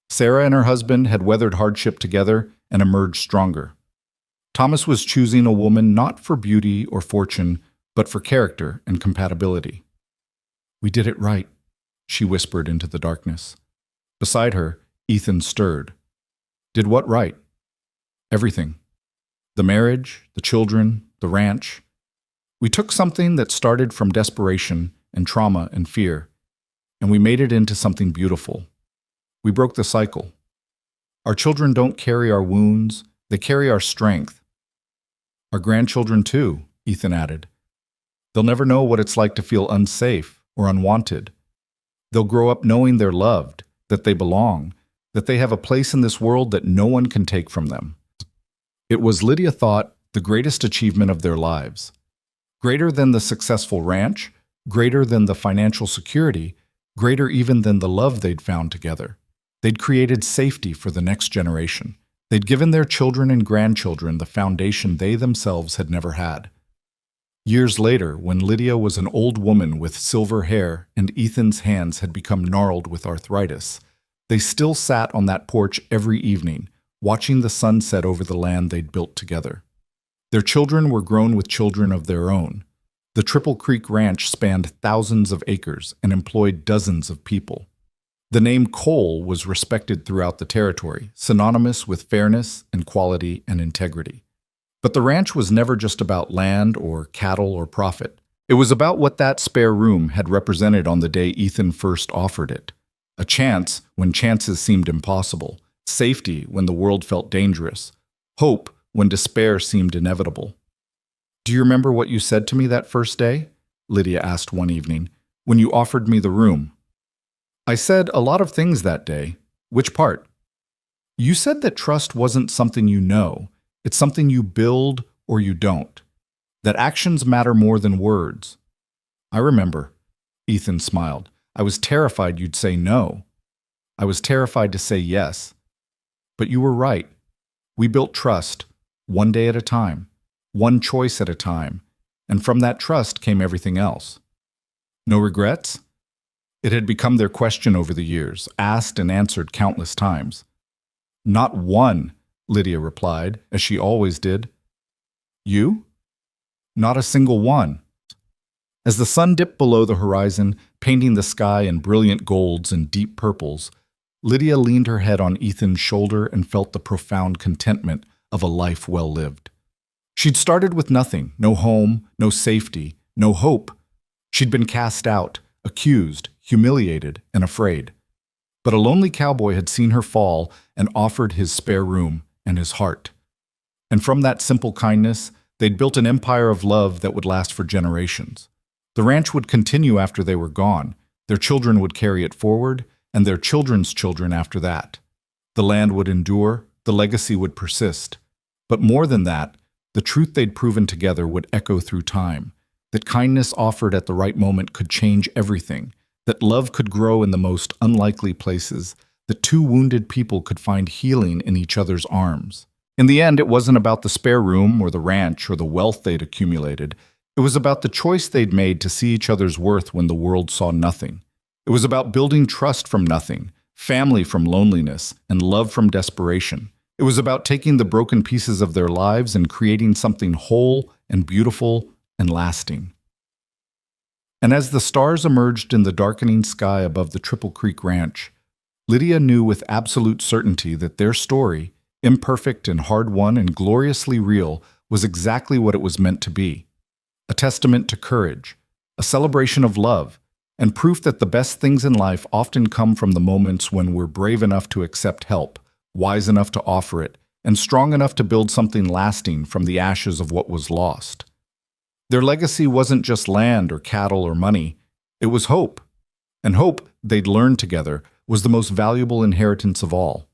Sarah and her husband had weathered hardship together and emerged stronger. Thomas was choosing a woman not for beauty or fortune, but for character and compatibility. We did it right, she whispered into the darkness. Beside her, Ethan stirred. Did what right? Everything. The marriage, the children, the ranch. We took something that started from desperation and trauma and fear, and we made it into something beautiful. We broke the cycle. Our children don't carry our wounds, they carry our strength. Our grandchildren too, Ethan added. They'll never know what it's like to feel unsafe or unwanted. They'll grow up knowing they're loved, that they belong, that they have a place in this world that no one can take from them. It was, Lydia thought, the greatest achievement of their lives. Greater than the successful ranch, greater than the financial security, greater even than the love they'd found together. They'd created safety for the next generation. They'd given their children and grandchildren the foundation they themselves had never had. Years later, when Lydia was an old woman with silver hair and Ethan's hands had become gnarled with arthritis, they still sat on that porch every evening, watching the sun set over the land they'd built together. Their children were grown with children of their own. The Triple Creek Ranch spanned thousands of acres and employed dozens of people. The name Cole was respected throughout the territory, synonymous with fairness and quality and integrity. But the ranch was never just about land or cattle or profit. It was about what that spare room had represented on the day Ethan first offered it. A chance when chances seemed impossible, safety when the world felt dangerous, hope when despair seemed inevitable. Do you remember what you said to me that first day? Lydia asked one evening, when you offered me the room. I said a lot of things that day. Which part? You said that trust wasn't something you know. It's something you build or you don't. That actions matter more than words. I remember. Ethan smiled. I was terrified you'd say no. I was terrified to say yes. But you were right. We built trust, one day at a time, one choice at a time, and from that trust came everything else. No regrets? It had become their question over the years, asked and answered countless times. Not one, Lydia replied, as she always did. You? Not a single one. As the sun dipped below the horizon, painting the sky in brilliant golds and deep purples, Lydia leaned her head on Ethan's shoulder and felt the profound contentment of a life well lived. She'd started with nothing, no home, no safety, no hope. She'd been cast out, accused, humiliated, and afraid. But a lonely cowboy had seen her fall and offered his spare room and his heart. And from that simple kindness, they'd built an empire of love that would last for generations. The ranch would continue after they were gone. Their children would carry it forward, and their children's children after that. The land would endure, the legacy would persist. But more than that, the truth they'd proven together would echo through time, that kindness offered at the right moment could change everything, that love could grow in the most unlikely places, that two wounded people could find healing in each other's arms. In the end, it wasn't about the spare room or the ranch or the wealth they'd accumulated. It was about the choice they'd made to see each other's worth when the world saw nothing. It was about building trust from nothing, family from loneliness, and love from desperation. It was about taking the broken pieces of their lives and creating something whole and beautiful and lasting. And as the stars emerged in the darkening sky above the Triple Creek Ranch, Lydia knew with absolute certainty that their story, imperfect and hard-won and gloriously real, was exactly what it was meant to be. A testament to courage, a celebration of love, and proof that the best things in life often come from the moments when we're brave enough to accept help, wise enough to offer it, and strong enough to build something lasting from the ashes of what was lost. Their legacy wasn't just land or cattle or money, it was hope. And hope, they'd learned together, was the most valuable inheritance of all.